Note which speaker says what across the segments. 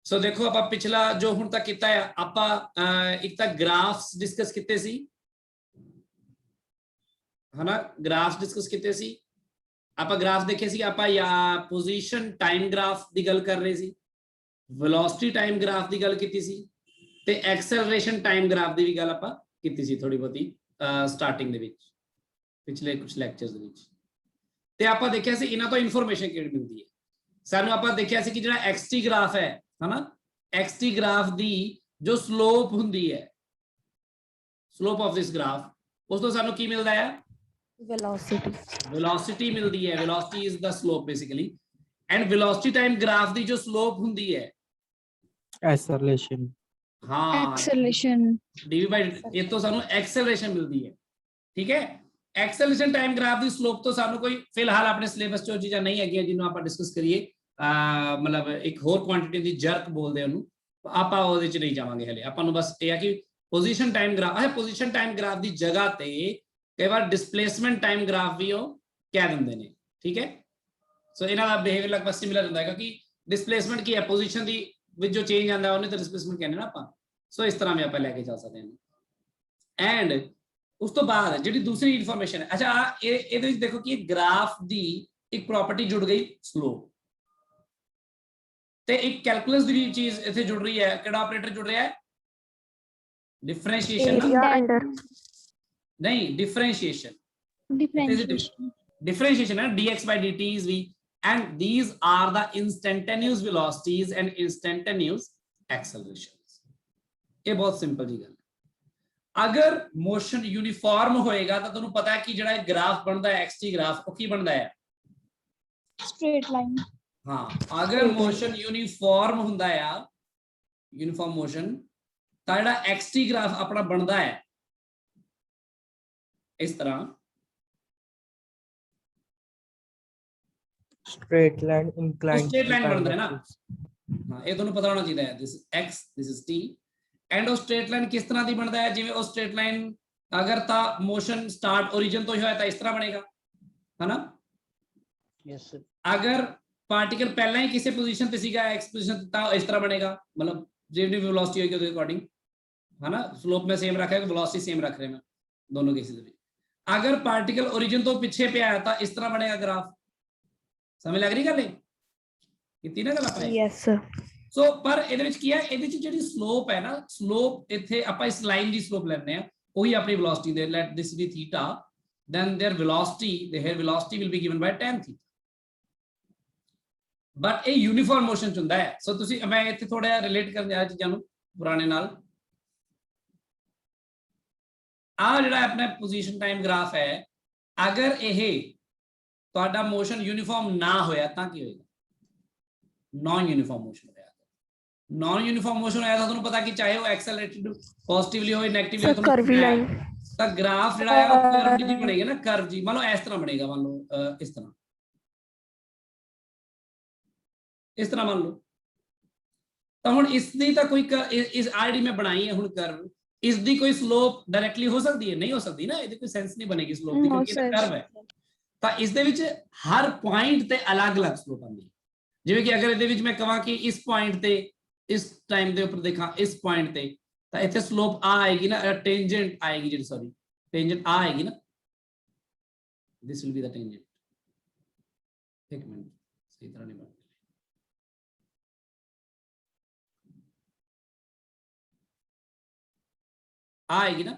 Speaker 1: सो देखो ਆਪਾਂ ਪਿਛਲਾ ਜੋ ਹੁਣ ਤੱਕ ਕੀਤਾ ਹੈ ਆਪਾਂ ਇੱਕ ਤਾਂ ਗ੍ਰਾਫਸ ਡਿਸਕਸ ਕੀਤੇ ਸੀ ਹਨਾ ਗ੍ਰਾਫਸ ਡਿਸਕਸ ਕੀਤੇ ਸੀ ਆਪਾਂ ਗ੍ਰਾਫ ਦੇਖੇ ਸੀ ਆਪਾਂ ਜਾਂ ਪੋਜੀਸ਼ਨ ਟਾਈਮ ਗ੍ਰਾਫ ਦੀ ਗੱਲ ਕਰ ਰਹੇ ਸੀ ਵੈਲੋਸਿਟੀ ਟਾਈਮ ਗ੍ਰਾਫ ਦੀ ਗੱਲ ਕੀਤੀ ਸੀ ਤੇ ਐਕਸਲਰੇਸ਼ਨ ਟਾਈਮ ਗ੍ਰਾਫ ਦੀ ਵੀ ਗੱਲ ਆਪਾਂ ਕੀਤੀ ਸੀ ਥੋੜੀ ਬਹੁਤੀ ਸਟਾਰਟਿੰਗ ਦੇ ਵਿੱਚ ਪਿਛਲੇ ਕੁਝ ਲੈਕਚਰਸ ਦੇ ਵਿੱਚ ਤੇ ਆਪਾਂ ਦੇਖਿਆ ਸੀ ਇਹਨਾਂ ਤੋਂ ਇਨਫੋਰਮੇਸ਼ਨ ਕਿਹੜੀ ਮਿਲਦੀ ਹੈ ਸਾਨੂੰ ਆਪਾਂ ਦੇਖਿਆ ਸੀ ਕਿ ਜਿਹੜਾ ਐਕਸਟੀ ਗ੍ਰਾਫ ਹੈ ਹਨਾ ਐਕਸਟੀ ਗ੍ਰਾਫ ਦੀ ਜੋ ਸਲੋਪ ਹੁੰਦੀ ਹੈ ਸਲੋਪ ਆਫ ਦਿਸ ਗ੍ਰਾਫ ਉਸ ਤੋਂ ਸਾਨੂੰ ਕੀ ਮਿਲਦਾ ਹੈ velocity ਮਿਲਦੀ ਹੈ velocity is the slope basically and velocity time graph ਦੀ ਜੋ slope ਹੁੰਦੀ ਹੈ
Speaker 2: acceleration
Speaker 1: ਹਾਂ
Speaker 3: acceleration
Speaker 1: dv by ਇਹ ਤੋਂ ਸਾਨੂੰ acceleration ਮਿਲਦੀ ਹੈ ਠੀਕ ਹੈ acceleration time graph ਦੀ slope ਤੋਂ ਸਾਨੂੰ ਕੋਈ ਫਿਲਹਾਲ ਆਪਣੇ ਸਿਲੇਬਸ ਚੋਂ ਚੀਜ਼ਾਂ ਨਹੀਂ ਹੈਗੀਆਂ ਜਿਹਨੂੰ ਆਪਾਂ ਡਿਸਕਸ ਕਰੀਏ ਮਤਲਬ ਇੱਕ ਹੋਰ ਕੁਆਂਟੀਟੀ ਦੀ ਜਰਕ ਬੋਲਦੇ ਉਹਨੂੰ ਆਪਾਂ ਉਹਦੇ ਚ ਨਹੀਂ ਜਾਵਾਂਗੇ ਹਲੇ ਆਪਾਂ ਨੂੰ ਬਸ ਇਹ ਆ ਕਿ ਪੋਜੀਸ਼ਨ ਟਾਈਮ ਗ੍ਰਾਫ ਹੈ ਪੋਜੀਸ਼ਨ ਟਾਈਮ ਗ੍ਰਾਫ ਦੀ ਜਗ੍ਹਾ ਤੇ ਕਈ ਵਾਰ ਡਿਸਪਲੇਸਮੈਂਟ ਟਾਈਮ ਗ੍ਰਾਫ ਵੀ ਉਹ ਕਹਿ ਦਿੰਦੇ ਨੇ ਠੀਕ ਹੈ ਸੋ ਇਹਨਾਂ ਦਾ ਬਿਹੇਵੀਅਰ ਲਗਭਗ ਸਿਮਿਲਰ ਹੁੰਦਾ ਹੈ ਕਿਉਂਕਿ ਡਿਸਪਲੇਸਮੈਂਟ ਕੀ ਹੈ ਪੋਜੀਸ਼ਨ ਦੀ ਵਿੱਚ ਜੋ ਚੇਂਜ ਆਉਂਦਾ ਉਹਨੇ ਤਾਂ ਡਿਸਪਲੇਸਮੈਂਟ ਕਹਿੰਦੇ ਨਾ ਆਪਾਂ ਸੋ ਇਸ ਤਰ੍ਹਾਂ ਵੀ ਆਪਾਂ ਲੈ ਕੇ ਚੱਲ ਸਕਦੇ ਹਾਂ ਐਂਡ ਉਸ ਤੋਂ ਬਾਅਦ ਜਿਹੜੀ ਦੂਸਰੀ ਇਨਫੋਰਮੇਸ਼ਨ ਹੈ ਅੱਛਾ ਇਹਦੇ ਵਿੱਚ ਦੇਖੋ ਕਿ ਗ੍ਰਾਫ ਦੀ ਇੱਕ ਪ੍ਰੋਪਰਟੀ ਜੁੜ ਗਈ ਸਲੋਪ ਤੇ ਇੱਕ ਕੈਲਕੂਲਸ ਦੀ ਵੀ ਚੀਜ਼ ਇੱਥੇ ਜੁੜ ਰਹੀ ਹੈ ਕਿਹੜਾ ਆਪਰੇਟਰ ਜੁੜ ਰਿਹਾ ਹੈ डिफरेंशिएशन नहीं differentiation है dx by dt is v and these are the instantaneous velocities and instantaneous accelerations ये बहुत सिंपल जी गल अगर मोशन यूनिफॉर्म होएगा तो तुहानू पता है कि जेड़ा ग्राफ बनदा है xt ग्राफ वो की बनदा है
Speaker 3: straight line
Speaker 1: हाँ अगर मोशन यूनिफॉर्म हुंदा है यूनिफॉर्म मोशन ਤਾਂ ਜਿਹੜਾ xt ਗ੍ਰਾਫ ਆਪਣਾ ਬਣਦਾ ਹੈ ਇਸ ਤਰ੍ਹਾਂ
Speaker 2: straight line inclined
Speaker 1: straight line ਬਣਦਾ ਹੈ ਨਾ ਹਾਂ ਇਹ ਤੁਹਾਨੂੰ ਪਤਾ ਹੋਣਾ ਚਾਹੀਦਾ ਹੈ this is x this is t and ਉਹ straight line ਕਿਸ ਤਰ੍ਹਾਂ ਦੀ ਬਣਦਾ ਹੈ ਜਿਵੇਂ ਉਹ straight line ਅਗਰ ਤਾਂ motion start origin ਤੋਂ ਹੀ ਹੋਇਆ ਤਾਂ ਇਸ ਤਰ੍ਹਾਂ ਬਣੇਗਾ ਹਨਾ
Speaker 2: yes sir
Speaker 1: ਅਗਰ ਪਾਰਟੀਕਲ ਪਹਿਲਾਂ ਹੀ ਕਿਸੇ ਪੋਜੀਸ਼ਨ ਤੇ ਸੀਗਾ x ਪੋਜੀਸ਼ਨ ਤਾਂ ਇਸ ਤਰ੍ਹਾਂ ਬਣੇਗਾ मतलब जितनी वेलोसिटी होगी उसके अकॉर्डिंग है ना स्लोप में सेम रखा है वेलोसिटी सेम रख रहे हैं दोनों केसेस में अगर पार्टिकल ओरिजिन तो पीछे पे आया था इस तरह बनेगा ग्राफ समझ लग रही गल इतनी ना गल ਆਪਾਂ
Speaker 3: yes sir
Speaker 1: सो पर ਇਹਦੇ ਵਿੱਚ ਕੀ ਹੈ ਇਹਦੇ ਵਿੱਚ ਜਿਹੜੀ ਸਲੋਪ ਹੈ ਨਾ ਸਲੋਪ ਇੱਥੇ ਆਪਾਂ ਇਸ ਲਾਈਨ ਦੀ ਸਲੋਪ ਲੈਣੇ ਆ ਉਹੀ ਆਪਣੀ velocity ਦੇ let this be theta then their velocity their velocity will be given by tan theta but ਇਹ यूनिफॉर्म मोशन ਚ ਹੁੰਦਾ ਹੈ ਸੋ ਤੁਸੀਂ ਮੈਂ ਇੱਥੇ ਥੋੜਾ ਜਿਹਾ ਰਿਲੇਟ ਕਰਨ ਜਾ ਚੀਜ਼ਾਂ ਨੂੰ ਪੁਰਾਣੇ ਨਾਲ ਆ ਜਿਹੜਾ ਆਪਣਾ ਪੋਜੀਸ਼ਨ ਟਾਈਮ ਗ੍ਰਾਫ ਹੈ ਅਗਰ ਇਹ ਤੁਹਾਡਾ ਮੋਸ਼ਨ ਯੂਨੀਫਾਰਮ ਨਾ ਹੋਇਆ ਤਾਂ ਕੀ ਹੋਏਗਾ ਨॉन यूनिफॉर्म मोशन ਹੋਇਆ नॉन यूनिफॉर्म मोशन ਹੋਇਆ ਤਾਂ ਤੁਹਾਨੂੰ ਪਤਾ ਕਿ ਚਾਹੇ ਉਹ ਐਕਸਲਰੇਟਡ ਪੋਜ਼ਿਟਿਵਲੀ ਹੋਵੇ ਨੈਗੇਟਿਵਲੀ ਹੋਵੇ
Speaker 3: curvy line
Speaker 1: ਤਾਂ ਗ੍ਰਾਫ ਜਿਹੜਾ ਹੈ ਉਹ ਕਰਵ ਜੀ ਬਣੇਗਾ ਨਾ ਕਰਵ ਜੀ ਮੰਨ ਲਓ ਇਸ ਤਰ੍ਹਾਂ ਬਣੇਗਾ ਮੰਨ ਲਓ ਇਸ ਤਰ੍ਹਾਂ इस तरह मान लो तो हुण इसदी तां कोई इस आईडी में बनाई है हुण कर्व इसदी कोई स्लोप डायरेक्टली हो सकती है नहीं हो सकती ना ਇਹਦੀ कोई सेंस नहीं बनेगी स्लोप दी क्योंकि ਇਹ कर्व है ਤਾਂ ਇਸ ਦੇ ਵਿੱਚ ਹਰ ਪੁਆਇੰਟ ਤੇ ਅਲੱਗ-ਅਲੱਗ ਸਲੋਪ ਆਉਂਦੀ ਹੈ ਜਿਵੇਂ ਕਿ ਅਗਰ ਇਹਦੇ ਵਿੱਚ ਮੈਂ ਕਹਾਂ ਕਿ ਇਸ ਪੁਆਇੰਟ ਤੇ ਇਸ ਟਾਈਮ ਦੇ ਉੱਪਰ ਦੇਖਾਂ ਇਸ ਪੁਆਇੰਟ ਤੇ ਤਾਂ ਇੱਥੇ ਸਲੋਪ ਆ ਆਏਗੀ ਨਾ ਟੈਂਜੈਂਟ ਆਏਗੀ ਜਿਹੜੀ ਸੌਰੀ ਟੈਂਜੈਂਟ ਆ ਆਏਗੀ ਨਾ this will be the tangent एक मिनट सही तरह नहीं बन आएगी ना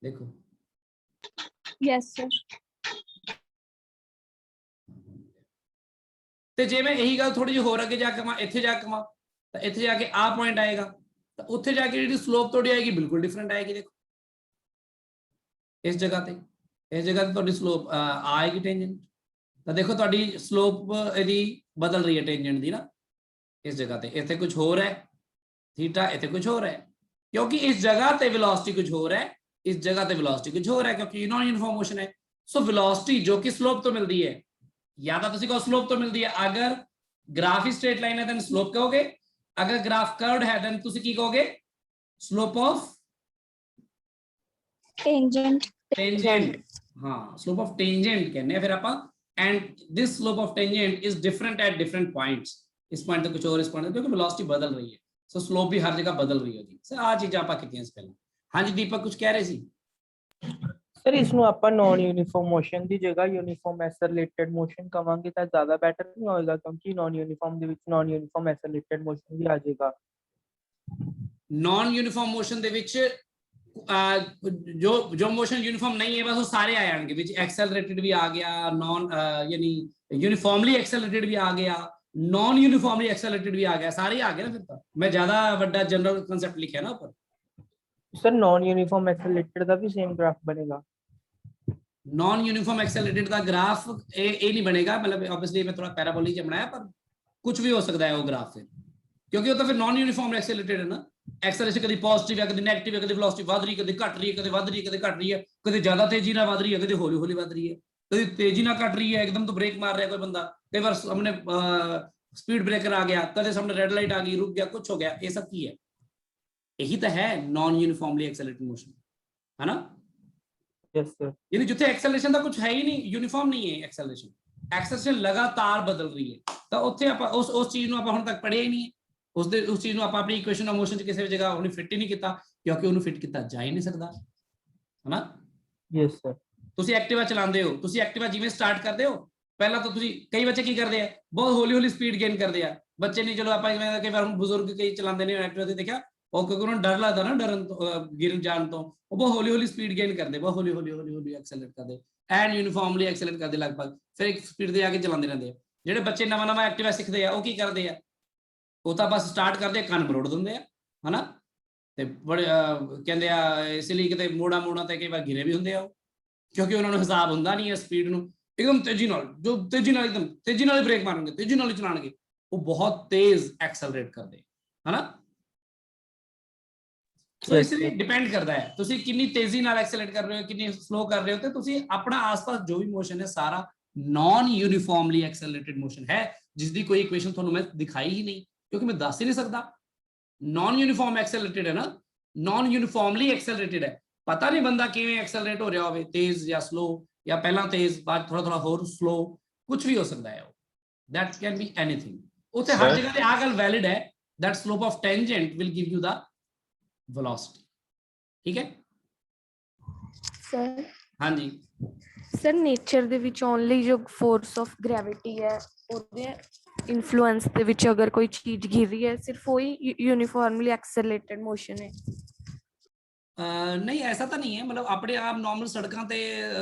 Speaker 1: देखो
Speaker 3: yes sir
Speaker 1: ਤੇ ਜੇ ਮੈਂ ਇਹੀ ਗੱਲ ਥੋੜੀ ਜਿਹੀ ਹੋਰ ਅੱਗੇ ਜਾ ਕੇ ਕਹਾਂ ਇੱਥੇ ਜਾ ਕੇ ਕਹਾਂ ਤਾਂ ਇੱਥੇ ਜਾ ਕੇ ਆ ਪੁਆਇੰਟ ਆਏਗਾ ਤਾਂ ਉੱਥੇ ਜਾ ਕੇ ਜਿਹੜੀ ਸਲੋਪ ਤੁਹਾਡੀ ਆਏਗੀ ਬਿਲਕੁਲ ਡਿਫਰੈਂਟ ਆਏਗੀ ਦੇਖੋ ਇਸ ਜਗ੍ਹਾ ਤੇ ਤੁਹਾਡੀ ਸਲੋਪ ਆਏਗੀ ਟੈਂਜੈਂਟ ਤਾਂ ਦੇਖੋ ਤੁਹਾਡੀ ਸਲੋਪ ਇਹਦੀ ਬਦਲ ਰਹੀ ਹੈ ਟੈਂਜੈਂਟ ਦੀ ਨਾ ਇਸ ਜਗ੍ਹਾ ਤੇ ਇੱਥੇ ਕੁਝ ਹੋਰ ਹੈ ਥੀਟਾ ਇੱਥੇ ਕੁਝ ਹੋਰ ਹੈ क्योंकि इस जगह पे वेलोसिटी कुछ हो रहा है इस जगह पे वेलोसिटी कुछ हो रहा है क्योंकि नॉन यूनिफॉर्म मोशन है सो वेलोसिटी जो कि स्लोप तो मिलती है या तो तुसी को स्लोप तो मिलती है अगर ग्राफ ही स्ट्रेट लाइन है देन स्लोप कहोगे अगर ग्राफ कर्व्ड है देन तुसी की कहोगे स्लोप ऑफ
Speaker 3: टेंजेंट
Speaker 1: हाँ स्लोप ऑफ टेंजेंट कहने फिर आप and this slope of tangent is different at different points इस पॉइंट तो कुछ और, इस पॉइंट क्योंकि वेलोसिटी बदल रही है, सो स्लोप भी हर जगह बदल रही होगी। सर आ चीज़ां ਆਪਾਂ ਕੀਤੀਆਂ ਸੀ ਪਹਿਲਾਂ। ਹਾਂਜੀ ਦੀਪਕ ਕੁਝ ਕਹਿ ਰਹੇ ਸੀ।
Speaker 2: ਸਰ ਇਸ ਨੂੰ ਆਪਾਂ ਨਾਨ ਯੂਨੀਫਾਰਮ ਮੋਸ਼ਨ ਦੀ ਜਗ੍ਹਾ ਯੂਨੀਫਾਰਮ ਐਸਲਰੇਟਡ ਮੋਸ਼ਨ ਕਵਾਂਗੇ ਤਾਂ ਜ਼ਿਆਦਾ ਬੈਟਰ ਨਹੀਂ ਹੋਏਗਾ, ਕਿਉਂਕਿ ਨਾਨ ਯੂਨੀਫਾਰਮ ਦੇ ਵਿੱਚ ਨਾਨ ਯੂਨੀਫਾਰਮ ਐਸਲਰੇਟਡ ਮੋਸ਼ਨ ਵੀ ਆ ਜਾਏਗਾ।
Speaker 1: नॉन यूनिफॉर्म मोशन ਦੇ ਵਿੱਚ जो मोशन यूनिफॉर्म नहीं है बस वो सारे आ जाएंगे ਵਿੱਚ एक्सेलरेटेड भी आ गया, नॉन यानी यूनिफॉर्मली एक्सेलरेटेड भी आ गया, नॉन यूनिफॉर्मली एक्सेलरेटेड भी आ गया, सारे ही आ गए ना। फिर तो मैं ज्यादा बड़ा जनरल कांसेप्ट लिखा ना ऊपर।
Speaker 2: ਸਰ ਨਾਨ ਯੂਨੀਫਾਰਮ ਐਸਲਰੇਟਡ ਦਾ ਵੀ ਸੇਮ ਗ੍ਰਾਫ ਬਣੇਗਾ।
Speaker 1: नॉन यूनिफॉर्म एक्सेलरेटेड का ग्राफ ये नहीं बनेगा, मतलब ऑब्वियसली मैं थोड़ा पैराबोलिक बनाया, पर कुछ भी हो सकता है वो ग्राफ फिर, क्योंकि वो तो फिर नॉन यूनिफॉर्म एक्सेलरेटेड है ना। एक्सेलरेशन कभी पॉजिटिव है, कभी नेगेटिव है, कभी वेलोसिटी बढ़ रही है, कभी घट रही है, कभी बढ़ रही है, कभी घट रही है, कभी ज्यादा तेजी ना बढ़ रही है, कभी हौली हौली बढ़ रही है, कभी तेजी ना घट रही है, एकदम तो ब्रेक मार रहा है कोई बंदा, कई बार हमने स्पीड ब्रेकर आ गया, कभी सामने रेड लाइट आ गई, रुक गया, कुछ हो गया, ये सब की है। यही तो है नॉन यूनिफॉर्मली एक्सेलरेटेड मोशन, है ना।
Speaker 2: Yes sir.
Speaker 1: यानी जिथे एक्सेलरेशन का कुछ है ही नहीं, यूनिफॉर्म नहीं है एक्सेलरेशन, एक्सेलरेशन लगातार बदल रही है, तो उत्थे ਆਪਾਂ उस चीज ਨੂੰ ਆਪਾਂ ਹੁਣ ਤੱਕ ਪੜ੍ਹਿਆ ਹੀ ਨਹੀਂ ਹੈ। उस चीज ਨੂੰ ਆਪਾਂ ਆਪਣੀ ਇਕੁਏਸ਼ਨ ਆਫ ਮੋਸ਼ਨ ਚ ਕਿਸੇ ਵੀ ਜਗ੍ਹਾ ਉਹਨੂੰ ਫਿੱਟ ਹੀ ਨਹੀਂ ਕੀਤਾ, ਕਿਉਂਕਿ ਉਹਨੂੰ ਫਿੱਟ ਕੀਤਾ ਜਾ ਹੀ ਨਹੀਂ ਸਕਦਾ, ਹੈ ਨਾ।
Speaker 2: Yes sir.
Speaker 1: ਤੁਸੀਂ ਐਕਟਿਵਾ ਚਲਾਉਂਦੇ ਹੋ, ਤੁਸੀਂ ਐਕਟਿਵਾ ਜਿਵੇਂ ਸਟਾਰਟ ਕਰਦੇ ਹੋ, ਪਹਿਲਾਂ ਤਾਂ ਤੁਸੀਂ, ਕਈ ਬੱਚੇ ਕੀ ਕਰਦੇ ਆ, ਬਹੁਤ ਹੌਲੀ ਹੌਲੀ ਸਪੀਡ ਗੇਨ ਕਰਦੇ ਆ। ਬੱਚੇ ਨਹੀਂ, ਚਲੋ ਆਪਾਂ ਜਿਵੇਂ ਕਈ ਵਾਰ ਹੁਣ ਬਜ਼ੁਰਗ ਕਈ ਚਲਾਉਂਦੇ ਨੇ ਐਕਟਿਵਾ ਤੇ ਦੇਖਿਆ, ਉਹ ਕਿਉਂਕਿ ਉਹਨਾਂ ਨੂੰ ਡਰ ਲੱਗਦਾ ਨਾ, ਡਰਨ ਤੋਂ, ਗਿਰ ਜਾਣ ਤੋਂ, ਉਹ ਬਹੁਤ ਹੌਲੀ ਹੌਲੀ ਸਪੀਡ ਗੇਨ ਕਰਦੇ, ਬਹੁਤ ਹੌਲੀ ਹੌਲੀ ਹੌਲੀ ਹੌਲੀ ਐਕਸਲਰੇਟ ਕਰਦੇ, ਐਂਡ ਯੂਨੀਫਾਰਮਲੀ ਐਕਸਲਰੇਟ ਕਰਦੇ ਲਗਭਗ, ਫਿਰ ਇੱਕ ਸਪੀਡ ਤੇ ਆ ਕੇ ਚਲਾਉਂਦੇ ਰਹਿੰਦੇ ਆ। ਜਿਹੜੇ ਬੱਚੇ ਨਵਾਂ ਨਵਾਂ ਐਕਟਿਵਾ ਸਿੱਖਦੇ ਆ ਉਹ ਕੀ ਕਰਦੇ ਆ, ਉਹ ਤਾਂ ਬਸ ਸਟਾਰਟ ਕਰਦੇ, ਕੰਨ ਮਰੋੜ ਦਿੰਦੇ ਆ, ਹਨਾ, ਤੇ ਬੜੇ ਕਹਿੰਦੇ ਆ, ਇਸ ਲਈ ਕਿਤੇ ਮੋੜਾਂ ਤੇ ਕਈ ਵਾਰ ਗਿਰੇ ਵੀ ਹੁੰਦੇ ਆ ਉਹ, ਕਿਉਂਕਿ ਉਹਨਾਂ ਨੂੰ ਹਿਸਾਬ ਹੁੰਦਾ ਨਹੀਂ ਹੈ ਸਪੀਡ ਨੂੰ। ਇੱਕਦਮ ਤੇਜ਼ੀ ਨਾਲ, ਜੋ ਤੇਜ਼ੀ ਨਾਲ, ਇੱਕਦਮ ਤੇਜ਼ੀ ਨਾਲ ਬ੍ਰੇਕ ਮਾਰਨਗੇ, ਤੇਜ਼ੀ ਨਾਲ ਚਲਾਉਣਗੇ, ਉਹ ਬਹੁਤ ਤੇਜ਼ ਐਕਸਲਰੇਟ ਕਰਦੇ, ਹਨਾ। ਸੋ ਇਸ ਲਈ ਡਿਪੈਂਡ ਕਰਦਾ ਹੈ ਤੁਸੀਂ ਕਿੰਨੀ ਤੇਜ਼ੀ ਨਾਲ ਐਕਸਲਰੇਟ ਕਰ ਰਹੇ ਹੋ, ਕਿੰਨੀ ਸਲੋ ਕਰ ਰਹੇ ਹੋ, ਤੇ ਤੁਸੀਂ ਆਪਣਾ ਆਸ-ਪਾਸ ਜੋ ਵੀ ਮੋਸ਼ਨ ਹੈ ਸਾਰਾ ਨॉन यूनिफॉर्मली एक्सेलरेटेड मोशन है, जिसकी कोई इक्वेशन ਤੁਹਾਨੂੰ मैं दिखाई ही नहीं, क्योंकि मैं दस ही नहीं सकता। नॉन यूनिफॉर्म एक्सेलरेटेड है ना, नॉन यूनिफॉर्मली एक्सेलरेटेड है, पता नहीं बंदा किवें एक्सेलरेट हो रहा होवे, तेज या स्लो, या पहला तेज बाद थोड़ा थोड़ा होर स्लो, कुछ भी हो सकता है, दैट कैन बी एनीथिंग। उत्थे हर जगह ते आ गल वैलिड है, that slope of tangent will give you the velocity, ठीक है
Speaker 3: सर।
Speaker 1: हाँ जी
Speaker 4: ਸਰ ਨੇਚਰ ਦੇ ਵਿੱਚ ਓਨਲੀ ਜੋ ਫੋਰਸ ਆਫ ਗ੍ਰੈਵਿਟੀ ਹੈ ਉਹਦੇ ਇਨਫਲੂਐਂਸ ਦੇ ਵਿੱਚ ਅਗਰ ਕੋਈ ਚੀਜ਼ ਗਿਰ ਰਹੀ ਹੈ, ਸਿਰਫ ਉਹੀ ਯੂਨੀਫਾਰਮਲੀ ਐਕਸਲਰੇਟਡ ਮੋਸ਼ਨ ਹੈ।
Speaker 1: नहीं ऐसा तो नहीं है, मतलब अपने आप नॉर्मल सड़कों ते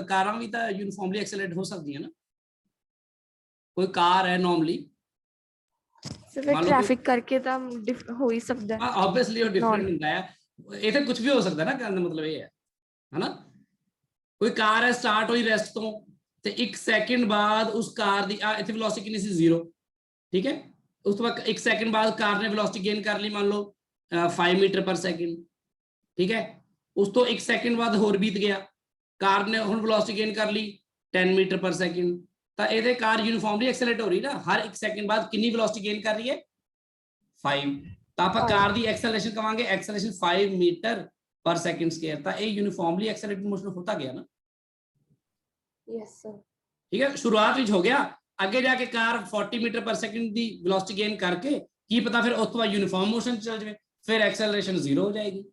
Speaker 1: कारां भी तो यूनिफॉर्मली एक्सेलरेट हो सकती है ना, कोई कार है नॉर्मली,
Speaker 4: ਸਿਰਫ ਟ੍ਰੈਫਿਕ ਕਰਕੇ ਤਾਂ ਹੋ ਹੀ ਸਕਦਾ ਹੈ।
Speaker 1: ऑब्वियसली वो डिफरेंट ਹੁੰਦਾ है, इथे कुछ भी हो सकता है ना, कहने का मतलब ये है ना। कोई कार है स्टार्ट हुई रेस्ट तो ते 1 सेकंड बाद उस कार दी इथे वेलोसिटी कितनी सी 0, ठीक है, उस तो बाद 1 सेकंड बाद कार ने वेलोसिटी गेन कर ली, मान लो 5 मीटर पर सेकंड, ठीक है, उस तो 1 सेकंड बाद होर बीत गया, कार ने हुण वेलोसिटी गेन कर ली 10 मीटर पर सेकंड, तो ये कार यूनिफॉर्मली एक्सेलरेट हो रही ना, हर 1 सेकंड बाद कितनी वेलोसिटी गेन कर रही है 5, तो आप कार दी acceleration कहांगे, acceleration 5 metre per second square, तो ये यूनिफॉर्मली एक्सेलरेटेड मोशन होता गया ना।
Speaker 4: यस सर,
Speaker 1: ठीक है, शुरुआत विच हो गया, आगे जाके car 40 metre per second the velocity gain करके की पता फिर उस तो बाद यूनिफॉर्म मोशन चल जाए, फिर एक्सेलरेशन 0 हो जाएगी,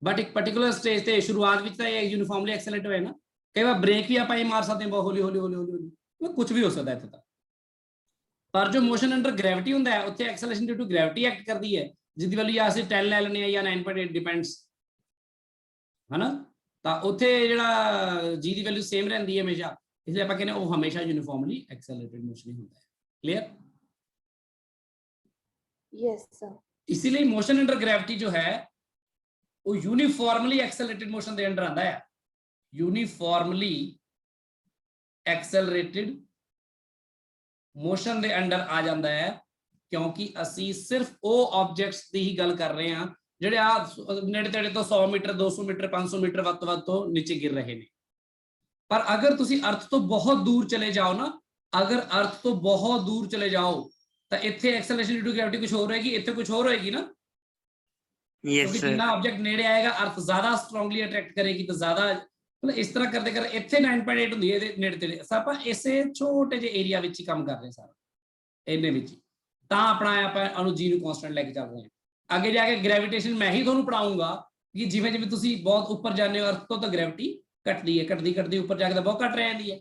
Speaker 1: बट एक पर्टिकुलर स्टेज ते शुरुआत विच तो ये यूनिफॉर्मली एक्सेलरेट होए ना। कई बार ब्रेक भी आप मार सकते हैं बहुत हौली हौली हौली हौली, कुछ भी हो सकता है इत्थे तक, पर जो मोशन अंडर ग्रेविटी होंदा है उत्थे acceleration due to gravity act करती है, जिसकी वैल्यू या ਅਸੀਂ 10 ले लेने या 9.8 डिपेंड्स, है ना, ਤਾਂ ਉੱਥੇ ਜਿਹੜਾ g ਦੀ ਵੈਲਿਊ ਸੇਮ ਰਹਿੰਦੀ ਹੈ ਹਮੇਸ਼ਾ, ਇਸ ਲਈ ਆਪਾਂ ਕਹਿੰਦੇ ਉਹ ਹਮੇਸ਼ਾ ਯੂਨੀਫਾਰਮਲੀ ਐਕਸੈਲਰੇਟਡ ਮੋਸ਼ਨ ਹੀ ਹੁੰਦਾ ਹੈ। ਕਲੀਅਰ?
Speaker 4: Yes sir.
Speaker 1: इसीलिए मोशन अंडर ग्रेविटी जो है वो यूनिफॉर्मली एक्सेलरेटेड मोशन ਦੇ ਅੰਡਰ ਆਂਦਾ ਹੈ, यूनिफॉर्मली एक्सेलरेटेड मोशन ਦੇ ਅੰਡਰ ਆ ਜਾਂਦਾ ਹੈ, ਕਿਉਂਕਿ ਅਸੀਂ ਸਿਰਫ ਉਹ ਆਬਜੈਕਟਸ ਦੀ ਹੀ ਗੱਲ ਕਰ ਰਹੇ ਹਾਂ ਜਿਹੜੇ ਆ ਨੇੜੇ ਤੇੜੇ ਤੋਂ 100 ਮੀਟਰ 200 ਮੀਟਰ 500 ਮੀਟਰ ਵੱਧ ਤੋਂ ਨੀਚੇ ਗਿਰ ਰਹੇ ਨੇ। ਪਰ ਅਗਰ ਤੁਸੀਂ ਅਰਥ ਤੋਂ ਬਹੁਤ ਦੂਰ ਚਲੇ ਜਾਓ ਨਾ, ਅਗਰ ਅਰਥ ਤੋਂ ਬਹੁਤ ਦੂਰ ਚਲੇ ਜਾਓ ਤਾਂ ਇੱਥੇ ਐਕਸਲਰੇਸ਼ਨ ਡਿਊ ਟੂ ਗ੍ਰੈਵਿਟੀ ਕੁਝ ਹੋਰ ਹੋਏਗੀ, ਇੱਥੇ ਕੁਝ ਹੋਰ ਹੋਏਗੀ ਨਾ। ਕਿਉਂਕਿ ਜਿੰਨਾ ਆਬਜੈਕਟ ਨੇੜੇ ਆਏਗਾ ਅਰਥ ਜ਼ਿਆਦਾ ਸਟਰੋਂਗਲੀ ਅਟਰੈਕਟ ਕਰੇਗੀ, ਤਾਂ ਜ਼ਿਆਦਾ, ਮਤਲਬ ਇਸ ਤਰ੍ਹਾਂ ਕਰਦੇ ਕਰ ਇੱਥੇ 9.8 ਹੁੰਦੀ ਹੈ ਇਹਦੇ ਨੇੜੇ ਤੇੜੇ, ਆਪਾਂ ਇਸੇ ਛੋਟੇ ਜਿਹੇ ਏਰੀਆ ਵਿੱਚ ਹੀ ਕੰਮ ਕਰ ਰਹੇ ਸਾਰਾ, ਇਹਨੇ ਵਿੱਚ ਹੀ, ਤਾਂ ਆਪਣਾ ਆਪਾਂ ਉਹਨੂੰ ਜੀ ਨੂੰ ਕਨਸਟੈਂਟ ਲੈ ਕੇ ਚੱਲ ਰਹੇ ਹਾਂ। ਅੱਗੇ ਜਾ ਕੇ ਗ੍ਰੈਵਿਟੇਸ਼ਨ ਮੈਂ ਹੀ ਤੁਹਾਨੂੰ ਪੜਾਉਂਗਾ ਕਿ ਜਿਵੇਂ ਜਿਵੇਂ ਤੁਸੀਂ ਬਹੁਤ ਉੱਪਰ ਜਾਂਦੇ ਹੋ ਅਰਥ ਤੋਂ ਤਾਂ ਗ੍ਰੈਵਿਟੀ ਘਟਦੀ ਹੈ, ਘਟਦੀ ਉੱਪਰ ਜਾ ਕੇ ਤਾਂ ਬਹੁਤ ਘਟ ਜਾਂਦੀ ਹੈ।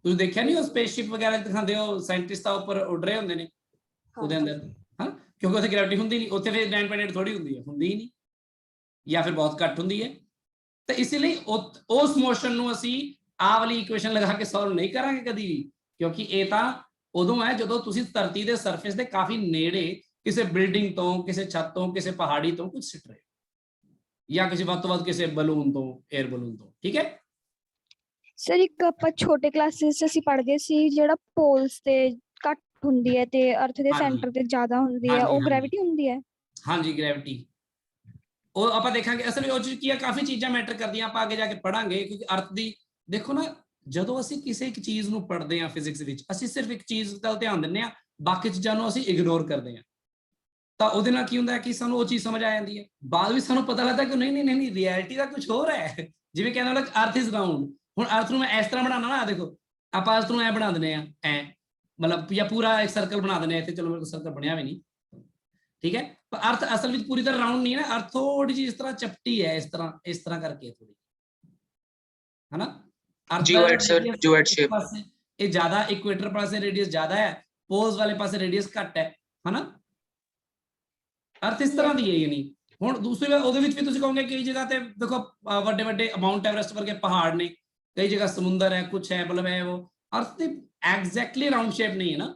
Speaker 1: ਤੁਸੀਂ ਦੇਖਿਆ ਨਹੀਂ ਉਹ ਸਪੇਸਸ਼ਿਪ ਵਗੈਰਾ ਦਿਖਾਉਂਦੇ ਹੋ, ਸਾਇੰਟਿਸਟ ਤਾਂ ਉੱਪਰ ਉੱਡ ਰਹੇ ਹੁੰਦੇ ਨੇ ਉਹਦੇ ਅੰਦਰ, ਹਾਂ, ਕਿਉਂਕਿ ਉੱਥੇ ਗ੍ਰੈਵਿਟੀ ਹੁੰਦੀ ਨਹੀਂ, ਉੱਥੇ ਫਿਰ 9.8 ਥੋੜੀ ਹੁੰਦੀ ਹੈ, ਹੁੰਦੀ ਹੀ ਨਹੀਂ ਜਾਂ ਫਿਰ ਬਹੁਤ ਘੱਟ ਹੁੰਦੀ ਹੈ। ਤਾਂ ਇਸ ਲਈ ਉਸ ਮੋਸ਼ਨ ਨੂੰ ਅਸੀਂ ਆਹ ਵਾਲੀ ਇਕੁਏਸ਼ਨ ਲਗਾ ਕੇ ਸੋਲਵ ਨਹੀਂ ਕਰਾਂਗੇ ਕਦੀ ਵੀ, ਕਿਉਂਕਿ ਇਹ ਤਾਂ ਉਦੋਂ ਹੈ ਜਦੋਂ ਤੁਸੀਂ ਧਰਤੀ ਦੇ ਸਰਫੇਸ ਦੇ ਕਾਫੀ ਨੇੜੇ ਕਿਸੇ ਬਿਲਡਿੰਗ ਤੋਂ, ਕਿਸੇ ਛੱਤ ਤੋਂ, ਕਿਸੇ ਪਹਾੜੀ ਤੋਂ ਕੁਝ ਸਿੱਟ ਰਹੇ ਜਾਂ ਕਿਸੇ ਵੱਧ ਤੋਂ ਵੱਧ ਕਿਸੇ ਬਲੂਨ ਤੋਂ, 에ਅਰ ਬਲੂਨ ਤੋਂ, ਠੀਕ ਹੈ।
Speaker 3: ਸਰ ਇੱਕ ਆਪਾਂ ਛੋਟੇ ਕਲਾਸਿਸ 'ਚ ਅਸੀਂ ਪੜ੍ਹਦੇ ਸੀ ਜਿਹੜਾ ਪੋਲਸ ਤੇ ਘੱਟ ਹੁੰਦੀ ਹੈ ਤੇ ਅਰਥ ਦੇ
Speaker 1: ਹਾਂਜੀ।
Speaker 3: ਸੈਂਟਰ ਤੇ ਜ਼ਿਆਦਾ ਹੁੰਦੀ ਹੈ,
Speaker 1: ਹਾਂਜੀ,
Speaker 3: ਉਹ
Speaker 1: ਹਾਂਜੀ।
Speaker 3: ਗ੍ਰੈਵਿਟੀ ਹੁੰਦੀ ਹੈ।
Speaker 1: ਹਾਂਜੀ, ਗ੍ਰੈਵਿਟੀ ਉਹ ਆਪਾਂ ਦੇਖਾਂਗੇ। ਅਸਲ ਵਿੱਚ ਉਹ 'ਚ ਕੀ ਹੈ, ਕਾਫੀ ਚੀਜ਼ਾਂ ਮੈਟਰ ਕਰਦੀਆਂ, ਆਪਾਂ ਅੱਗੇ ਜਾ ਕੇ ਪੜਾਂਗੇ। ਕਿਉਂਕਿ ਅਰਥ ਦੀ ਦੇਖੋ ਨਾ, ਜਦੋਂ ਅਸੀਂ ਕਿਸੇ ਇੱਕ ਚੀਜ਼ ਨੂੰ ਪੜ੍ਹਦੇ ਹਾਂ ਫਿਜ਼ਿਕਸ ਵਿੱਚ, ਅਸੀਂ ਸਿਰਫ ਇੱਕ ਚੀਜ਼ ਦਾ ਧਿਆਨ ਦਿੰਦੇ ਹਾਂ, ਬਾਕੀ ਚੀਜ਼ਾਂ ਨੂੰ ਅਸੀਂ ਇਗਨੋਰ ਕਰਦੇ ਹਾਂ। ਤਾਂ ਉਹਦੇ ਨਾਲ ਕੀ ਹੁੰਦਾ ਹੈ ਕਿ ਸਾਨੂੰ ਉਹ ਚੀਜ਼ ਸਮਝ ਆ ਜਾਂਦੀ ਹੈ, ਬਾਅਦ ਵਿੱਚ ਸਾਨੂੰ ਪਤਾ ਲੱਗਦਾ ਕਿ ਨਹੀਂ ਰਿਐਲਿਟੀ ਦਾ ਕੁਝ ਹੋਰ ਹੈ। ਜਿਵੇਂ ਕਹਿੰਦਾ ਹੁੰਦਾ ਅਰਥ ਇਜ਼ ਰਾਊਂਡ, ਹੁਣ ਅਰਥ ਨੂੰ ਮੈਂ ਇਸ ਤਰ੍ਹਾਂ ਬਣਾਉਣਾ ਨਾ, ਦੇਖੋ ਆਪਾਂ ਅਰਥ ਨੂੰ ਐ ਬਣਾ ਦਿੰਦੇ ਆ, ਐ ਮਤਲਬ ਜਾਂ ਪੂਰਾ ਇੱਕ ਸਰਕਲ ਬਣਾ ਦਿੰਦੇ ਆ ਇੱਥੇ, ਚਲੋ ਮੇਰੇ ਕੋਲ ਸਰਕਲ ਬਣਿਆ ਵੀ ਨਹੀਂ, ਠੀਕ ਹੈ, ਪਰ ਅਰਥ ਅਸਲ ਵਿੱਚ ਪੂਰੀ ਤਰ੍ਹਾਂ ਰਾਊਂਡ ਨਹੀਂ ਹੈ ਨਾ, ਅਰਥ ਥੋੜੀ ਜਿਹੀ ਇਸ ਤਰ੍ਹਾਂ ਚਪਟੀ ਹੈ, ਇਸ ਤਰ੍ਹਾਂ ਕਰਕੇ ਥੋੜੀ, ਹਨਾ। ਅਰਥ ਸ਼ੇਪ ਇਹ ਜ਼ਿਆਦਾ, ਇਕੁਏਟਰ ਪਾਸੇ ਰੇਡੀਅਸ ਜ਼ਿਆਦਾ ਹੈ, ਪੋਲਸ ਵਾਲੇ ਪਾਸੇ ਰੇਡੀਅਸ ਘੱਟ ਹੈ, ਹਨਾ। ਅਰਥ ਇਸ ਤਰ੍ਹਾਂ ਦੀ ਹੈ, ਯਾਨੀ ਹੁਣ ਦੂਸਰੀ ਉਹਦੇ ਵਿੱਚ ਵੀ ਤੁਸੀਂ ਕਹੋਗੇ ਕਈ ਜਗ੍ਹਾ ਤੇ ਦੇਖੋ ਵੱਡੇ ਵੱਡੇ ਮਾਊਂਟ ਐਵਰੈਸਟ ਵਰਗੇ ਪਹਾੜ ਨੇ, ਕਈ ਜਗ੍ਹਾ ਸਮੁੰਦਰ ਹੈ, ਕੁਛ ਹੈ, ਮਤਲਬ ਹੈ ਉਹ ਅਰਥ ਦੀ ਐਗਜ਼ੈਕਟਲੀ ਰਾਊਂਡ ਸ਼ੇਪ ਨਹੀਂ ਹੈ ਨਾ।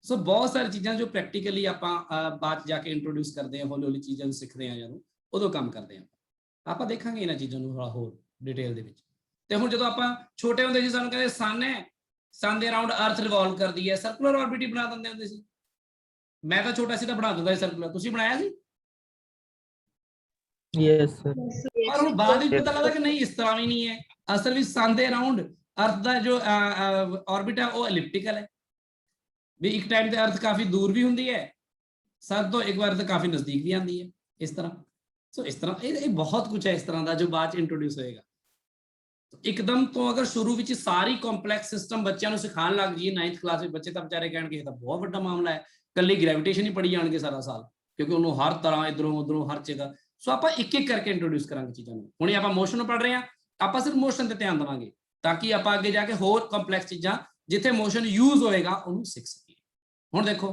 Speaker 1: ਸੋ ਬਹੁਤ ਸਾਰੀ ਚੀਜ਼ਾਂ ਜੋ ਪ੍ਰੈਕਟੀਕਲੀ ਆਪਾਂ ਬਾਅਦ ਜਾ ਕੇ ਇੰਟਰੋਡਿਊਸ ਕਰਦੇ ਹਾਂ, ਹੌਲੀ ਹੌਲੀ ਚੀਜ਼ਾਂ ਨੂੰ ਸਿੱਖਦੇ ਹਾਂ, ਜਦੋਂ ਉਦੋਂ ਕੰਮ ਕਰਦੇ ਹਾਂ ਆਪਾਂ ਦੇਖਾਂਗੇ ਇਹਨਾਂ ਚੀਜ਼ਾਂ ਨੂੰ ਹੋਰ ਡਿਟੇਲ ਦੇ ਵਿੱਚ। ਤੇ ਹੁਣ ਜਦੋਂ ਆਪਾਂ ਛੋਟੇ ਹੁੰਦੇ ਸੀ, ਸਾਨੂੰ ਕਹਿੰਦੇ ਸਨ ਹੈ, ਸਨ ਦੇ ਅਰਾਊਂਡ ਅਰਥ ਰਿਵੋਲਵ ਕਰਦੀ ਹੈ, ਸਰਕੂਲਰ ਆਰਬਿਟ ਹੀ ਬਣਾ ਦਿੰਦੇ ਹੁੰਦੇ ਸੀ। ਮੈਂ ਤਾਂ ਛੋਟਾ ਸੀ ਤਾਂ ਬਣਾ ਦਿੰਦਾ ਸੀ ਸਰਕੂਲਰ, ਤੁਸੀਂ ਬਣਾਇਆ ਸੀ?
Speaker 2: Yes sir.
Speaker 1: ਪਰ ਹੁਣ ਬਾਅਦ ਵਿੱਚ ਪਤਾ ਲੱਗਦਾ ਕਿ ਨਹੀਂ, ਇਸ ਤਰ੍ਹਾਂ ਵੀ ਨਹੀਂ ਹੈ। ਅਸਲ ਵਿੱਚ ਸਨ ਦੇ ਅਰਾਊਂਡ ਅਰਥ ਦਾ ਜੋ ਆਰਬਿਟ ਹੈ ਉਹ ਐਲਿਪਟੀਕਲ ਹੈ, ਵੀ ਇੱਕ ਟਾਈਮ ਤੇ ਅਰਥ ਕਾਫੀ ਦੂਰ ਵੀ ਹੁੰਦੀ ਹੈ ਸਨ ਤੋਂ, ਇੱਕ ਵਾਰ ਤਾਂ ਕਾਫੀ ਨਜ਼ਦੀਕ ਵੀ ਆਉਂਦੀ ਹੈ, ਇਸ ਤਰ੍ਹਾਂ। ਸੋ ਇਸ ਤਰ੍ਹਾਂ ਇਹ ਬਹੁਤ ਕੁਝ ਹੈ ਇਸ ਤਰ੍ਹਾਂ ਦਾ ਜੋ ਬਾਅਦ ਚ ਇੰਟਰੋਡਿਊਸ ਹੋਏਗਾ। ਇੱਕਦਮ ਤੋਂ ਅਗਰ ਸ਼ੁਰੂ ਵਿੱਚ ਸਾਰੀ ਕੰਪਲੈਕਸ ਸਿਸਟਮ ਬੱਚਿਆਂ ਨੂੰ ਸਿਖਾਉਣ ਲੱਗ ਜਾਈਏ 9th ਕਲਾਸ ਵਿੱਚ, ਬੱਚੇ ਤਾਂ ਵਿਚਾਰੇ ਕਹਿਣਗੇ ਇਹ ਤਾਂ ਬਹੁਤ ਵੱਡਾ ਮਾਮਲਾ ਹੈ, ਕੱਲੀ ਗ੍ਰੈਵਿਟੇਸ਼ਨ ਹੀ ਪੜ੍ਹੀ ਜਾਣਗੇ ਸਾਰਾ ਸਾਲ, ਕਿਉਂਕਿ ਉਹਨੂੰ ਹਰ ਤਰ੍ਹਾਂ ਇਧਰੋਂ ਉਧਰੋਂ ਹਰ ਜਗ੍ਹਾ। ਸੋ ਆਪਾਂ ਇੱਕ ਇੱਕ ਕਰਕੇ ਇੰਟਰੋਡਿਊਸ ਕਰਾਂਗੇ ਚੀਜ਼ਾਂ ਨੂੰ। ਹੁਣੇ ਆਪਾਂ ਮੋਸ਼ਨ ਨੂੰ ਪੜ੍ਹ ਰਹੇ ਹਾਂ, ਆਪਾਂ ਸਿਰਫ ਮੋਸ਼ਨ ਤੇ ਧਿਆਨ ਦੇਵਾਂਗੇ ਤਾਂ ਕਿ ਆਪਾਂ ਅੱਗੇ ਜਾ ਕੇ ਹੋਰ ਕੰਪਲੈਕਸ ਚੀਜ਼ਾਂ ਜਿੱਥੇ ਮੋਸ਼ਨ ਯੂਜ਼ ਹੋਏਗਾ ਉਹਨੂੰ ਸਿੱਖ ਸਕੀਏ। ਹੁਣ ਦੇਖੋ,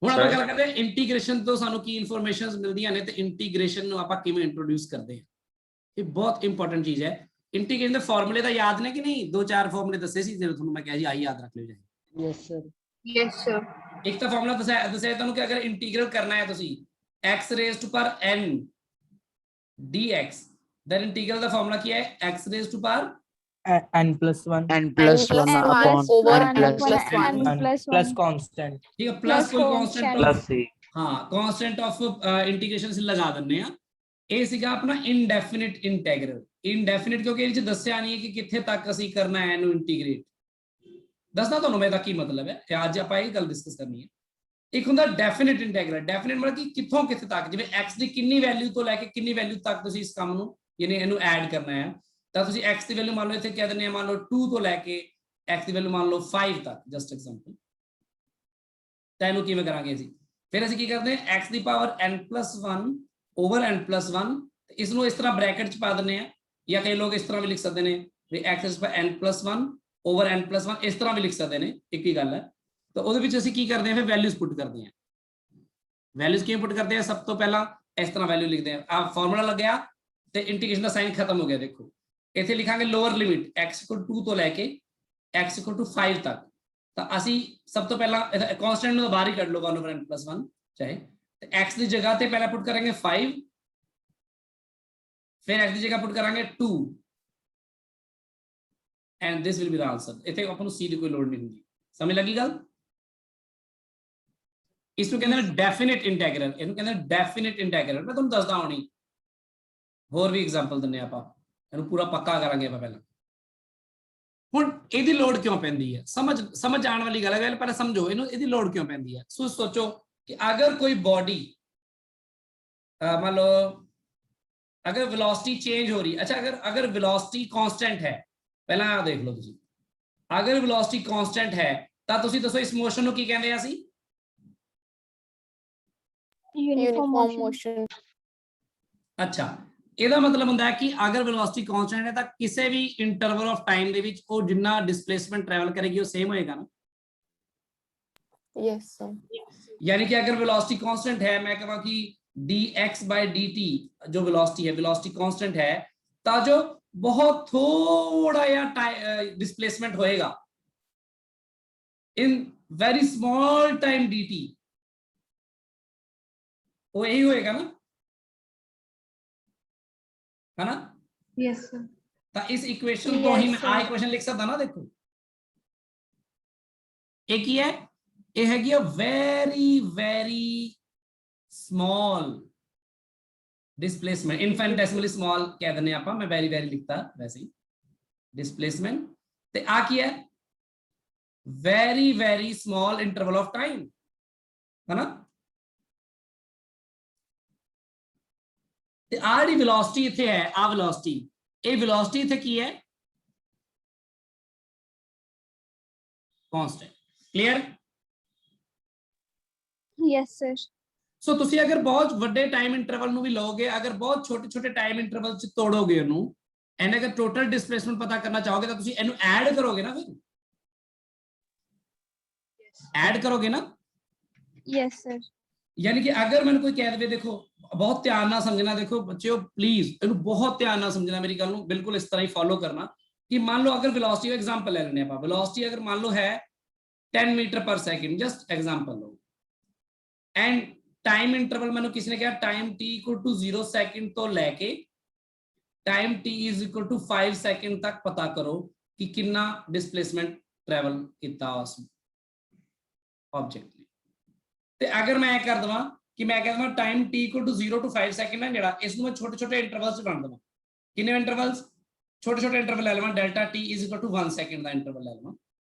Speaker 1: ਹੁਣ ਆਪਾਂ ਗੱਲ ਕਰਦੇ ਹਾਂ ਇੰਟੀਗ੍ਰੇਸ਼ਨ ਤੋਂ ਸਾਨੂੰ ਕੀ ਇਨਫੋਰਮੇਸ਼ਨਸ ਮਿਲਦੀਆਂ ਨੇ, ਤੇ ਇੰਟੀਗ੍ਰੇਸ਼ਨ ਨੂੰ ਆਪਾਂ ਕਿਵੇਂ ਇੰਟਰੋਡਿਊਸ ਕਰਦੇ ਹਾਂ। ਇਹ ਬਹੁਤ ਇੰਪੋਰਟੈਂਟ ਚੀਜ਼ ਹੈ। ਇੰਟੀਗ੍ਰੇਸ਼ਨ ਦੇ ਫਾਰਮੂਲੇ ਤਾਂ ਯਾਦ ਨੇ ਕਿ ਨਹੀਂ? 2-4 ਫਾਰਮੂਲੇ ਦੱਸੇ ਸੀ ਜਦੋਂ ਤੁਹਾਨੂੰ ਮੈਂ ਕਿਹਾ ਜੀ ਆਹੀ ਯਾਦ ਰੱਖ ਲਿਓ ਜੀ।
Speaker 2: Yes sir.
Speaker 5: Yes sir.
Speaker 1: ਇੱਕ ਤਾਂ ਫਾਰਮੂਲਾ ਦੱਸਿਆ ਤੁਹਾਨੂੰ ਕਿ ਅਗਰ ਇੰਟੀਗਰਲ ਕਰਨਾ ਹੈ ਤੁਸੀਂ x raised to power n dx, then integral the formula ਕੀ ਹੈ? x raised to power
Speaker 2: n plus 1 plus constant,
Speaker 1: ठीक है, प्लस कोई कांस्टेंट
Speaker 3: Plus
Speaker 1: ऑफ, हाँ कांस्टेंट ऑफ इंटीग्रेशन से लगा ਦਿੰਨੇ ਆ। ਇਹ ਸੀਗਾ ਆਪਣਾ ਇਨਡੈਫੀਨਿਟ ਇੰਟੈਗਰਲ। ਇਨਡੈਫੀਨਿਟ ਕਿਉਂਕਿ ਇਹ ਚ ਦੱਸਿਆ ਨਹੀਂ ਹੈ ਕਿ ਕਿੱਥੇ ਤੱਕ ਅਸੀਂ ਕਰਨਾ ਹੈ ਇਹਨੂੰ ਇੰਟੀਗ੍ਰੇਟ। ਦੱਸਦਾ ਤੁਹਾਨੂੰ ਮੈਂ ਇਹਦਾ ਕੀ ਮਤਲਬ ਹੈ, ਅੱਜ ਆਪਾਂ ਇਹ ਗੱਲ ਡਿਸਕਸ ਕਰਨੀ ਹੈ। ਇੱਕ ਹੁੰਦਾ ਡੈਫੀਨਿਟ ਇੰਟੈਗਰਲ। ਡੈਫੀਨਿਟ ਮਤਲਬ ਕਿ ਕਿੱਥੋਂ ਕਿੱਥੇ ਤੱਕ, ਜਿਵੇਂ x ਦੀ ਕਿੰਨੀ ਵੈਲਿਊ ਤੋਂ ਲੈ ਕੇ ਕਿੰਨੀ ਵੈਲਿਊ ਤੱਕ ਤੁਸੀਂ ਇਸ ਕੰਮ ਨੂੰ ਯਾਨੀ ਇਹਨੂੰ ਐਡ ਕਰਨਾ ਹੈ, ਤਾਂ ਤੁਸੀਂ x ਦੀ ਵੈਲਿਊ ਮੰਨ ਲਓ ਇੱਥੇ ਕਹਿ ਦਿੰਦੇ ਆ, ਮੰਨ ਲਓ 2 ਤੋਂ ਲੈ ਕੇ x ਦੀ ਵੈਲਿਊ ਮੰਨ ਲਓ 5 ਤੱਕ, ਜਸਟ ਐਗਜ਼ਾਮਪਲ। ਤਾਂ ਇਹਨੂੰ ਕਿਵੇਂ ਕਰਾਂਗੇ ਅਸੀਂ? ਫਿਰ ਅਸੀਂ ਕੀ ਕਰਦੇ ਹਾਂ, x ਦੀ ਪਾਵਰ n+1 ਓਵਰ n+1, ਇਸ ਨੂੰ ਇਸ ਤਰ੍ਹਾਂ ਬ੍ਰੈਕਟ ਚ ਪਾ ਦਿੰਦੇ ਆ, ਜਾਂ ਕਈ ਲੋਕ ਇਸ ਤਰ੍ਹਾਂ ਵੀ ਲਿਖ ਸਕਦੇ ਨੇ ਵੀ x n+1 ਓਵਰ n+1, ਇਸ ਤਰ੍ਹਾਂ ਵੀ ਲਿਖ ਸਕਦੇ ਨੇ, ਇੱਕ ਹੀ ਗੱਲ ਹੈ। ਤਾਂ ਉਹਦੇ ਵਿੱਚ ਅਸੀਂ ਕੀ ਕਰਦੇ ਹਾਂ, ਫਿਰ ਵੈਲਿਊਜ਼ ਪੁੱਟ ਕਰਦੇ ਹਾਂ। ਵੈਲਿਊਜ਼ ਕਿਵੇਂ ਪੁੱਟ ਕਰਦੇ ਆ? ਸਭ ਤੋਂ ਪਹਿਲਾਂ ਇਸ ਤਰ੍ਹਾਂ ਵੈਲਿਊ ਲਿਖਦੇ ਆ, ਆਹ ਫਾਰਮੂਲਾ ਲੱਗਿਆ ਤੇ ਇੰਟੀਗ੍ਰੇਸ਼ਨ ਦਾ ਸਾਈਨ ਖਤਮ ਹੋ ਗਿਆ। ਦੇਖੋ ਇੱਥੇ ਲਿਖਾਂਗੇ ਲੋਅਰ ਲਿਮਿਟ x = 2 ਤੋਂ ਲੈ ਕੇ x = 5 ਤੱਕ। ਤਾਂ ਅਸੀਂ ਸਭ ਤੋਂ ਪਹਿਲਾਂ ਕਾਂਸਟੈਂਟ ਨੂੰ ਬਾਹਰ ਹੀ ਕੱਢ ਲਓ, 1 ਓਵਰ n+1 ਚਾਹੇ, ਤੇ x ਦੀ ਜਗ੍ਹਾ ਤੇ ਪਹਿਲਾਂ ਪੁੱਟ ਕਰਾਂਗੇ 5, ਫਿਰ x ਦੀ ਜਗ੍ਹਾ ਪੁੱਟ ਕਰਾਂਗੇ 2 and this will be the answer। ਇੱਥੇ ਆਪਾਂ ਨੂੰ c ਦੀ ਕੋਈ ਲੋੜ ਨਹੀਂ ਹੁੰਦੀ। ਸਮਝ ਲੱਗੀ ਗੱਲ? ਇਸ ਨੂੰ ਕਹਿੰਦੇ ਨੇ ਡੈਫੀਨਿਟ ਇੰਟੈਗਰਲ। ਇਹਨੂੰ ਕਹਿੰਦੇ ਨੇ ਡੈਫੀਨਿਟ ਇੰਟੈਗਰਲ। ਮੈਂ ਤੁਹਾਨੂੰ ਦੱਸਦਾ ਹੁਣੀ, ਹੋਰ ਵੀ ਐਗਜ਼ਾਮਪਲ ਦਿੰਨੇ ਆਪਾਂ, ਇਹਨੂੰ ਪੂਰਾ ਪੱਕਾ ਕਰਾਂਗੇ ਆਪਾਂ ਪਹਿਲਾਂ। ਹੁਣ ਇਹਦੀ ਲੋੜ ਕਿਉਂ ਪੈਂਦੀ ਹੈ? ਸਮਝ ਆਉਣ ਵਾਲੀ ਗੱਲ ਹੈ, ਪਹਿਲਾਂ ਸਮਝੋ ਇਹਨੂੰ, ਇਹਦੀ ਲੋੜ ਕਿਉਂ ਪੈਂਦੀ ਹੈ। ਸੋ ਸੋਚੋ ਕਿ ਅਗਰ ਕੋਈ ਬੋਡੀ ਮੰਨ ਲਓ अगर वेलोसिटी चेंज हो रही है, अच्छा अगर वेलोसिटी कांस्टेंट है, पहला देख लो तुसी, अगर वेलोसिटी कांस्टेंट है ਤਾਂ ਤੁਸੀਂ ਦੱਸੋ ਇਸ ਮੋਸ਼ਨ ਨੂੰ ਕੀ ਕਹਿੰਦੇ ਆ ਅਸੀਂ?
Speaker 3: Uniform
Speaker 4: uniform
Speaker 3: motion.
Speaker 4: motion
Speaker 1: ਅੱਛਾ, ਇਹਦਾ ਮਤਲਬ ਹੁੰਦਾ ਹੈ ਕਿ ਅਗਰ ਵੈਲੋਸਿਟੀ ਕਾਂਸਟੈਂਟ ਹੈ ਤਾਂ ਕਿਸੇ ਵੀ ਇੰਟਰਵਲ ਆਫ ਟਾਈਮ ਦੇ ਵਿੱਚ ਉਹ ਜਿੰਨਾ ਡਿਸਪਲੇਸਮੈਂਟ ਟਰੈਵਲ ਕਰੇਗੀ ਉਹ ਸੇਮ ਹੋਏਗਾ ਨਾ।
Speaker 4: yes sir
Speaker 1: यानी कि अगर वेलोसिटी कांस्टेंट है, मैं कहूँगा कि dx by dt जो वेलोसिटी है, वेलोसिटी कांस्टेंट है, तो जो बहुत थोड़ा या डिस्प्लेसमेंट होएगा in very small time dt, वो यही होएगा ना, है ना?
Speaker 3: Yes sir.
Speaker 1: तो इस इक्वेशन तो ही
Speaker 3: Yes,
Speaker 1: मैं
Speaker 3: sir.
Speaker 1: इक्वेशन लिख सकता ना, देखो एक ही है, ये हैगी very very small displacement, infinitesimally small कह देने आप, मैं वेरी वेरी लिखता वैसे ही डिस्प्लेसमेंट, ते आ की है very very small interval of time, है ना? ते आ दी वेलोसिटी इथे है, आ वेलोसिटी, ये वेलोसिटी इथे की है constant. Clear?
Speaker 3: Yes sir.
Speaker 1: So ਤੁਸੀਂ ਅਗਰ ਬਹੁਤ ਵੱਡੇ ਟਾਈਮ ਇੰਟਰਵਲ ਨੂੰ ਵੀ ਲਓਗੇ, ਅਗਰ ਬਹੁਤ ਛੋਟੇ ਛੋਟੇ ਟਾਈਮ ਇੰਟਰਵਲ ਚ ਤੋੜੋਗੇ ਉਹਨੂੰ, ਐਂਡ ਅਗਰ ਟੋਟਲ ਡਿਸਪਲੇਸਮੈਂਟ ਪਤਾ ਕਰਨਾ ਚਾਹੋਗੇ ਤਾਂ ਤੁਸੀਂ ਇਹਨੂੰ ਐਡ ਕਰੋਗੇ ਨਾ, ਫਿਰ ਐਡ ਕਰੋਗੇ ਨਾ।
Speaker 3: Yes sir.
Speaker 1: यानी कि अगर मैंने कोई कह दे, देखो बहुत ध्यान ना समझना, देखो बच्चों प्लीज इन्हें बहुत ध्यान ना समझना, मेरी गल बिल्कुल इस तरह ही फॉलो करना कि मान लो अगर वेलोसिटी एग्जांपल ले लेने आप, वेलोसिटी अगर मान लो है 10 metre per second, just example लो, एंड टाइम इंटरवल मैंने किसी ने कहा time t equal to 0 second तो लेके time t is equal to 5 second तक पता करो कि कितना डिस्प्लेसमेंट ट्रैवल किया उस ऑब्जेक्ट ने। ते अगर मैं कर दवा कि मैं कह दवा time t equal to 0 to 5 second है जेड़ा, इसको मैं छोटे छोटे इंटरवल्स च बना दवा, कितने इंटरवल्स, छोटे छोटे इंटरवल ले लवा, delta t is equal to 1 second का इंटरवल ले लवा,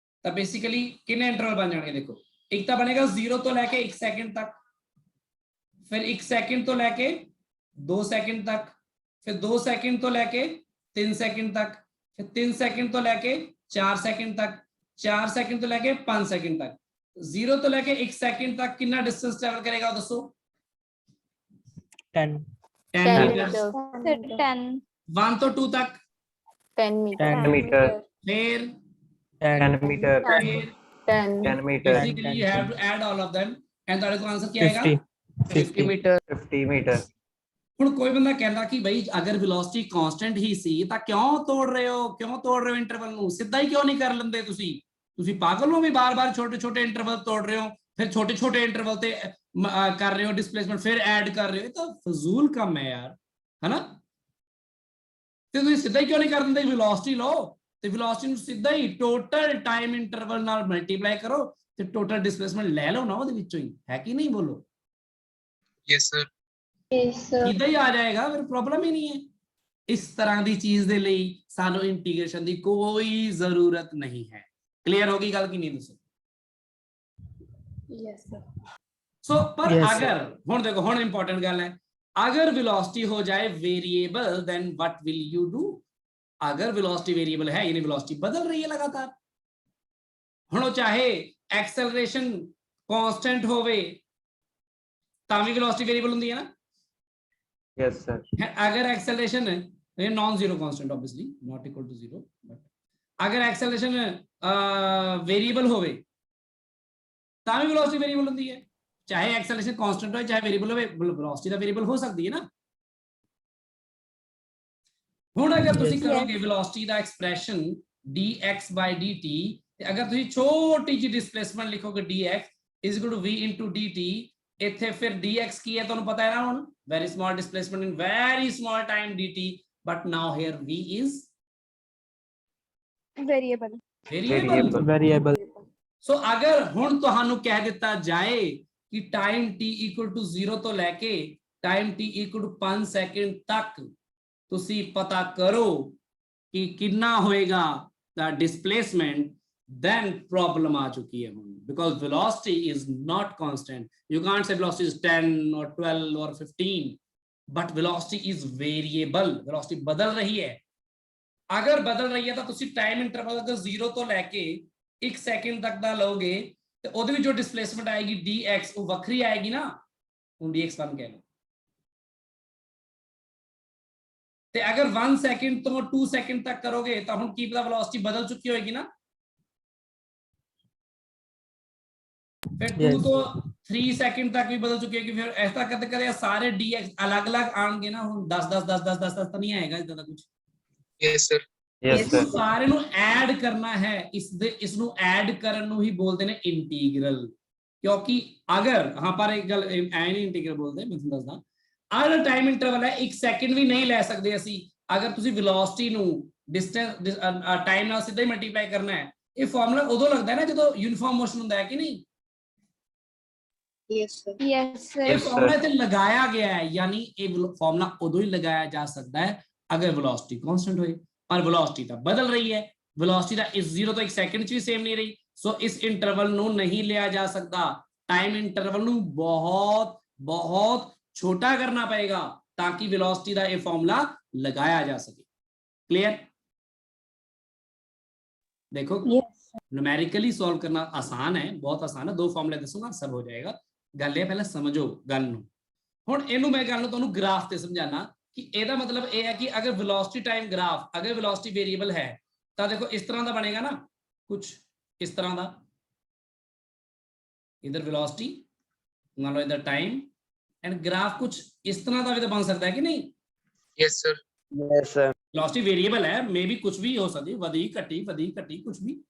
Speaker 1: तो बेसिकली कितने इंटरवल बन जाएंगे, देखो एक तो बनेगा 0 तो लेके 1 सेकंड तक, फिर 1 सेकंड तो लेके 2 सेकंड तक, फिर 2 सेकंड तो लेके 3 सेकंड तक, फिर 3 सेकंड तो लेके 4 सेकंड तक, 4 सेकंड तो लेके 5 सेकंड तक, 0 तो लेके 1 सेकंड तक कितना डिस्टेंस ट्रैवल करेगा दोस्तों?
Speaker 2: 10
Speaker 1: मीटर।
Speaker 3: 10।
Speaker 1: 1 तो 2 तक
Speaker 4: 10 meter
Speaker 2: 10
Speaker 5: meter,
Speaker 1: फिर
Speaker 2: 10
Speaker 5: meter,
Speaker 4: 10
Speaker 5: 10 meter,
Speaker 1: basically you have to add all of them and ਤੁਹਾਡੇ ਕੋਲ ਆਨਸਰ ਕੀ ਆਏਗਾ?
Speaker 2: 50
Speaker 4: meter
Speaker 5: 50 meter.
Speaker 1: ਹੁਣ ਕੋਈ ਬੰਦਾ ਕਹਿੰਦਾ ਕਿ ਬਈ ਅਗਰ ਵੈਲੋਸਿਟੀ ਕਾਂਸਟੈਂਟ ਹੀ ਸੀ ਤਾਂ ਕਿਉਂ ਤੋੜ ਰਹੇ ਹੋ, ਕਿਉਂ ਤੋੜ ਰਹੇ ਹੋ ਇੰਟਰਵਲ ਨੂੰ, ਸਿੱਧਾ ਹੀ ਕਿਉਂ ਨਹੀਂ ਕਰ ਲੈਂਦੇ ਤੁਸੀਂ ਪਾਗਲ ਹੋ ਵੀ ਬਾਰ-ਬਾਰ ਛੋਟੇ-ਛੋਟੇ ਇੰਟਰਵਲ ਤੋੜ ਰਹੇ ਹੋ, ਫਿਰ ਛੋਟੇ-ਛੋਟੇ ਇੰਟਰਵਲ ਤੇ ਕਰ ਰਹੇ ਹੋ ਡਿਸਪਲੇਸਮੈਂਟ, ਫਿਰ ਐਡ ਕਰ ਰਹੇ ਹੋ, ਇਹ ਤਾਂ ਫਜ਼ੂਲ ਕੰਮ ਹੈ ਯਾਰ, ਹੈਨਾ? ਤੇ ਤੁਸੀਂ ਸਿੱਧਾ ਹੀ ਕਿਉਂ ਨਹੀਂ ਕਰ ਦਿੰਦੇ, ਵੈਲੋਸਿਟੀ ਲਓ ਤੇ ਵੈਲੋਸਿਟੀ ਨੂੰ ਸਿੱਧਾ ਹੀ ਟੋਟਲ ਟਾਈਮ ਇੰਟਰਵਲ ਨਾਲ ਮਲਟੀਪਲਾਈ ਕਰੋ ਤੇ ਟੋਟਲ ਡਿਸਪਲੇਸਮੈਂਟ ਲੈ ਲਓ ਨਾ ਉਹਦੇ ਵਿੱਚੋਂ ਹੀ, ਹੈ ਕਿ ਨਹੀਂ ਬੋਲੋ?
Speaker 5: Yes sir.
Speaker 1: सीधा ही आ जाएगा, फिर प्रॉब्लम ही नहीं है। इस तरह की चीज दे लई सानू इंटीग्रेशन की कोई जरूरत नहीं है। क्लियर होगी गल की नहीं दोस्तों?
Speaker 4: yes sir
Speaker 1: सो पर
Speaker 2: Yes,
Speaker 1: अगर हुन देखो हुन इंपॉर्टेंट गल है, अगर वेलोसिटी हो जाए variable then what will you do? अगर वेलोसिटी वेरिएबल है यानी वेलोसिटी बदल रही है लगातार, हुन चाहे एक्सेलरेशन कांस्टेंट होवे तां भी वेलोसिटी वेरिएबल हुंदी है ना।
Speaker 5: Yes sir.
Speaker 1: अगर acceleration non zero constant obviously not equal to zero, but अगर एक्सेलरेशन वेरिएबल होवे तां भी वेलोसिटी वेरिएबल होती है, चाहे एक्सेलरेशन कांस्टेंट हो चाहे वेरिएबल होवे, वेलोसिटी दा वेरिएबल हो सकती है ना। हुन अगर तुसी करोगे वेलोसिटी दा एक्सप्रेशन dx by dt ते अगर तुसी छोटी जी डिस्प्लेसमेंट लिखोगे dx is equal to v into dt, इथे फिर dx की है तुहानू पता है ना, हुन very small displacement in very small time dt, but now here v is
Speaker 3: variable.
Speaker 2: Variable.
Speaker 1: So अगर हुन तुहानू कह दिता जाए कि टाइम t इक्वल टू 0 तो लेके time t equal to 5 second तक तुसी पता करो कि कितना होएगा द डिस्प्लेसमेंट, then problem आ चुकी है, because velocity is not constant. You can't say velocity is 10 or 12 or 15, but velocity is variable. velocity बदल रही है, अगर बदल रही है तो तुसी टाइम इंटरवल अगर 0 तो लेके 1 ਸੈਕਿੰਡ ਤੱਕ ਦਾ ਲਓਗੇ ਤੇ ਉਹਦੇ ਵਿੱਚ ਜੋ ਡਿਸਪਲੇਸਮੈਂਟ ਆਏਗੀ dx ਉਹ ਵੱਖਰੀ ਆਏਗੀ ਨਾ, ਹੁਣ dx1 ਕਹਿ ਲਓ। ਤੇ ਅਗਰ 1 ਸੈਕਿੰਡ ਤੋਂ 2 ਸੈਕਿੰਡ ਤੱਕ ਕਰੋਗੇ ਤਾਂ ਹੁਣ ਕੀ ਪਤਾ ਵੈਲੋਸਿਟੀ ਬਦਲ ਚੁੱਕੀ ਹੋਏਗੀ ਨਾ। फिर 2
Speaker 2: Yes.
Speaker 1: तो 3 सेकंड तक भी बदल चुकी है कि फिर ऐसा करते करते सारे dx अलग अलग आएंगे ना, ਹੁਣ 10 10 10 10 10 10 ਤਾਂ ਨਹੀਂ ਆਏਗਾ ਇਦਾਂ ਦਾ ਕੁਝ।
Speaker 5: Yes, sir.
Speaker 1: ਇਸ ਨੂੰ ਸਾਰੇ ਨੂੰ ਐਡ ਕਰਨਾ ਹੈ, ਇਸ ਨੂੰ ਐਡ ਕਰਨ ਨੂੰ ਹੀ ਬੋਲਦੇ ਨੇ ਇੰਟੀਗਰਲ। ਕਿਉਂਕਿ ਅਗਰ ਹਾਂ ਪਰ ਇੱਕ ਗੱਲ ਐ ਨਹੀਂ ਇੰਟੀਗਰਲ ਬੋਲਦੇ, ਮੈਂ ਤੁਹਾਨੂੰ ਦੱਸਦਾ। ਆਹ ਟਾਈਮ ਇੰਟਰਵਲ ਹੈ 1 ਸੈਕਿੰਡ ਵੀ ਨਹੀਂ ਲੈ ਸਕਦੇ ਅਸੀਂ। ਅਗਰ ਤੁਸੀਂ ਵੈਲੋਸਿਟੀ ਨੂੰ ਡਿਸਟੈਂਸ ਟਾਈਮ ਨਾਲ ਸਿੱਧਾ ਹੀ ਮਲਟੀਪਲਾਈ ਕਰਨਾ ਹੈ, ਇਹ ਫਾਰਮੂਲਾ ਉਦੋਂ ਲੱਗਦਾ ਹੈ ਨਾ ਜਦੋਂ ਯੂਨੀਫਾਰਮ ਮੋਸ਼ਨ ਹੁੰਦਾ ਹੈ ਕਿ ਨਹੀਂ।
Speaker 3: Yes, sir.
Speaker 1: ਇਹ ਫਾਰਮੂਲਾ ਤੇ ਲਗਾਇਆ ਗਿਆ ਹੈ, ਯਾਨੀ ਇਹ ਫਾਰਮੂਲਾ ਉਦੋਂ ਹੀ ਲਗਾਇਆ ਜਾ ਸਕਦਾ ਹੈ ਅਗਰ ਵੈਲੋਸਿਟੀ ਕਾਂਸਟੈਂਟ ਹੋਏ, ਪਰ ਵੈਲੋਸਿਟੀ ਤਾਂ ਬਦਲ ਰਹੀ ਹੈ। ਵੈਲੋਸਿਟੀ ਦਾ ਇਸ 0 ਤੋਂ 1 ਸੈਕਿੰਡ ਚ ਵੀ ਸੇਮ ਨਹੀਂ ਰਹੀ, ਸੋ ਇਸ ਇੰਟਰਵਲ ਨੂੰ ਨਹੀਂ ਲਿਆ ਜਾ ਸਕਦਾ। ਟਾਈਮ ਇੰਟਰਵਲ ਨੂੰ ਬਹੁਤ ਬਹੁਤ ਛੋਟਾ ਕਰਨਾ ਪਏਗਾ ਤਾਂ ਕਿ ਵੈਲੋਸਿਟੀ ਦਾ ਇਹ ਫਾਰਮੂਲਾ ਲਗਾਇਆ ਜਾ ਸਕੇ। क्लियर? देखो न्यूमेरिकली सॉल्व करना आसान है, बहुत आसान है। 2 फॉर्मूले दसूंगा सब हो जाएगा। गल ये पहले समझो गल नूं। हुण इहनूं मैं गल नूं तुहानूं ग्राफ ते समझाना कि ਇਹਦਾ मतलब ਇਹ है कि अगर वेलोसिटी टाइम ग्राफ, अगर वेलोसिटी वेरिएबल है तो देखो इस तरह का बनेगा ना, कुछ इस तरह का। इधर वेलोसिटी मान लो, इधर टाइम एंड ग्राफ कुछ इस तरह का भी तो बन सकता है कि नहीं।
Speaker 5: Yes, sir.
Speaker 2: Yes, sir.
Speaker 1: Velocity variable है, मे भी कुछ भी हो सकती, वधी घटी कुछ भी।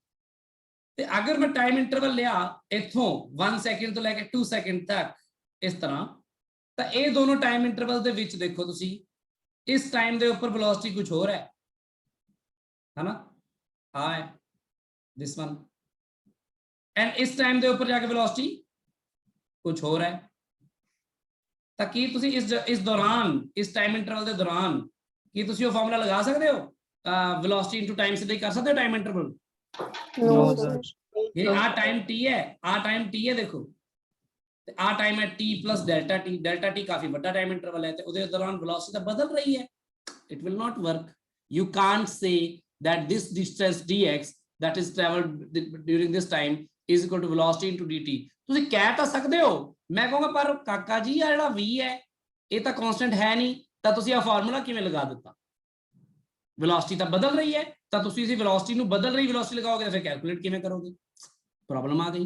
Speaker 1: ਤੇ ਅਗਰ ਮੈਂ ਟਾਈਮ ਇੰਟਰਵਲ ਲਿਆ ਇੱਥੋਂ 1 ਸੈਕਿੰਡ ਤੋਂ ਲੈ ਕੇ 2 ਸੈਕਿੰਡ ਤੱਕ ਇਸ ਤਰ੍ਹਾਂ, ਤਾਂ ਇਹ ਦੋਨੋਂ ਟਾਈਮ ਇੰਟਰਵਲ ਦੇ ਵਿੱਚ ਦੇਖੋ ਤੁਸੀਂ ਇਸ ਟਾਈਮ ਦੇ ਉੱਪਰ ਵੈਲੋਸਿਟੀ ਕੁਝ ਹੋਰ ਹੈ ਨਾ, ਆ ਹੈ ਦਿਸ ਵਨ, ਐਂਡ ਇਸ ਟਾਈਮ ਦੇ ਉੱਪਰ ਜਾ ਕੇ ਵੈਲੋਸਿਟੀ ਕੁਝ ਹੋਰ ਹੈ। ਤਾਂ ਕੀ ਤੁਸੀਂ ਇਸ ਦੌਰਾਨ, ਇਸ ਟਾਈਮ ਇੰਟਰਵਲ ਦੇ ਦੌਰਾਨ ਕੀ ਤੁਸੀਂ ਉਹ ਫਾਰਮੂਲਾ ਲਗਾ ਸਕਦੇ ਹੋ, ਵੈਲੋਸਿਟੀ ਇਨਟੂ ਟਾਈਮ ਸਿੱਧਾ ਹੀ ਕਰ ਸਕਦੇ ਹੋ ਟਾਈਮ ਇੰਟਰਵਲ।
Speaker 2: No, sir.
Speaker 1: ये आ टाइम t है, आ टाइम t है, देखो आ टाइम है t plus delta T. Delta T काफी बड़ा टाइम इंटरवल है, तो उदे दौरान वेलोसिटी बदल रही है। It will not work. You can't say that this distance dx that is traveled during this time is equal to velocity into dt। ਤੁਸੀਂ ਕਹਿ ਤਾਂ ਸਕਦੇ ਹੋ, ਮੈਂ ਕਹਾਂਗਾ ਪਰ ਕਾਕਾ ਜੀ ਆ ਜਿਹੜਾ v ਹੈ ਇਹ ਤਾਂ ਕਾਂਸਟੈਂਟ ਹੈ ਨਹੀਂ, ਤਾਂ ਤੁਸੀਂ ਆ ਫਾਰਮੂਲਾ ਕਿਵੇਂ ਲਗਾ ਦਿੱਤਾ। वेलोसिटी ਤਾਂ ਬਦਲ ਰਹੀ ਹੈ, ਤਾਂ ਤੁਸੀਂ ਇਸ वेलोसिटी ਨੂੰ ਬਦਲ ਰਹੀ वेलोसिटी ਲਗਾਓਗੇ ਤਾਂ ਫਿਰ ਕੈਲਕੂਲੇਟ ਕਿਵੇਂ ਕਰੋਗੇ, ਪ੍ਰੋਬਲਮ ਆ ਗਈ।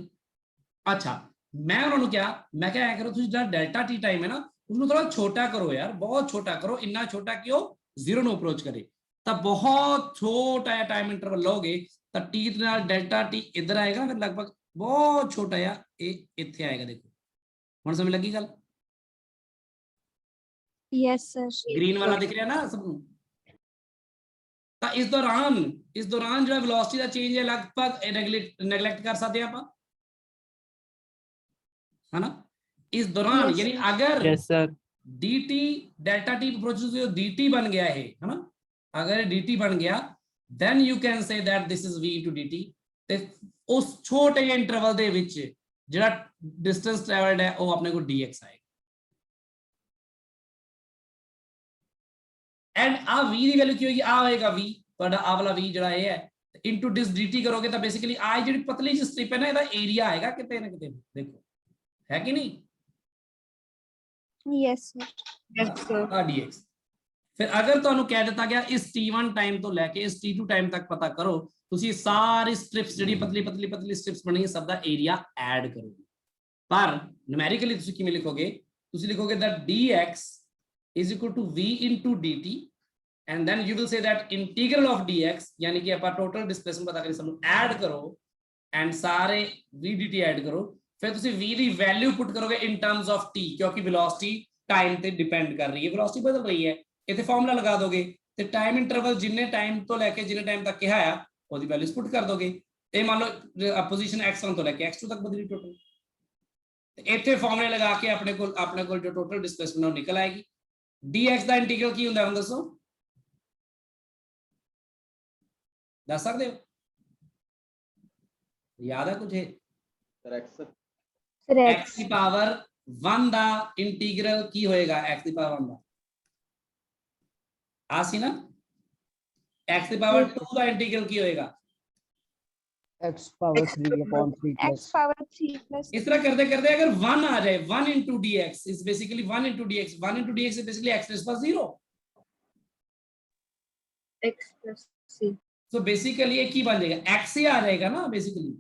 Speaker 1: ਅੱਛਾ, ਮੈਂ ਉਹਨਾਂ ਨੂੰ ਕਿਹਾ, ਮੈਂ ਕਿਹਾ ਐ ਕਰੋ ਤੁਸੀਂ ਜਿਹੜਾ ਡੈਲਟਾ ਟੀ ਟਾਈਮ ਹੈ ਨਾ उसਨੂੰ थोड़ा छोटा करो यार, बहुत छोटा करो। इतना छोटा कि वो 0 ਨੂੰ ਅਪਰੋਚ करे, ਤਾਂ ਬਹੁਤ ਛੋਟਾ ਜਿਹਾ ਟਾਈਮ ਇੰਟਰਵਲ ਲਓਗੇ ਤਾਂ ਟੀ ਦੇ ਨਾਲ ਡੈਲਟਾ ਟੀ ਇੱਧਰ ਆਏਗਾ, ਫਿਰ ਲਗਭਗ ਬਹੁਤ ਛੋਟਾ ਜਿਹਾ ਇਹ ਇੱਥੇ ਆਏਗਾ। ਦੇਖੋ ਹੁਣ ਸਮਝ ਲੱਗੀ ਗੱਲ।
Speaker 3: Yes, sir.
Speaker 1: ग्रीन वाला दिख रहा ना सबको। ਤਾਂ ਇਸ ਦੌਰਾਨ ਜਿਹੜਾ ਵੈਲੋਸਿਟੀ ਦਾ ਚੇਂਜ ਹੈ ਲਗਭਗ ਨੈਗਲੈਕਟ ਕਰ ਸਕਦੇ ਆਪਾਂ, है ना। इस दौरान
Speaker 3: Yes,
Speaker 1: यानी
Speaker 3: sir.
Speaker 1: अगर
Speaker 2: Yes, sir.
Speaker 1: dt delta T process जो dt बन गया है ना, अगर dt बन गया then you can say that this is v into dt। ਤੇ ਉਸ ਛੋਟੇ ਜਿਹੇ ਇੰਟਰਵਲ ਦੇ ਵਿੱਚ ਜਿਹੜਾ ਡਿਸਟੈਂਸ ਟਰੈਵਲਡ ਹੈ ਉਹ ਆਪਣੇ ਕੋਲ dx ਆਏਗਾ। And uh v the value ਕੀ ਹੋਏਗੀ, ਆ ਹੋਏਗਾ v, ਤੁਹਾਡਾ ਆ ਵਾਲਾ v ਜਿਹੜਾ ਇਹ ਹੈ ਇਨਟੂ ਦਿਸ dt ਕਰੋਗੇ ਤਾਂ ਬੇਸਿਕਲੀ ਆ ਜਿਹੜੀ ਪਤਲੀ ਜਿਹੀ ਸਟ੍ਰਿਪ ਹੈ ਨਾ, ਇਹਦਾ ਏਰੀਆ ਆਏਗਾ ਕਿਤੇ ਨਾ ਕਿਤੇ, ਦੇਖੋ ਹੈ ਕਿ ਨਹੀਂ।
Speaker 3: Yes, sir.
Speaker 1: ਆ dx। ਫਿਰ ਅਗਰ ਤੁਹਾਨੂੰ ਕਹਿ ਦਿੱਤਾ ਗਿਆ ਇਸ t1 ਟਾਈਮ ਤੋਂ ਲੈ ਕੇ ਇਸ t2 ਟਾਈਮ ਤੱਕ ਪਤਾ ਕਰੋ, ਤੁਸੀਂ ਸਾਰੀ ਸਟ੍ਰਿਪਸ ਜਿਹੜੀ ਪਤਲੀ ਸਟ੍ਰਿਪਸ ਬਣੀਆਂ ਸਭ ਦਾ ਏਰੀਆ ਐਡ ਕਰੋਗੇ। ਪਰ ਨਿਊਮੈਰੀਕਲੀ ਤੁਸੀਂ ਕਿਵੇਂ ਲਿਖੋਗੇ, ਤੁਸੀਂ ਲਿਖੋਗੇ that dx is equal to v into dt and then you will say that integral of dx यानी कि ਆਪਾਂ टोटल डिस्प्लेसमेंट पता करें, सब ऐड करो and सारे v dt ऐड करो, फिर ਤੁਸੀਂ v ਦੀ ਵੈਲਿਊ ਪੁੱਟ ਕਰੋਗੇ in terms of t, ਕਿਉਂਕਿ velocity टाइम ਤੇ ਡਿਪੈਂਡ ਕਰ ਰਹੀ ਹੈ, velocity ਬਦਲ ਰਹੀ ਹੈ। ਇੱਥੇ ਫਾਰਮੂਲਾ ਲਗਾ ਦੋਗੇ ਤੇ ਟਾਈਮ ਇੰਟਰਵਲ ਜਿੰਨੇ ਟਾਈਮ ਤੋਂ ਲੈ ਕੇ ਜਿੰਨੇ ਟਾਈਮ ਤੱਕ ਕਿਹਾ ਆ ਉਹਦੀ ਵੈਲਿਊ ਪੁੱਟ ਕਰ ਦੋਗੇ। ਇਹ ਮੰਨ ਲਓ ਪੋਜੀਸ਼ਨ x1 ਤੋਂ ਲੈ ਕੇ x2 ਤੱਕ ਬਦਲੀ ਟੋਟਲ, ਤੇ ਇੱਥੇ ਫਾਰਮੂਲੇ ਲਗਾ ਕੇ ਆਪਣੇ ਕੋਲ ਜੋ ਟੋਟਲ ਡਿਸਪਲੇਸਮੈਂਟ ਉਹ ਨਿਕਲ ਆਏਗੀ। dx ਦਾ ਇੰਟੀਗਰਲ ਕੀ ਹੁੰਦਾ ਹੁਣ ਦੱਸੋ, ਦੱਸ ਸਕਦੇ ਹੋ, ਯਾਦ ਹੈ ਕੁਝ?
Speaker 3: Sir,
Speaker 1: x ਦੀ ਪਾਵਰ 1 ਦਾ ਇੰਟੀਗਰਲ ਕੀ ਹੋਏਗਾ, x ਦੀ ਪਾਵਰ 1 ਦਾ ਆ ਸੀ ਨਾ, x ਦੀ ਪਾਵਰ 2 ਦਾ ਇੰਟੀਗਰਲ ਕੀ ਹੋਏਗਾ,
Speaker 6: x power 3 upon 3
Speaker 3: x
Speaker 6: plus
Speaker 3: power 3 plus
Speaker 1: इस तरह करते करते अगर 1 आ जाए, 1 into dx is basically 1 into dx, 1 into dx is basically x raised to 0.
Speaker 3: x plus c.
Speaker 1: So basically एक ही बन जाएगा, x ही आ जाएगा ना बेसिकली।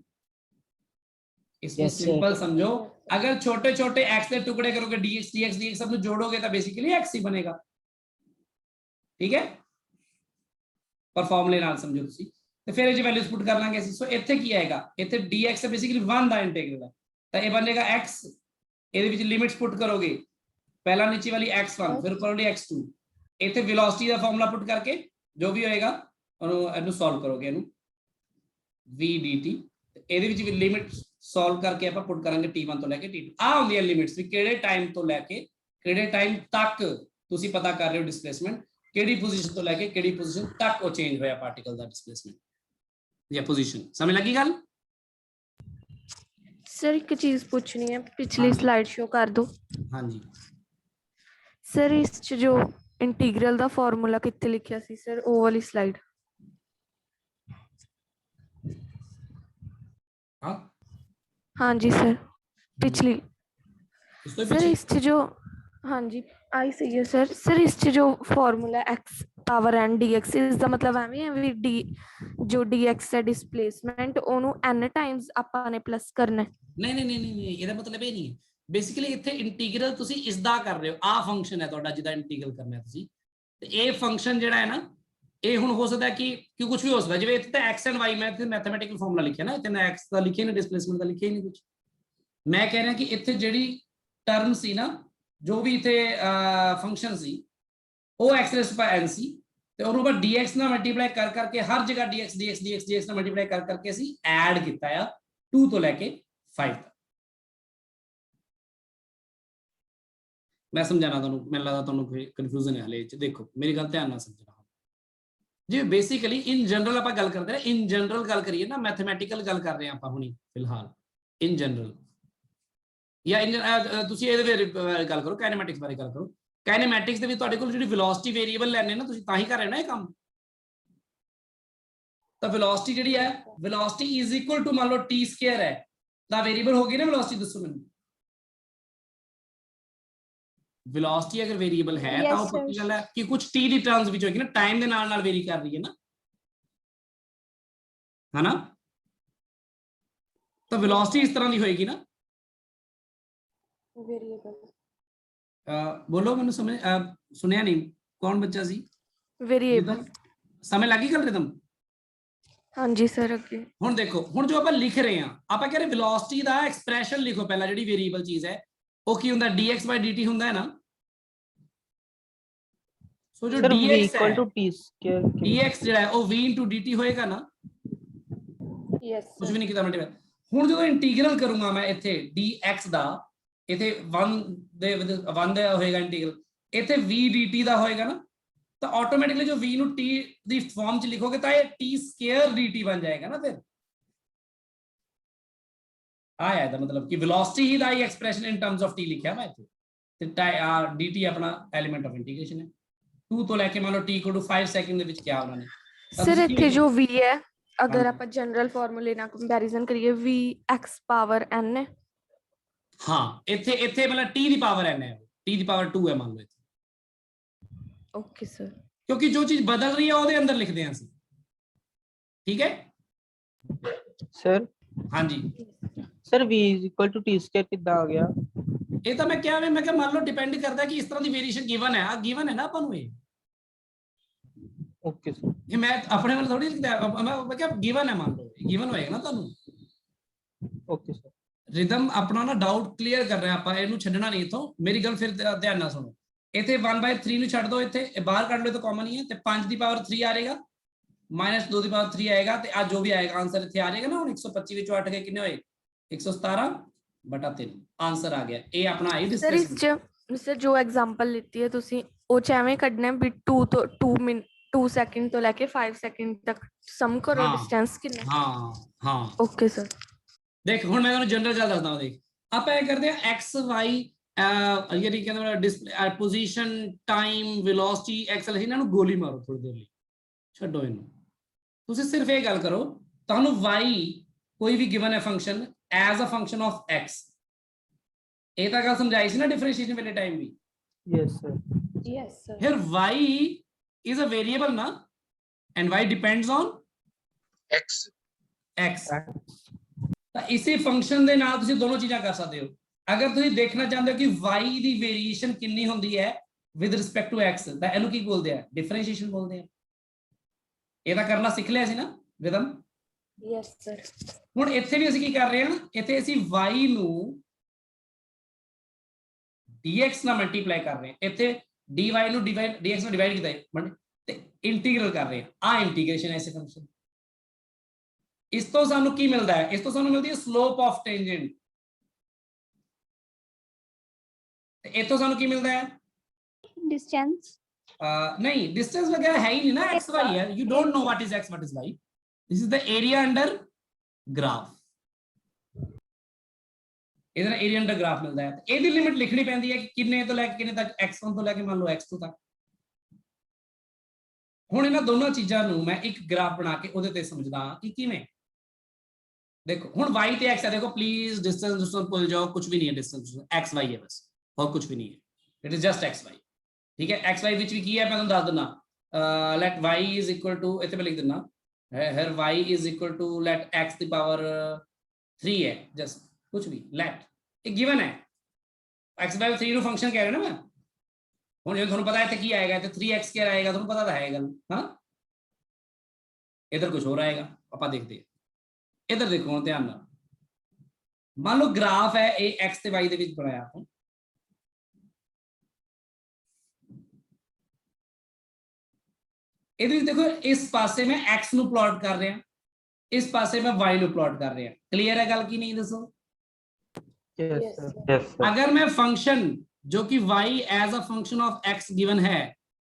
Speaker 1: इसको
Speaker 6: Yes, sir.
Speaker 1: सिंपल समझो, अगर छोटे छोटे x के टुकड़े करोगे dx dx dx सब जोड़ोगे तो बेसिकली x ही बनेगा। ठीक है, पर फॉर्मूले नाल समझो ਤੁਸੀਂ ਤੇ ਫਿਰ ਇਹ ਵੈਲਿਊਜ਼ ਪੁੱਟ ਕਰ ਲਾਂਗੇ ਅਸੀਂ। ਸੋ ਇੱਥੇ ਕੀ ਆਏਗਾ, ਇੱਥੇ dx ਬੇਸਿਕਲੀ 1 ਦਾ ਇੰਟੀਗਰਲ ਹੈ, ਤਾਂ ਇਹ ਬਣ ਜਾਏਗਾ x, ਇਹਦੇ ਵਿੱਚ ਲਿਮਿਟਸ ਪੁੱਟ ਕਰੋਗੇ, ਪਹਿਲਾ ਨੀਚੇ ਵਾਲੀ x1 ਫਿਰ ਉੱਪਰ ਵਾਲੀ x2, ਇੱਥੇ ਵੈਲੋਸਿਟੀ ਦਾ ਫਾਰਮੂਲਾ ਪੁੱਟ ਕਰਕੇ ਜੋ ਵੀ ਹੋਏਗਾ ਉਹਨੂੰ ਇਹਨੂੰ ਸੋਲਵ ਕਰੋਗੇ, ਇਹਨੂੰ v dt, ਇਹਦੇ ਵਿੱਚ ਵੀ ਲਿਮਿਟ ਸੋਲਵ ਕਰਕੇ ਆਪਾਂ ਪੁੱਟ ਕਰਾਂਗੇ t1 ਤੋਂ ਲੈ ਕੇ t2। ਆ ਹੁੰਦੀਆਂ ਲਿਮਿਟਸ ਵੀ ਕਿਹੜੇ ਟਾਈਮ ਤੋਂ ਲੈ ਕੇ ਕਿਹੜੇ ਟਾਈਮ ਤੱਕ ਤੁਸੀਂ ਪਤਾ ਕਰ ਰਹੇ ਹੋ ਡਿਸਪਲੇਸਮੈਂਟ, ਕਿਹੜੀ ਪੋਜੀਸ਼ਨ ਤੋਂ ਲੈ ਕੇ ਕਿਹੜੀ ਪੋਜੀਸ਼ਨ ਤੱਕ ਉਹ ਚੇਂਜ ਹੋਇਆ ਪਾਰਟੀਕਲ ਦਾ ਡਿਸਪਲੇਸਮੈਂਟ ਜਾਂ ਪੋਜੀਸ਼ਨ। ਸਮਝ ਲੱਗੀ ਗੱਲ?
Speaker 4: ਸਰ ਇੱਕ ਚੀਜ਼ ਪੁੱਛਣੀ ਹੈ, ਪਿਛਲੀ ਸਲਾਈਡ ਸ਼ੋ ਕਰ ਦਿਓ।
Speaker 1: ਹਾਂਜੀ
Speaker 4: ਸਰ ਇਸ ਚ ਜੋ ਇੰਟੀਗਰਲ ਦਾ ਫਾਰਮੂਲਾ ਕਿੱਥੇ ਲਿਖਿਆ ਸੀ ਸਰ, ਉਹ ਵਾਲੀ ਸਲਾਈਡ?
Speaker 1: ਹਾਂ
Speaker 4: ਹਾਂਜੀ ਸਰ, ਪਿਛਲੀ
Speaker 1: ਉਸ ਤੋਂ
Speaker 4: ਸਰ
Speaker 1: ਪਿੱਛੇ
Speaker 4: ਇਸ ਚ ਜੋ, ਹਾਂਜੀ ਆਈ ਸਹੀ ਹੈ ਸਰ। ਸਰ ਇਸ ਚ ਜੋ formula x power n dx, ਇਸ ਦਾ ਮਤਲਬ ਐਵੇਂ ਹੈ ਵੀ d ਜੋ dx ਹੈ ਡਿਸਪਲੇਸਮੈਂਟ, ਉਹਨੂੰ n ਟਾਈਮਸ ਆਪਾਂ ਨੇ ਪਲੱਸ ਕਰਨਾ?
Speaker 1: ਨਹੀਂ ਨਹੀਂ ਨਹੀਂ ਨਹੀਂ, ਇਹਦਾ ਮਤਲਬ ਇਹ ਨਹੀਂ ਹੈ। ਬੇਸਿਕਲੀ ਇੱਥੇ ਇੰਟੀਗਰਲ ਤੁਸੀਂ ਇਸ ਦਾ ਕਰ ਰਹੇ ਹੋ, ਆ ਫੰਕਸ਼ਨ ਹੈ ਤੁਹਾਡਾ ਜਿਹਦਾ ਇੰਟੀਗਰਲ ਕਰਨਾ ਤੁਸੀਂ, ਤੇ ਇਹ ਫੰਕਸ਼ਨ ਜਿਹੜਾ ਹੈ ਨਾ, ਇਹ ਹੁਣ ਹੋ ਸਕਦਾ ਕਿ ਕੁਝ ਵੀ ਹੋ ਸਕਦਾ, ਜਿਵੇਂ ਇੱਥੇ ਤਾਂ x and y ਮੈਂ ਇੱਥੇ ਮੈਥਮੈਟਿਕਲ ਫਾਰਮੂਲਾ ਲਿਖਿਆ ਨਾ, ਇੱਥੇ ਨਾ x ਦਾ ਲਿਖਿਆ ਨਹੀਂ, ਡਿਸਪਲੇਸਮੈਂਟ ਦਾ ਲਿਖਿਆ ਹੀ ਨਹੀਂ ਕੁਝ। ਮੈਂ ਕਹਿ ਰਿਹਾ ਕਿ ਇੱਥੇ ਜਿਹੜੀ ਟਰਮ ਸੀ ਨਾ, ਜੋ ਵੀ ਇੱਥੇ ਫੰਕਸ਼ਨ ਸੀ, ਉਹ x raised to n ਸੀ, ਤੇ ਉਹਨੂੰ ਆਪਾਂ dx ਨਾਲ ਮਲਟੀਪਲਾਈ ਕਰ ਕਰਕੇ ਹਰ ਜਗ੍ਹਾ dx dx dx dx ਨਾਲ ਮਲਟੀਪਲਾਈ ਕਰ ਕਰਕੇ ਅਸੀਂ ਐਡ ਕੀਤਾ ਆ 2 ਤੋਂ ਲੈ ਕੇ 5 ਤੱਕ। ਮੈਂ ਸਮਝਾਣਾ ਤੁਹਾਨੂੰ, ਮੈਨੂੰ ਲੱਗਦਾ ਤੁਹਾਨੂੰ ਕੋਈ ਕਨਫਿਊਜ਼ਨ ਹੈ ਹਲੇ ਚ। ਦੇਖੋ ਮੇਰੀ ਗੱਲ ਧਿਆਨ ਨਾਲ ਸਮਝਣਾ। ਜਿਵੇਂ ਬੇਸਿਕਲੀ ਇਨ ਜਨਰਲ ਆਪਾਂ ਗੱਲ ਕਰਦੇ ਹਾਂ, ਇਨ ਜਨਰਲ ਗੱਲ ਕਰੀਏ ਨਾ, ਮੈਥਮੈਟੀਕਲ ਗੱਲ ਕਰ ਰਹੇ ਹਾਂ ਆਪਾਂ ਹੁਣੀ ਫਿਲਹਾਲ, ਇਨ ਜਨਰਲ ਜਾਂ ਤੁਸੀਂ ਇਹਦੇ ਬਾਰੇ ਗੱਲ ਕਰੋ, ਕਾਈਨੈਮੈਟਿਕਸ ਬਾਰੇ ਗੱਲ ਕਰੋ। ਕਾਈਨੈਮੈਟਿਕਸ ਦੇ ਵਿੱਚ ਤੁਹਾਡੇ ਕੋਲ ਜਿਹੜੀ ਵੈਲੋਸਿਟੀ ਵੇਰੀਏਬਲ ਲੈਣੇ ਨਾ, ਤੁਸੀਂ ਤਾਂ ਹੀ ਕਰ ਰਹੇ ਹੋ ਨਾ ਇਹ ਕੰਮ। ਤਾਂ ਵੈਲੋਸਿਟੀ ਜਿਹੜੀ ਹੈ, ਵੈਲੋਸਿਟੀ ਇਜ਼ ਇਕੁਅਲ ਟੂ ਮੰਨ ਲਓ t ਸਕੁਅਰ ਹੈ, ਤਾਂ ਵੇਰੀਏਬਲ ਹੋ ਗਈ ਨਾ ਵੈਲੋਸਿਟੀ। ਦੱਸੋ ਮੈਨੂੰ, ਵੈਲੋਸਿਟੀ ਅਗਰ ਵੇਰੀਏਬਲ ਹੈ ਤਾਂ ਉਹ ਪੱਕੀ ਗੱਲ ਹੈ ਕਿ ਕੁਝ t ਦੀ ਟਰਮਸ ਵਿੱਚ ਹੋਏਗੀ ਨਾ, ਟਾਈਮ ਦੇ ਨਾਲ ਨਾਲ ਵੇਰੀ ਕਰ ਰਹੀ ਹੈ ਨਾ, ਹਨਾ? ਤਾਂ ਵੈਲੋਸਿਟੀ ਇਸ ਤਰ੍ਹਾਂ ਦੀ ਹੋਏਗੀ ਨਾ,
Speaker 4: ਵੇਰੀਏਬਲ।
Speaker 1: ਬੋਲੋ ਮੈਨੂੰ ਸਮਝ ਸੁਣਿਆ ਨਹੀਂ, ਕੌਣ ਬੱਚਾ ਸੀ?
Speaker 4: ਵੇਰੀਏਬਲ।
Speaker 1: ਸਮਝ ਲੱਗੀ ਗੱਲ ਰਿਦਮ?
Speaker 4: ਹਾਂਜੀ ਸਰ ਅੱਗੇ। ਹੁਣ
Speaker 1: ਦੇਖੋ, ਹੁਣ ਜੋ ਆਪਾਂ ਲਿਖ ਰਹੇ ਹਾਂ, ਆਪਾਂ ਕਹ ਰਹੇ ਵੈਲੋਸਿਟੀ ਦਾ ਐਕਸਪ੍ਰੈਸ਼ਨ ਲਿਖੋ ਪਹਿਲਾਂ, ਜਿਹੜੀ ਵੇਰੀਏਬਲ ਚੀਜ਼ ਹੈ ਉਹ ਕੀ ਹੁੰਦਾ, dx by dt ਹੁੰਦਾ ਹੈ ਨਾ। ਸੋ ਜੋ dx ਹੈ, dx ਜਿਹੜਾ ਹੈ ਉਹ v into dt ਹੋਏਗਾ ਨਾ।
Speaker 4: ਯੈਸ
Speaker 1: ਕੁਝ ਵੀ ਨਹੀਂ ਕੀਤਾ ਮਲਟੀਪਲ। ਹੁਣ ਜਦੋਂ ਇੰਟੀਗਰਲ ਕਰੂੰਗਾ ਮੈਂ ਇੱਥੇ dx ਦਾ, ਇੱਥੇ 1 ਦੇ 1 ਦਾ ਹੋਏਗਾ ਇੰਟੀਗਰਲ, ਇੱਥੇ v dt ਦਾ ਹੋਏਗਾ ਨਾ, ਤਾਂ ਆਟੋਮੈਟਿਕਲੀ ਜੋ v ਨੂੰ t ਦੀ ਫਾਰਮ ਚ ਲਿਖੋਗੇ ਤਾਂ ਇਹ t ਸਕੁਅਰ dt ਬਣ ਜਾਏਗਾ ਨਾ। ਫਿਰ ਆਇਆ ਦਾ ਮਤਲਬ ਕਿ velocity he the he expression in terms of t ਲਿਖਿਆ ਮੈਂ ਇੱਥੇ, ਤੇ dt ਆਪਣਾ ਐਲੀਮੈਂਟ ਆਫ ਇੰਟੀਗ੍ਰੇਸ਼ਨ ਹੈ। 2 ਤੋਂ ਲੈ ਕੇ ਮੰਨ ਲਓ t = 5 ਸੈਕਿੰਡ ਦੇ ਵਿੱਚ ਕਿਹਾ ਉਹਨਾਂ ਨੇ।
Speaker 4: ਸਰ ਇੱਥੇ ਜੋ v ਹੈ, ਅਗਰ ਆਪਾਂ ਜਨਰਲ ਫਾਰਮੂਲੇ ਨਾਲ ਕੰਪੈਰੀਜ਼ਨ ਕਰੀਏ, v x ਪਾਵਰ n ਹੈ।
Speaker 1: ਹਾਂ, ਇੱਥੇ ਮਤਲਬ t ਦੀ ਪਾਵਰ n ਹੈ, t ਦੀ ਪਾਵਰ 2 ਹੈ ਮੰਨ ਲਓ ਇੱਥੇ।
Speaker 4: ਓਕੇ ਸਰ,
Speaker 1: ਕਿਉਂਕਿ ਜੋ ਚੀਜ਼ ਬਦਲ ਰਹੀ ਹੈ ਉਹਦੇ ਅੰਦਰ ਲਿਖਦੇ ਹਾਂ ਅਸੀਂ। ਠੀਕ ਹੈ
Speaker 2: ਸਰ?
Speaker 1: ਹਾਂਜੀ
Speaker 2: ਸਰ v = t ਸਕੁਅਰ ਕਿੱਦਾਂ ਆ ਗਿਆ?
Speaker 1: ਇਹ ਤਾਂ ਮੈਂ ਕਿਹਾ ਮੈਂ ਕਿਹਾ ਮੰਨ ਲਓ ਡਿਪੈਂਡ ਕਰਦਾ ਕਿ ਇਸ ਤਰ੍ਹਾਂ ਦੀ ਵੇਰੀਏਸ਼ਨ ਗਿਵਨ ਹੈ, ਆ ਗਿਵਨ ਹੈ ਨਾ ਆਪਾਂ ਨੂੰ ਇਹ।
Speaker 2: Okay sir.
Speaker 1: ਇਹ ਮੈਂ ਆਪਣੇ ਵੱਲ ਥੋੜੀ ਲਿਖਦਾ, ਮੈਂ ਕਿਹਾ ਗਿਵਨ ਹੈ, ਮੰਨ ਲਓ ਗਿਵਨ ਹੋਏਗਾ ਨਾ ਤੁਹਾਨੂੰ।
Speaker 2: Okay sir.
Speaker 1: ਰਿਦਮ ਆਪਣਾ ਨਾ ਡਾਊਟ ਕਲੀਅਰ ਕਰ ਰਿਹਾ ਆਪਾਂ, ਇਹਨੂੰ ਛੱਡਣਾ ਨਹੀਂ ਇਥੋਂ। ਮੇਰੀ ਗੱਲ ਫਿਰ ਧਿਆਨ ਨਾਲ ਸੁਣੋ। ਇੱਥੇ 1/3 ਨੂੰ ਛੱਡ ਦਿਓ, ਇੱਥੇ ਇਹ ਬਾਹਰ ਕੱਢ ਲਓ ਤਾਂ ਕਾਮਨ ਹੀ ਹੈ, ਤੇ 5 ਦੀ ਪਾਵਰ 3 ਆ ਜਾਏਗਾ, -2 ਦੀ ਪਾਵਰ 3 ਆਏਗਾ, ਤੇ ਆ ਜੋ ਵੀ ਆਏਗਾ ਆਨਸਰ ਇੱਥੇ ਆ ਜਾਏਗਾ ਨਾ। ਹੁਣ 125 ਵਿੱਚੋਂ 8 ਗਏ ਕਿੰਨੇ ਹੋਏ? 117/3 ਆਨਸਰ ਆ ਗਿਆ। ਇਹ ਆਪਣਾ ਆਈ
Speaker 4: ਸਰ ਇਸ ਚ ਸਰ ਜੋ ਐਗਜ਼ਾਮਪਲ ਲਿੱਤੀ ਹੈ ਤੁਸੀਂ, ਉਹ ਚ ਐਵੇਂ ਕੱਢਣਾ ਵੀ 2 ਸੈਕਿੰਡ ਤੋਂ ਲੈ ਕੇ 5 ਸੈਕਿੰਡ ਤੱਕ ਸਮ ਕਰੋ ਡਿਸਟੈਂਸ ਕਿੰਨਾ।
Speaker 1: ਹਾਂ
Speaker 4: ਓਕੇ ਸਰ।
Speaker 1: ਦੇਖ ਹੁਣ ਮੈਂ ਤੁਹਾਨੂੰ ਜਨਰਲ ਗੱਲ ਦੱਸਦਾ। ਦੇਖ ਆਪਾਂ ਇਹ ਕਰਦੇ ਆ x y ਯਾਨੀ ਕਹਿੰਦਾ display position, time, velocity, acceleration, ਇਹਨਾਂ ਨੂੰ ਗੋਲੀ ਮਾਰੋ ਥੋੜੀ ਦੇਰ ਲਈ, ਛੱਡੋ ਇਹਨੂੰ। ਤੁਸੀਂ ਸਿਰਫ ਇਹ ਗੱਲ ਕਰੋ, ਤੁਹਾਨੂੰ y कोई भी गिवन है function as a function of x, ਇਹ ਤਾਂ ਗੱਲ ਸਮਝਾਈ ਸੀ ਨਾ ਡਿਫਰੈਂਸ਼ੀਏਸ਼ਨ ਵਾਲੇ ਟਾਈਮ ਵੀ।
Speaker 2: yes sir,
Speaker 4: yes sir,
Speaker 1: ਫਿਰ y is a variable ਨਾ, and y depends on
Speaker 5: X.
Speaker 1: x। ਤਾਂ ਇਸੇ ਫੰਕਸ਼ਨ ਦੇ ਨਾਲ ਤੁਸੀਂ ਦੋਨੋਂ ਚੀਜ਼ਾਂ ਕਰ ਸਕਦੇ ਹੋ। ਅਗਰ ਤੁਸੀਂ ਦੇਖਣਾ ਚਾਹੁੰਦੇ ਹੋ ਕਿ y ਦੀ ਵੇਰੀਏਸ਼ਨ ਕਿੰਨੀ ਹੁੰਦੀ ਹੈ ਵਿਦ ਰਿਸਪੈਕਟ ਟੂ x, ਤਾਂ ਇਹਨੂੰ ਕੀ ਬੋਲਦੇ ਆ? ਡਿਫਰੈਂਸ਼ੀਏਸ਼ਨ ਬੋਲਦੇ ਆ। ਇਹ ਤਾਂ ਕਰਨਾ ਸਿੱਖ ਲਿਆ ਸੀ ਨਾ ਵਿਦਮ।
Speaker 4: yes sir,
Speaker 1: ਹੁਣ ਇੱਥੇ ਵੀ ਅਸੀਂ ਕੀ ਕਰ ਰਹੇ ਹਾਂ, ਇੱਥੇ ਅਸੀਂ y ਨੂੰ dx ਨਾਲ ਮਲਟੀਪਲਾਈ ਕਰ ਰਹੇ ਹਾਂ, ਇੱਥੇ dy ਨੂੰ dx ਨਾਲ ਡਿਵਾਈਡ ਕੀਤਾ ਹੈ ਤੇ ਇੰਟੀਗਰਲ ਕਰ ਰਹੇ ਹਾਂ। ਆ ਇੰਟੀਗ੍ਰੇਸ਼ਨ ਐਸੇ ਫੰਕਸ਼ਨ। ਇਸ ਤੋਂ ਸਾਨੂੰ ਕੀ ਮਿਲਦਾ ਹੈ? ਇਸ ਤੋਂ ਸਾਨੂੰ ਮਿਲਦੀ ਹੈ ਸਲੋਪ ਆਫ ਟੈਂਜੈਂਟ। ਤੇ ਇੱਥੋਂ ਸਾਨੂੰ ਕੀ ਮਿਲਦਾ ਹੈ?
Speaker 3: डिस्टेंस
Speaker 1: नहीं, डिस्टेंस वगैरह है ही नहीं ना, एक्स वाई है। You don't know what is x, what is y. This is the area under graph. इधर एरिया अंडर ग्राफ मिलता है। तो ਇਹਦੀ ਲਿਮਿਟ ਲਿਖਣੀ ਪੈਂਦੀ ਹੈ ਕਿ ਕਿੰਨੇ ਤੋਂ ਲੈ ਕੇ ਕਿੰਨੇ ਤੱਕ, x1 ਤੋਂ ਲੈ ਕੇ ਮੰਨ ਲਓ x2 ਤੱਕ। ਹੁਣ ਇਹਨਾਂ ਦੋਨੋਂ ਚੀਜ਼ਾਂ ਨੂੰ ਮੈਂ ਇੱਕ ਗ੍ਰਾਫ ਬਣਾ ਕੇ ਉਹਦੇ ਤੇ ਸਮਝਦਾ ਕਿ ਕਿਵੇਂ। देखो ਹੁਣ y ਤੇ x है, देखो प्लीज डिस्टेंस भूल जाओ, कुछ भी नहीं है डिस्टेंस, x y है बस, और कुछ भी नहीं है, it is just x y। ठीक है, x y ਵਿੱਚ ਵੀ ਕੀ ਹੈ ਮੈਂ ਤੁਹਾਨੂੰ ਦੱਸ ਦਿੰਦਾ। let y is equal to, ਇੱਥੇ ਮੈਂ ਲਿਖ ਦਿੰਦਾ here y is equal to let x the power 3 ਹੈ, ਜਸਟ ਕੁਝ ਵੀ let, ਇਹ ਗਿਵਨ ਹੈ। x by 3 ਨੂੰ ਫੰਕਸ਼ਨ ਕਹਿ ਰਿਹਾ ਨਾ ਮੈਂ। ਹੁਣ ਜੇ ਤੁਹਾਨੂੰ ਪਤਾ ਹੈ ਇੱਥੇ ਕੀ ਆਏਗਾ, ਇੱਥੇ 3x ਕੀ ਆਏਗਾ, ਤੁਹਾਨੂੰ ਪਤਾ ਤਾਂ ਹੈਗਾ ਹਾਂ। ਇਧਰ ਕੁਝ ਹੋਰ ਆਏਗਾ, ਆਪਾਂ ਦੇਖਦੇ ਹਾਂ। इधर देखो ध्यान ਨਾਲ, मान लो ग्राफ है ये x ਤੇ y ਦੇ ਵਿੱਚ ਬਣਾਇਆ ਆਪਾਂ। ਇਹਦੇ ਵਿੱਚ ਦੇਖੋ ਇਸ ਪਾਸੇ ਮੈਂ x ਨੂੰ ਪਲਾਟ ਕਰ ਰਿਹਾ, ਇਸ ਪਾਸੇ ਮੈਂ y ਨੂੰ ਪਲਾਟ ਕਰ ਰਿਹਾ। ਕਲੀਅਰ ਹੈ ਗੱਲ ਕੀ ਨਹੀਂ ਦੱਸੋ?
Speaker 2: yes sir, yes sir,
Speaker 1: अगर मैं फंक्शन जो कि y as a function of x given है,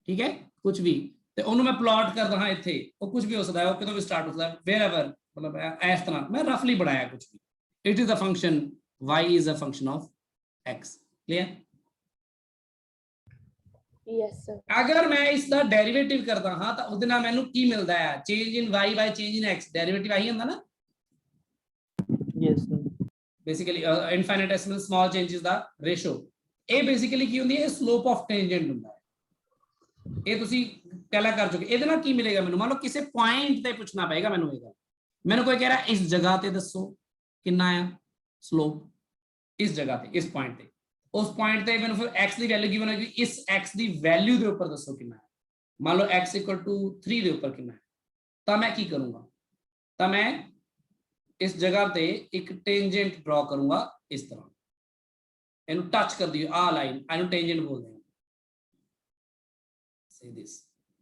Speaker 1: ठीक है, कुछ भी, ਤੇ ਉਹਨੂੰ ਮੈਂ ਪਲਾਟ ਕਰਦਾ ਹਾਂ ਇੱਥੇ, ਉਹ ਕੁਝ ਵੀ ਹੋ ਸਕਦਾ ਹੈ, ਉਹ ਕਿਤੋਂ ਵੀ ਸਟਾਰਟ ਹੋ ਸਕਦਾ ਹੈ, wherever, मतलब इस तरह मैं रफली बनाया कुछ भी। It is a function, y is a function of x। Clear?
Speaker 4: yes sir,
Speaker 1: अगर मैं इसका डेरिवेटिव करता हाँ तो ਉਹਦੇ ਨਾਲ ਮੈਨੂੰ ਕੀ ਮਿਲਦਾ ਹੈ? Change in y by change in x, derivative ਆਹੀ ਹੁੰਦਾ ਨਾ
Speaker 2: yes sir,
Speaker 1: basically infinitesimal small changes ਦਾ ਰੇਸ਼ੋ। ਇਹ बेसिकली ਕੀ ਹੁੰਦੀ ਹੈ? ਇਹ ਸਲੋਪ ਆਫ ਟੈਂਜੈਂਟ ਹੁੰਦਾ ਹੈ। ਇਹ ਤੁਸੀਂ ਪਹਿਲਾਂ ਕਰ ਚੁੱਕੇ। ਇਹਦੇ ਨਾਲ ਕੀ ਮਿਲੇਗਾ ਮੈਨੂੰ? ਮੰਨ ਲਓ ਕਿਸੇ ਪੁਆਇੰਟ ਤੇ ਪੁੱਛਣਾ ਪਏਗਾ ਮੈਨੂੰ ਇਹ ਗੱਲ। मैंने कोई कह रहा है इस जगह पे दसो कितना है स्लोप, इस जगह पे, इस पॉइंट पे, उस पॉइंट पे मैंने फिर x दी वैल्यू गिवन है, इस x दी वैल्यू के ऊपर दसो कितना है। मान लो x इक्वल टू 3 के ऊपर कितना है, तो मैं की करूंगा, तो मैं इस जगह पे एक टेंजेंट ड्रॉ करूंगा इस तरह, इन्हें टच कर दियो आ लाइन, इन्हें टेंजेंट बोल देंगे। से दिस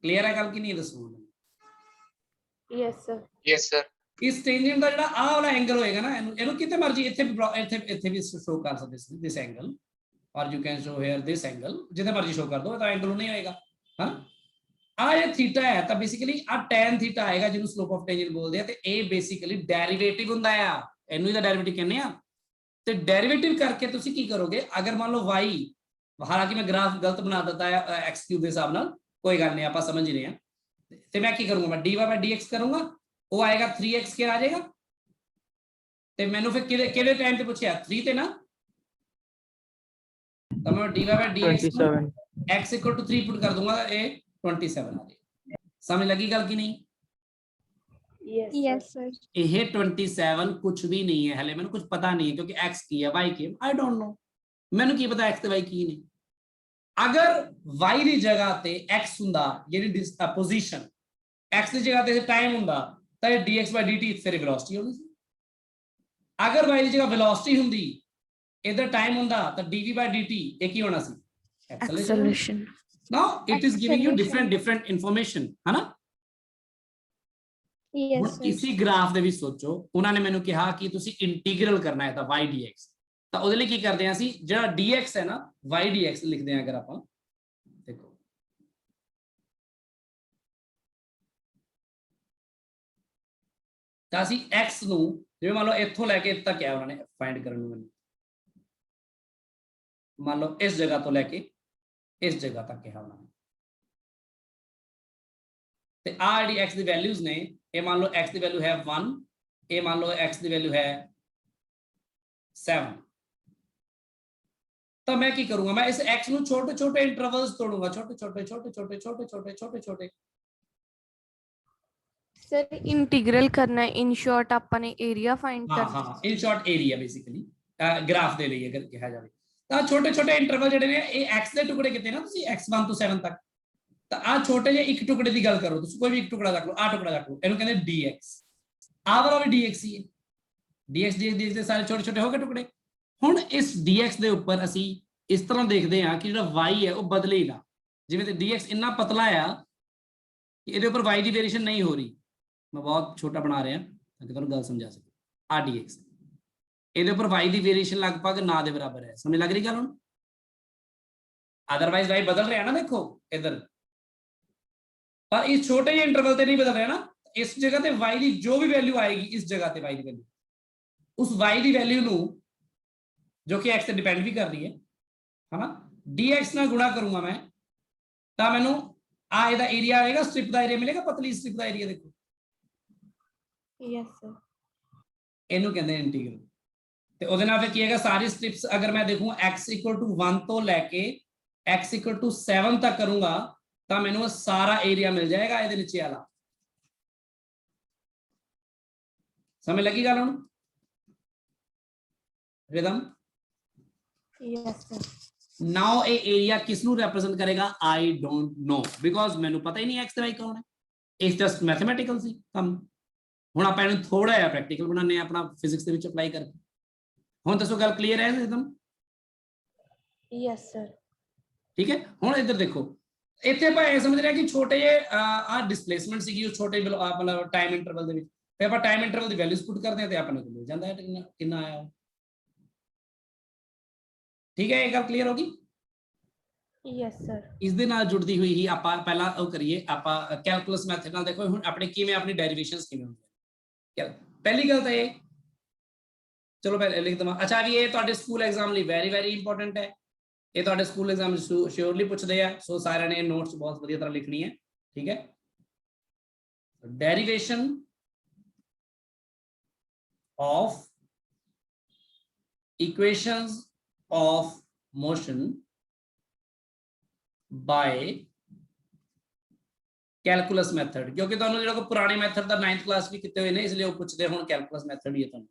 Speaker 1: क्लियर है गल की नहीं? दसो
Speaker 4: yes sir,
Speaker 5: Yes, sir.
Speaker 1: इस टेंजेंट का ਜਿਹੜਾ ਆਹ ਵਾਲਾ ਐਂਗਲ ਹੋਏਗਾ ਨਾ, ਇਹਨੂੰ ਕਿਤੇ ਮਰਜੀ ਇੱਥੇ ਵੀ ਸ਼ੋ ਕਰ ਸਕਦੇ ਸੀ ਦਿਸ ਐਂਗਲ, ਔਰ you can show here this angle, ਜਿੱਥੇ ਮਰਜੀ ਸ਼ੋ ਕਰ ਦੋ, ਤਾਂ ਐਂਗਲ ਨਹੀਂ ਹੋਏਗਾ ਹਾਂ। ਆ ਇਹ ਥੀਟਾ ਹੈ, ਤਾਂ ਬੇਸਿਕਲੀ ਆ tan ਥੀਟਾ ਆਏਗਾ, ਜਿਹਨੂੰ ਸਲੋਪ ਆਫ ਟੈਂਜੈਂਟ ਬੋਲਦੇ ਆ। ਤੇ ਇਹ ਬੇਸਿਕਲੀ ਡੈਰੀਵੇਟਿਵ ਹੁੰਦਾ ਆ, ਇਹਨੂੰ ਹੀ ਤਾਂ ਡੈਰੀਵੇਟਿਵ ਕਹਿੰਦੇ ਆ। ਤੇ ਡੈਰੀਵੇਟਿਵ ਕਰਕੇ ਤੁਸੀਂ ਕੀ ਕਰੋਗੇ? ਅਗਰ ਮੰਨ ਲਓ y, ਹਾਲਾਂਕਿ ਮੈਂ ਗ੍ਰਾਫ ਗਲਤ ਬਣਾ ਦਿੱਤਾ ਹੈ x ਕਿਊਬ ਦੇ ਹਿਸਾਬ ਨਾਲ, ਕੋਈ ਗੱਲ ਨਹੀਂ, ਆਪਾਂ ਸਮਝ ਰਹੇ ਹਾਂ। ਤੇ ਮੈਂ ਕੀ ਕਰੂੰਗਾ? ਮੈਂ dy by dx ਕਰੂੰਗਾ, वो आएगा 3x क्या आ जाएगा। ਤੇ ਮੈਨੂੰ ਫਿਰ ਕਿਹੜੇ ਟਾਈਮ ਤੇ ਪੁੱਛਿਆ? 3 ਤੇ ਨਾ, ਤਾਂ ਮੈਂ dy by dx
Speaker 2: 27
Speaker 1: x equal to 3 put कर दूंगा, ये 27 आ जाएगा। समझ लगी गल की नहीं?
Speaker 3: Yes sir.
Speaker 1: ये 27 कुछ भी नहीं है, हले मैंने कुछ पता नहीं है, क्योंकि x की है y की है, आई डोंट नो, मैंने की पता x ਤੇ y की नहीं। अगर y ਦੀ ਜਗ੍ਹਾ ਤੇ x ਹੁੰਦਾ, ਜਿਹੜੀ ਪੋਜੀਸ਼ਨ x ਦੀ ਜਗ੍ਹਾ ਤੇ ਟਾਈਮ ਹੁੰਦਾ, ਤਾਂ ਇਹ dx by dt ਤੇਰੀ ਵੈਲੋਸਿਟੀ ਹੋਣੀ ਸੀ। ਅਗਰ y ਦੀ ਜਗ੍ਹਾ ਵੈਲੋਸਿਟੀ ਹੁੰਦੀ, ਇਧਰ ਟਾਈਮ ਹੁੰਦਾ, ਤਾਂ dv by dt ਇਹ ਕੀ ਹੋਣਾ ਸੀ?
Speaker 4: acceleration,
Speaker 1: now it is giving you different information, है ना?
Speaker 3: यस
Speaker 1: ਹੁਣ ਇਸੇ ਗ੍ਰਾਫ ਦੇ ਵਿੱਚ ਸੋਚੋ, ਉਹਨਾਂ ਨੇ ਮੈਨੂੰ ਕਿਹਾ ਕਿ ਤੁਸੀਂ ਇੰਟੀਗਰਲ ਕਰਨਾ ਹੈ ਤਾਂ y dx, ਤਾਂ ਉਹਦੇ ਲਈ ਕੀ ਕਰਦੇ ਆ ਅਸੀਂ? ਜਿਹੜਾ dx ਹੈ ਨਾ, y dx ਲਿਖਦੇ ਆ। ਅਗਰ ਆਪਾਂ ਦੇਖੋ, ਤਾਂ ਅਸੀਂ x ਨੂੰ, ਜਿਵੇਂ ਮੰਨ ਲਓ ਇੱਥੋਂ ਲੈ ਕੇ ਇੱਥੇ ਤੱਕ ਹੈ, ਉਹਨਾਂ ਨੇ ਫਾਈਂਡ ਕਰਨ ਨੂੰ ਮੈਨੂੰ, ਮੰਨ ਲਓ ਇਸ ਜਗ੍ਹਾ ਤੋਂ ਲੈ ਕੇ ਇਸ ਜਗ੍ਹਾ ਤੱਕ ਕਿਹਾ ਉਹਨਾਂ ਨੇ। ਤੇ ਆ ਜਿਹੜੀ x ਦੀ ਵੈਲਿਊਜ਼ ਨੇ, ਇਹ ਮੰਨ ਲਓ x ਦੀ ਵੈਲਿਊ ਹੈ 1, ये मान लो x की वैल्यू है 7, तो मैं की करूंगा, मैं इस x ਨੂੰ छोटे छोटे इंटरवल्स तोड़ूंगा, छोटे छोटे छोटे छोटे छोटे छोटे छोटे छोटे।
Speaker 4: सर इंटीग्रल करना है, इन शॉर्ट ਆਪਾਂ ਨੇ ਏਰੀਆ ਫਾਈਂਡ
Speaker 1: हाँ
Speaker 4: ਕਰਨਾ।
Speaker 1: हाँ in short area basically graph ਦੇ ਲਈ ਅਗਰ ਕਿਹਾ ਜਾਵੇ ਤਾਂ ਛੋਟੇ ਛੋਟੇ ਇੰਟਰਵਲ ਜਿਹੜੇ ਨੇ ਇਹ x ਦੇ ਟੁਕੜੇ ਕਿਤੇ ਨਾ ਤੁਸੀਂ x1 ਤੋਂ 7 ਤੱਕ, ਤਾਂ ਆ ਛੋਟੇ ਜਿਹੇ ਇੱਕ ਟੁਕੜੇ ਦੀ ਗੱਲ ਕਰੋ, ਤੁਸੀਂ ਕੋਈ ਵੀ ਇੱਕ ਟੁਕੜਾ ਰੱਖ ਲਓ, ਆ ਟੁਕੜਾ ਰੱਖ ਲਓ, ਇਹਨੂੰ ਕਹਿੰਦੇ dx, ਆ ਵਾਲਾ ਵੀ dx ਹੀ ਹੈ, dx dx ਦੇ ਸਾਰੇ ਛੋਟੇ ਛੋਟੇ ਹੋ ਗਏ ਟੁਕੜੇ। ਹੁਣ ਇਸ dx ਦੇ ਉੱਪਰ ਅਸੀਂ ਇਸ ਤਰ੍ਹਾਂ ਦੇਖਦੇ ਹਾਂ ਕਿ ਜਿਹੜਾ y ਹੈ ਉਹ ਬਦਲੇ ਹੀ ਨਾ, ਜਿਵੇਂ ਤੇ dx ਇੰਨਾ ਪਤਲਾ ਆ ਕਿ ਇਹਦੇ ਉੱਪਰ y ਦੀ ਵੇਰੀਏਸ਼ਨ ਨਹੀਂ ਹੋ ਰਹੀ। ਮੈਂ ਬਹੁਤ ਛੋਟਾ ਬਣਾ ਰਿਹਾ ਤਾਂ ਕਿ ਤੁਹਾਨੂੰ ਗੱਲ ਸਮਝਾ ਸਕੇ। ਆ dx ਇਹਦੇ ਉੱਪਰ y ਦੀ ਵੇਰੀਏਸ਼ਨ ਲਗਭਗ ਨਾ ਦੇ ਬਰਾਬਰ ਹੈ, ਸਮਝ ਲੱਗ ਰਹੀ ਗੱਲ ਹੁਣ? ਅਦਰਵਾਈਜ਼ y ਬਦਲ ਰਿਹਾ ਨਾ, ਦੇਖੋ ਇਧਰ, ਪਰ ਇਸ ਛੋਟੇ ਜਿਹੇ ਇੰਟਰਵਲ ਤੇ ਨਹੀਂ ਬਦਲ ਰਿਹਾ ਨਾ। ਇਸ ਜਗ੍ਹਾ ਤੇ y ਦੀ ਜੋ ਵੀ ਵੈਲਿਊ ਆਏਗੀ, ਇਸ ਜਗ੍ਹਾ ਤੇ y ਦੀ ਵੈਲਿਊ, ਉਸ y ਦੀ ਵੈਲਿਊ ਨੂੰ ਜੋ ਕਿ x ਤੇ ਡਿਪੈਂਡ ਵੀ ਕਰ ਰਹੀ ਹੈ ਨਾ, dx ਨਾਲ ਗੁਣਾ ਕਰੂੰਗਾ ਮੈਂ, ਤਾਂ ਮੈਨੂੰ ਆ ਇਹਦਾ ਏਰੀਆ ਆਏਗਾ, ਸਟ੍ਰਿਪ ਦਾ ਏਰੀਆ ਮਿਲੇਗਾ, ਪਤਲੀ ਸਟ੍ਰਿਪ ਦਾ ਏਰੀਆ ਦੇਖੋ,
Speaker 4: ਯੈਸ ਸਰ।
Speaker 1: ਇਹਨੂੰ ਕਹਿੰਦੇ ਇੰਟੀਗਰਲ। ਤੇ ਉਹਦੇ ਨਾਲ ਫਿਰ ਕੀ ਹੈਗਾ, ਸਾਰੀ ਸਟ੍ਰਿਪਸ ਅਗਰ ਮੈਂ ਦੇਖੂੰ x = 1 ਤੋਂ ਲੈ ਕੇ x = 7 ਤੱਕ ਕਰੂੰਗਾ ਤਾਂ ਮੈਨੂੰ ਉਹ ਸਾਰਾ ਏਰੀਆ ਮਿਲ ਜਾਏਗਾ ਇਹਦੇ ਨੀਚੇ ਵਾਲਾ। ਸਮਝ ਲੱਗੀ ਗੱਲ ਹੁਣ ਰਿਦਮ?
Speaker 4: Yes sir.
Speaker 1: ਨਾਓ ਇਹ ਏਰੀਆ ਕਿਸ ਨੂੰ ਰਿਪਰੈਜ਼ੈਂਟ ਕਰੇਗਾ? ਆਈ ਡੋਂਟ ਨੋ, ਬਿਕੋਜ਼ ਮੈਨੂੰ ਪਤਾ ਹੀ ਨਹੀਂ x ਤੇ y ਕੌਣ ਹੈ। ਇਟਸ ਜਸਟ ਮੈਥਮੈਟਿਕਲ ਸੀ ਕੰਮ। ਹੁਣ ਆਪਾਂ ਇਹਨੂੰ ਥੋੜਾ ਜਿਹਾ ਪ੍ਰੈਕਟੀਕਲ ਬਣਾਉਂਦੇ ਆ ਆਪਣਾ ਫਿਜ਼ਿਕਸ ਦੇ ਵਿੱਚ ਅਪਲਾਈ ਕਰਕੇ। ਹੁਣ ਦੱਸੋ ਗੱਲ ਕਲੀਅਰ ਹੈ ਰਿਦਮ?
Speaker 4: Yes sir.
Speaker 1: ਠੀਕ ਹੈ, ਹੁਣ ਇੱਧਰ ਦੇਖੋ, ਇੱਥੇ ਆਪਾਂ ਇਹ ਸਮਝ ਰਹੇ ਹਾਂ ਕਿ ਛੋਟੇ ਜਿਹੇ ਆ ਡਿਸਪਲੇਸਮੈਂਟ ਸੀਗੀ ਉਸ ਛੋਟੇ ਮਤਲਬ ਟਾਈਮ ਇੰਟਰਵਲ ਦੇ ਵਿੱਚ, ਤੇ ਆਪਾਂ ਟਾਈਮ ਇੰਟਰਵਲ ਦੀ ਵੈਲਿਊਜ਼ ਪੁੱਟ ਕਰਦੇ ਹਾਂ ਤੇ ਆਪਣੇ ਕੋਲ ਮਿਲ ਜਾਂਦਾ ਹੈ ਕਿੰਨਾ ਆਇਆ ਉਹ। ਠੀਕ ਹੈ, ਇਹ ਗੱਲ ਕਲੀਅਰ ਹੋ ਗਈ?
Speaker 4: Yes sir.
Speaker 1: ਇਸ ਦੇ ਨਾਲ ਜੁੜਦੀ ਹੋਈ ਹੀ ਆਪਾਂ ਪਹਿਲਾਂ ਉਹ ਕਰੀਏ, ਆਪਾਂ ਕੈਲਕੂਲਸ ਮੈਥਡ ਨਾਲ ਦੇਖੋ ਹੁਣ ਆਪਣੇ ਕਿਵੇਂ ਆਪਣੀ ਡੈਰੀਵੇਸ਼ਨਸ ਕਿਵੇਂ ਹੁੰਦੀਆਂ। ਪਹਿਲੀ ਗੱਲ ਤਾਂ ਇਹ, ਚਲੋ ਪਹਿਲੇ ਲਿਖ ਦਵਾਂ। ਅੱਛਾ ਵੀ ਇਹ ਤੁਹਾਡੇ ਸਕੂਲ ਐਗਜ਼ਾਮ ਲਈ ਵੈਰੀ ਵੈਰੀ ਇੰਪੋਰਟੈਂਟ ਹੈ, ਇਹ ਤੁਹਾਡੇ ਸਕੂਲ ਐਗਜ਼ਾਮ ਸ਼ੋਰਲੀ ਪੁੱਛਦੇ ਆ, ਸੋ ਸਾਰਿਆਂ ਨੇ ਨੋਟਸ ਬਹੁਤ ਵਧੀਆ ਤਰ੍ਹਾਂ ਲਿਖਣੀ ਹੈ। ਠੀਕ ਹੈ, derivation of equations of motion by calculus method, ਕਿਉਂਕਿ ਤੁਹਾਨੂੰ ਜਿਹੜਾ ਕੋ ਪੁਰਾਣੇ ਮੈਥਡ ਦਾ 9th ਕਲਾਸ ਵੀ ਕੀਤੇ ਹੋਏ ਨੇ, ਇਸ ਲਈ ਉਹ ਪੁੱਛਦੇ ਹੁਣ calculus method ਹੀ ਹੈ ਤੁਹਾਨੂੰ।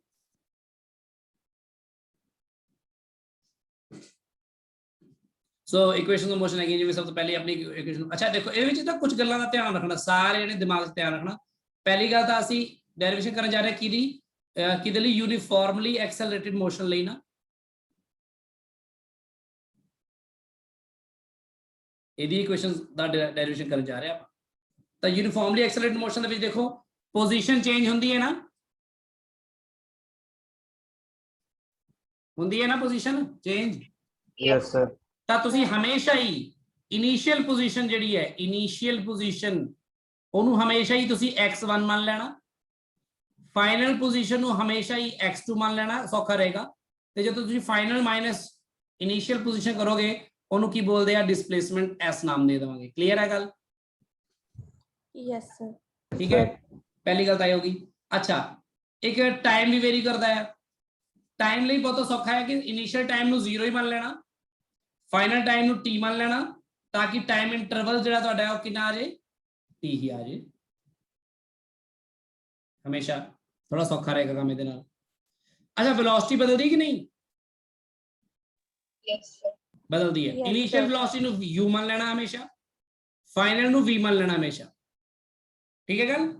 Speaker 1: ਸੋ ਇਕੁਏਸ਼ਨ ਆਫ ਮੋਸ਼ਨ ਹੈਗੀ, ਜਿਵੇਂ ਸਭ ਤੋਂ ਪਹਿਲੇ ਆਪਣੀ ਇਕੁਏਸ਼ਨ। ਅੱਛਾ ਦੇਖੋ ਇਹਦੇ ਵਿੱਚ ਤਾਂ ਕੁਝ ਗੱਲਾਂ ਦਾ ਧਿਆਨ ਰੱਖਣਾ, ਸਾਰੇ ਨੇ ਦਿਮਾਗ 'ਚ ਧਿਆਨ ਰੱਖਣਾ। ਪਹਿਲੀ ਗੱਲ ਤਾਂ ਅਸੀਂ ਡੈਰੀਵੇਸ਼ਨ ਕਰਨ ਜਾ ਰਹੇ ਕਿਹਦੇ ਲਈ? ਯੂਨੀਫਾਰਮਲੀ ਐਕਸਲਰੇਟਿਡ ਮੋਸ਼ਨ ਲਈ ਨਾ। ਇਹਦੀ ਇਕੁਏਸ਼ਨਸ ਦਾ ਡੈਰੀਵੇਸ਼ਨ ਕਰਨ ਜਾ ਰਹੇ ਆਪਾਂ, ਤਾਂ ਯੂਨੀਫਾਰਮਲੀ ਐਕਸਲਰੇਟਿਡ ਮੋਸ਼ਨ ਦੇ ਵਿੱਚ ਦੇਖੋ ਪੋਜੀਸ਼ਨ ਚੇਂਜ ਹੁੰਦੀ ਹੈ ਨਾ, ਹੁੰਦੀ ਹੈ ਨਾ ਪੋਜੀਸ਼ਨ ਚੇਂਜ?
Speaker 6: Yes, sir.
Speaker 1: ਤਾਂ ਤੁਸੀਂ ਹਮੇਸ਼ਾ ਹੀ ਇਨੀਸ਼ੀਅਲ ਪੋਜੀਸ਼ਨ ਜਿਹੜੀ ਹੈ, ਇਨੀਸ਼ੀਅਲ ਪੋਜੀਸ਼ਨ ਉਹਨੂੰ ਹਮੇਸ਼ਾ ਹੀ ਤੁਸੀਂ x1 ਮੰਨ ਲੈਣਾ, ਫਾਈਨਲ ਪੋਜੀਸ਼ਨ ਨੂੰ ਹਮੇਸ਼ਾ ਹੀ x2 ਮੰਨ ਲੈਣਾ, ਸੌਖਾ ਰਹੇਗਾ। ਤੇ ਜਦੋਂ ਤੁਸੀਂ ਫਾਈਨਲ ਮਾਈਨਸ ਇਨੀਸ਼ੀਅਲ ਪੋਜੀਸ਼ਨ ਕਰੋਗੇ ਉਹਨੂੰ ਕੀ ਬੋਲਦੇ ਆ? ਡਿਸਪਲੇਸਮੈਂਟ s ਨਾਮ ਦੇ ਦੇਵਾਂਗੇ। ਕਲੀਅਰ ਹੈ ਗੱਲ?
Speaker 4: Yes sir.
Speaker 1: ਠੀਕ ਹੈ, ਪਹਿਲੀ ਗੱਲ ਤਾਂ ਇਹ ਹੋ ਗਈ। ਅੱਛਾ ਇੱਕ ਟਾਈਮ ਵੀ ਵੇਰੀ ਕਰਦਾ ਹੈ, ਟਾਈਮ ਲਈ ਬਹੁਤ ਸੌਖਾ ਹੈ ਕਿ ਇਨੀਸ਼ੀਅਲ ਟਾਈਮ ਨੂੰ 0 ਹੀ ਮੰਨ ਲੈਣਾ, ਫਾਈਨਲ ਟਾਈਮ ਨੂੰ t ਮੰਨ ਲੈਣਾ, ਤਾਂ ਕਿ ਟਾਈਮ ਇੰਟਰਵਲ ਜਿਹੜਾ ਤੁਹਾਡਾ ਉਹ ਕਿੰਨਾ ਆ ਜਾਏ? t ਹੀ ਆ ਜਾਏ। ਹਮੇਸ਼ਾ ਥੋੜਾ ਸੌਖਾ ਰਹੇਗਾ ਕੰਮ ਇਹਦੇ ਨਾਲ। ਅੱਛਾ ਵੈਲੋਸਿਟੀ ਬਦਲਦੀ ਕਿ ਨਹੀਂ?
Speaker 3: Yes sir.
Speaker 1: ਬਦਲਦੀ ਹੈ।
Speaker 4: Yes,
Speaker 1: initial
Speaker 4: sir.
Speaker 1: ਵੈਲੋਸਿਟੀ ਨੂੰ u ਮੰਨ ਲੈਣਾ ਹਮੇਸ਼ਾ, ਫਾਈਨਲ ਨੂੰ v ਮੰਨ ਲੈਣਾ ਹਮੇਸ਼ਾ। ਠੀਕ ਹੈ ਗੱਲ?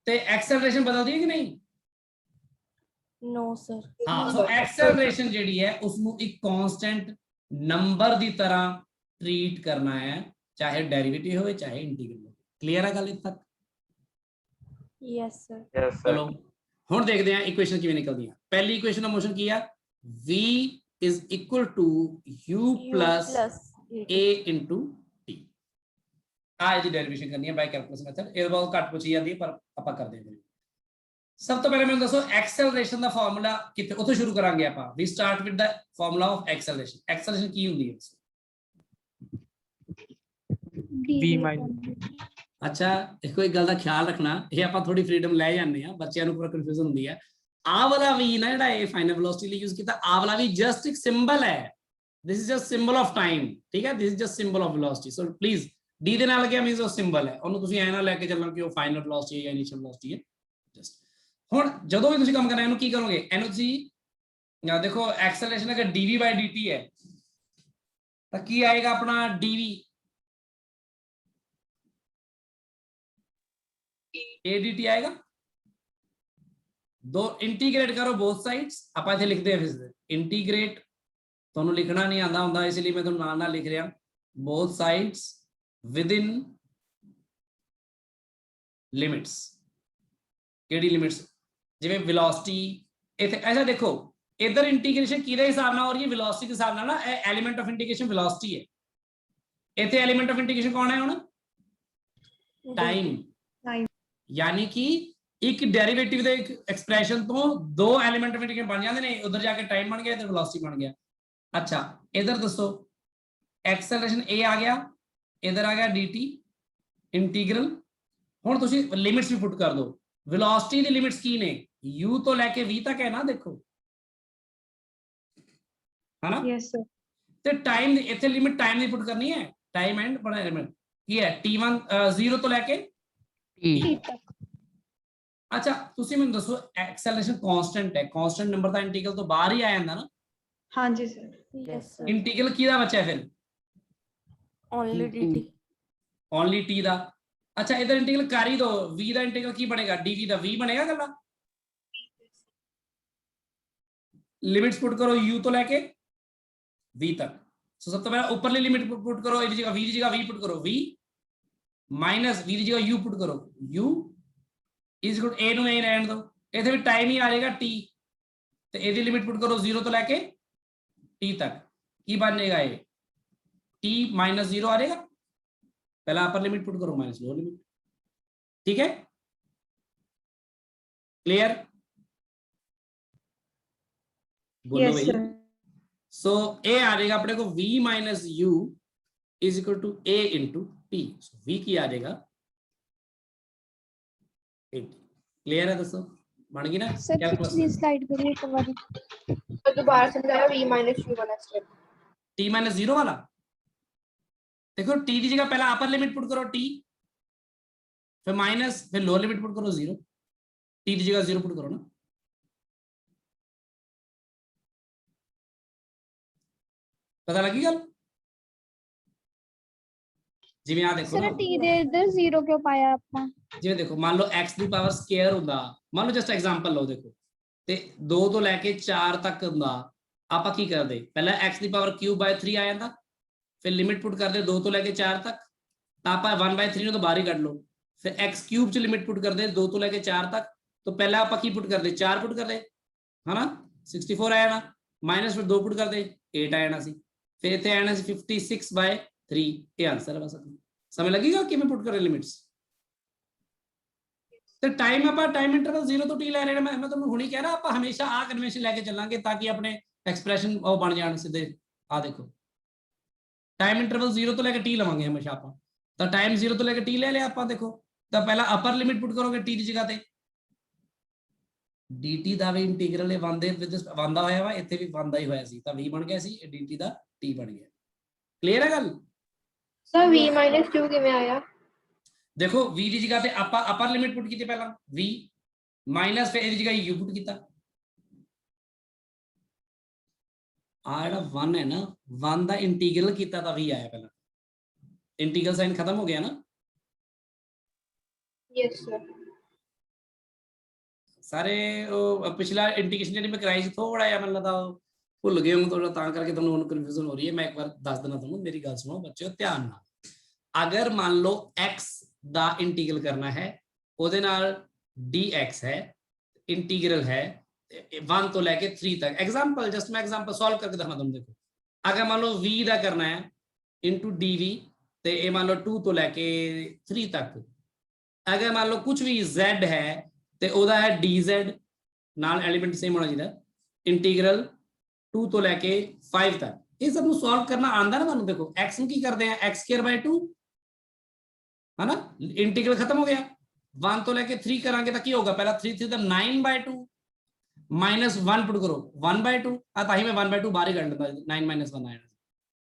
Speaker 1: ਤੇ ਐਕਸਲਰੇਸ਼ਨ ਬਦਲਦੀ ਹੈ ਕਿ ਨਹੀਂ?
Speaker 4: No sir.
Speaker 1: ਹਾਂ, ਸੋ ਐਕਸਲਰੇਸ਼ਨ ਜਿਹੜੀ ਹੈ ਉਸ ਨੂੰ ਇੱਕ ਕਾਂਸਟੈਂਟ ਨੰਬਰ ਦੀ ਤਰ੍ਹਾਂ ਟਰੀਟ ਕਰਨਾ ਹੈ, ਚਾਹੇ ਡੈਰੀਵੇਟਿਵ ਹੋਵੇ ਚਾਹੇ ਇੰਟੀਗਰਲ ਹੋਵੇ। ਕਲੀਅਰ ਹੈ ਗੱਲ ਇੱਥੇ ਤੱਕ?
Speaker 4: Yes sir.
Speaker 6: Yes, sir.
Speaker 1: ਚਲੋ ਹੁਣ ਦੇਖਦੇ ਹਾਂ ਇਕੁਏਸ਼ਨ ਕਿਵੇਂ ਨਿਕਲਦੀਆਂ। ਪਹਿਲੀ ਇਕੁਏਸ਼ਨ ਆਫ ਮੋਸ਼ਨ ਕੀ ਆ? v is equal to u plus a into t। ਆ ਇਹਦੀ ਡੈਰੀਵੇਸ਼ਨ ਕਰਨੀ ਹੈ ਬਾਈ ਕੈਲਕੂਲਸ ਮੈਥਡ। ਇਹ ਬਹੁਤ ਘੱਟ ਪੁੱਛੀ ਜਾਂਦੀ ਹੈ ਪਰ ਆਪਾਂ ਕਰਦੇ ਹਾਂ। ਸਭ ਤੋਂ ਪਹਿਲੇ ਮੈਨੂੰ ਦੱਸੋ ਐਕਸਲਰੇਸ਼ਨ ਦਾ ਫਾਰਮੂਲਾ ਕਿੱਥੇ, ਉੱਥੋਂ ਸ਼ੁਰੂ ਕਰਾਂਗੇ ਆਪਾਂ। We start with the formula of acceleration. Acceleration ਕੀ ਹੁੰਦੀ ਹੈ?
Speaker 2: v minus
Speaker 1: ਅੱਛਾ ਦੇਖੋ ਇੱਕ ਗੱਲ ਦਾ ਖਿਆਲ ਰੱਖਣਾ, ਇਹ ਆਪਾਂ ਥੋੜੀ ਫਰੀडम ਲੈ ਜਾਂਦੇ ਆ, ਬੱਚਿਆਂ ਨੂੰ ਪੂਰਾ ਕਨਫਿਊਜ਼ਨ ਹੁੰਦੀ ਹੈ। ਆਹ ਵਾਲਾ ਵੀ ਨਾ ਜਿਹੜਾ ਇਹ ਫਾਈਨਲ ਵੈਲੋਸਿਟੀ ਲਈ ਯੂਜ਼ ਕੀਤਾ, ਆਹ ਵਾਲਾ ਵੀ ਜਸਟ ਇੱਕ ਸਿੰਬਲ ਹੈ, this is just symbol of time, ਠੀਕ ਹੈ, this is just symbol of velocity. So please D ਦੇ ਨਾਲ ਲੱਗਿਆ ਮੀਨਸ ਉਹ ਸਿੰਬਲ ਹੈ, ਉਹਨੂੰ ਤੁਸੀਂ ਐ ਨਾ ਲੈ ਕੇ ਚੱਲਣਾ ਕਿ ਉਹ ਫਾਈਨਲ ਵੈਲੋਸਿਟੀ ਹੈ ਜਾਂ ਇਨੀਸ਼ੀਅਲ ਵੈਲੋਸਿਟੀ ਹੈ। ਜਸਟ ਹੁਣ ਜਦੋਂ ਵੀ ਤੁਸੀਂ ਕੰਮ ਕਰਨਾ ਇਹਨੂੰ ਕੀ ਕਰੋਗੇ, ਇਹਨੂੰ ਤੁਸੀਂ ਦੇਖੋ ਐਕਸਲਰੇਸ਼ਨ ਅਗਰ dv/dt ਹੈ ਤਾਂ ਕੀ ਆਏਗਾ ਆਪਣਾ dv adt ਆਏਗਾ। दो इंटीग्रेट करो बोथ साइड्स, आप इथे लिखते हैं फिर इंटीग्रेट, ਤੁਹਾਨੂੰ ਲਿਖਣਾ ਨਹੀਂ ਆਂਦਾ ਹੁੰਦਾ ਇਸ ਲਈ ਮੈਂ ਤੁਹਾਨੂੰ ਨਾਲ ਨਾਲ ਲਿਖ ਰਿਹਾ, both sides within limits। ਕਿਹੜੀ ਲਿਮਿਟਸ, ਜਿਵੇਂ velocity ਇਥੇ ਐਸਾ ਦੇਖੋ ਇਧਰ ਇੰਟੀਗ੍ਰੇਸ਼ਨ ਕਿਹਦੇ ਹਿਸਾਬ ਨਾਲ ਹੋ ਰਹੀ ਹੈ, velocity ਦੇ ਹਿਸਾਬ ਨਾਲ ਨਾ, ਇਹ ਐਲੀਮੈਂਟ ਆਫ ਇੰਟੀਗ੍ਰੇਸ਼ਨ velocity ਹੈ, ਇਥੇ ਐਲੀਮੈਂਟ ਆਫ ਇੰਟੀਗ੍ਰੇਸ਼ਨ ਕੌਣ ਹੈ ਹੁਣ, टाइम। यानी कि एक डेरिवेटिव ਦੇ ਇੱਕ ਐਕਸਪ੍ਰੈਸ਼ਨ ਤੋਂ ਦੋ ਐਲੀਮੈਂਟ ਆਫ ਇੰਟੀਗ੍ਰੇਸ਼ਨ ਬਣ ਜਾਂਦੇ ਨੇ, ਉਧਰ ਜਾ ਕੇ ਟਾਈਮ ਬਣ ਗਿਆ, ਇਧਰ ਵੈਲੋਸਿਟੀ ਬਣ ਗਿਆ। अच्छा इधर दसो एक्सेलरेशन ए आ गया, इधर आ गया dt इंटीग्रल। हुण तुसी लिमिट्स भी पुट कर दो, वेलोसिटी दी लिमिट्स की ने, u तो लेके v तक है ना, देखो है ना।
Speaker 3: Yes sir.
Speaker 1: ते टाइम इथे लिमिट टाइम दी पुट करनी है, टाइम एंड बड़ा एलिमेंट की है t1 0 तो लेके
Speaker 6: T
Speaker 1: अच्छा तुसी मैनूं दसो एक्सेलरेशन कांस्टेंट है, कांस्टेंट नंबर दा इंटीग्रल तो बाहर ही आ जांदा ना।
Speaker 3: हाँ जी सर।
Speaker 4: Yes, sir.
Speaker 1: इंटीग्रल किहदा बचा है फिर,
Speaker 4: Only dt.
Speaker 1: ओनली टी दा। अच्छा इधर इंटीग्रल कर ही दो, v दा इंटीग्रल की बनेगा, dv दा v बनेगा गल्ला। लिमिट्स पुट करो u तो लेके v तक। सो सब तो पहले ऊपरली लिमिट पुट करो, ए दी जगह v पुट करो, v माइनस v दी जगह u पुट करो, u इज इक्वल a नु a रहने दो, इथे भी टाइम ही आ जाएगा t, तो ए दी लिमिट पुट करो 0 तो लेके t तक, की बन जाएगा ये t माइनस 0 आ जाएगा, पहला अपर लिमिट पुट करो माइनस लोअर लिमिट, ठीक है क्लियर, बोलो भैया। सो ए आ जाएगा अपने को v minus u is equal to a into t, v की आ जाएगा 80। क्लियर है दोस्तों, बन गई ना
Speaker 3: सर
Speaker 1: क्या
Speaker 3: पिछली स्लाइड करिए एक बार।
Speaker 7: तो दोबारा समझाया v माइनस u वाला स्टेप।
Speaker 1: t माइनस 0 वाला देखो, t की जगह पहला अपर लिमिट पुट करो t, फिर माइनस, फिर लोअर लिमिट पुट करो 0, t की जगह 0 पुट करो ना। पता लगी गल, जिवें आ देखो
Speaker 3: सर
Speaker 1: ना,
Speaker 3: टी दे इधर 0 क्यों पाया आपने?
Speaker 1: जिवें देखो मान लो x दी पावर स्क्वायर हुंदा, मान लो जस्ट एग्जांपल लो, देखो ते 2 तो लेके 4 तक हुंदा, ਆਪਾਂ ਕੀ ਕਰਦੇ, ਪਹਿਲਾਂ x the power cube by 3 आ ਜਾਂਦਾ, फिर लिमिट पुट करते 2 तो लेके 4 तक, तो आप 1/3 ਨੂੰ तो बाहर ही ਕੱਢ लो, फिर x क्यूब च लिमिट पुट करते 2 तो लेके 4 तक, तो पहला आप की पुट करते 4 पुट करते है ना, 64 आया ना, माइनस फिर 2 पुट करते 8 आया ना सी, फिर इतने आया ना 56/3, ये आंसर है बस। समझ लगेगा कि मैं पुट कर लिमिट्स, तो टाइम आप टाइम इंटरवल 0 तो t ले रहे हैं, मैं तुहानू हुणी कह रहा, आप हमेशा आ कन्वेंशन लेके चलांगे ताकि अपने एक्सप्रेशन वो बन जाए सीधे। आ देखो टाइम इंटरवल 0 तो लेके टी लवांगे हमेशा आप, तो टाइम 0 तो लेके टी ले लिया आप, देखो तो पहला अपर लिमिट पुट करोगे टी की जगह पे, dt ਦਾ ਵੀ ਇੰਟੀਗਰਲ ਇਹ 1 ਦੇ ਵਿੱਚ ਵੰਦਾ ਹੋਇਆ ਵਾ, ਇੱਥੇ ਵੀ ਵੰਦਾ ਹੀ ਹੋਇਆ ਸੀ, ਤਾਂ v ਬਣ ਗਿਆ ਸੀ, dt ਦਾ t ਬਣ ਗਿਆ। ਕਲੀਅਰ ਹੈ ਗੱਲ
Speaker 7: सर v माइनस u किवें आया?
Speaker 1: देखो v ਦੀ ਜਗ੍ਹਾ ਤੇ ਆਪਾਂ ਅਪਰ ਲਿਮਿਟ ਪੁੱਟ ਕੀਤੀ ਪਹਿਲਾਂ v ਮਾਈਨਸ, ਫਿਰ ਇਹਦੀ ਜਗ੍ਹਾ u ਪੁੱਟ ਕੀਤਾ, ਆ ਜਿਹੜਾ 1 ਹੈ ਨਾ, 1 ਦਾ ਇੰਟੀਗਰਲ ਕੀਤਾ ਤਾਂ v ਆਇਆ, ਪਹਿਲਾਂ ਇੰਟੀਗਰਲ ਸਾਈਨ ਖਤਮ ਹੋ ਗਿਆ ਨਾ।
Speaker 7: Yes sir.
Speaker 1: ਸਾਰੇ ਉਹ ਪਿਛਲਾ ਇੰਟੀਗ੍ਰੇਸ਼ਨ ਜਿਹੜੀ ਮੈਂ ਕਰਾਈ ਸੀ ਥੋੜਾ ਜਿਹਾ ਮੈਨੂੰ ਲੱਗਦਾ ਭੁੱਲ ਗਏ ਹੋ ਥੋੜਾ, ਤਾਂ ਕਰਕੇ ਤੁਹਾਨੂੰ ਹੁਣ ਕਨਫਿਊਜ਼ਨ ਹੋ ਰਹੀ ਹੈ। ਮੈਂ ਇੱਕ ਵਾਰ ਦੱਸ ਦਿੰਦਾ ਤੁਹਾਨੂੰ, ਮੇਰੀ ਗੱਲ ਸੁਣੋ ਬੱਚਿਓ ਧਿਆਨ ਨਾਲ। ਅਗਰ ਮੰਨ ਲਓ x ਦਾ ਇੰਟੀਗਰਲ ਕਰਨਾ ਹੈ, ਉਹਦੇ ਨਾਲ dx ਹੈ, इंटीग्रल है 1 तो लेके 3 तक, एग्जांपल जस्ट मैं एग्जांपल सॉल्व करके दिखाना तुम देखो। अगर मान लो v का करना है इनटू dv, तो ये मान लो 2 तो लेके 3 तक। अगर मान लो कुछ भी z है तो ओदा है dz, नाल एलिमेंट सेम होना चाहिए, इंटीग्रल 2 तो लेके 5 तक। ये सब सॉल्व करना आंदा ना तुहानू। देखो x की करते हैं x² by 2, है ना, इंटीग्रल खत्म हो गया। 1 तो लेके 3 करांगे तो की होगा, पहला 3 3 9/2 माइनस 1 पुट करो 1/2, ताही मैं 1/2 बाहर ही कर लेता, 9 - 1 आया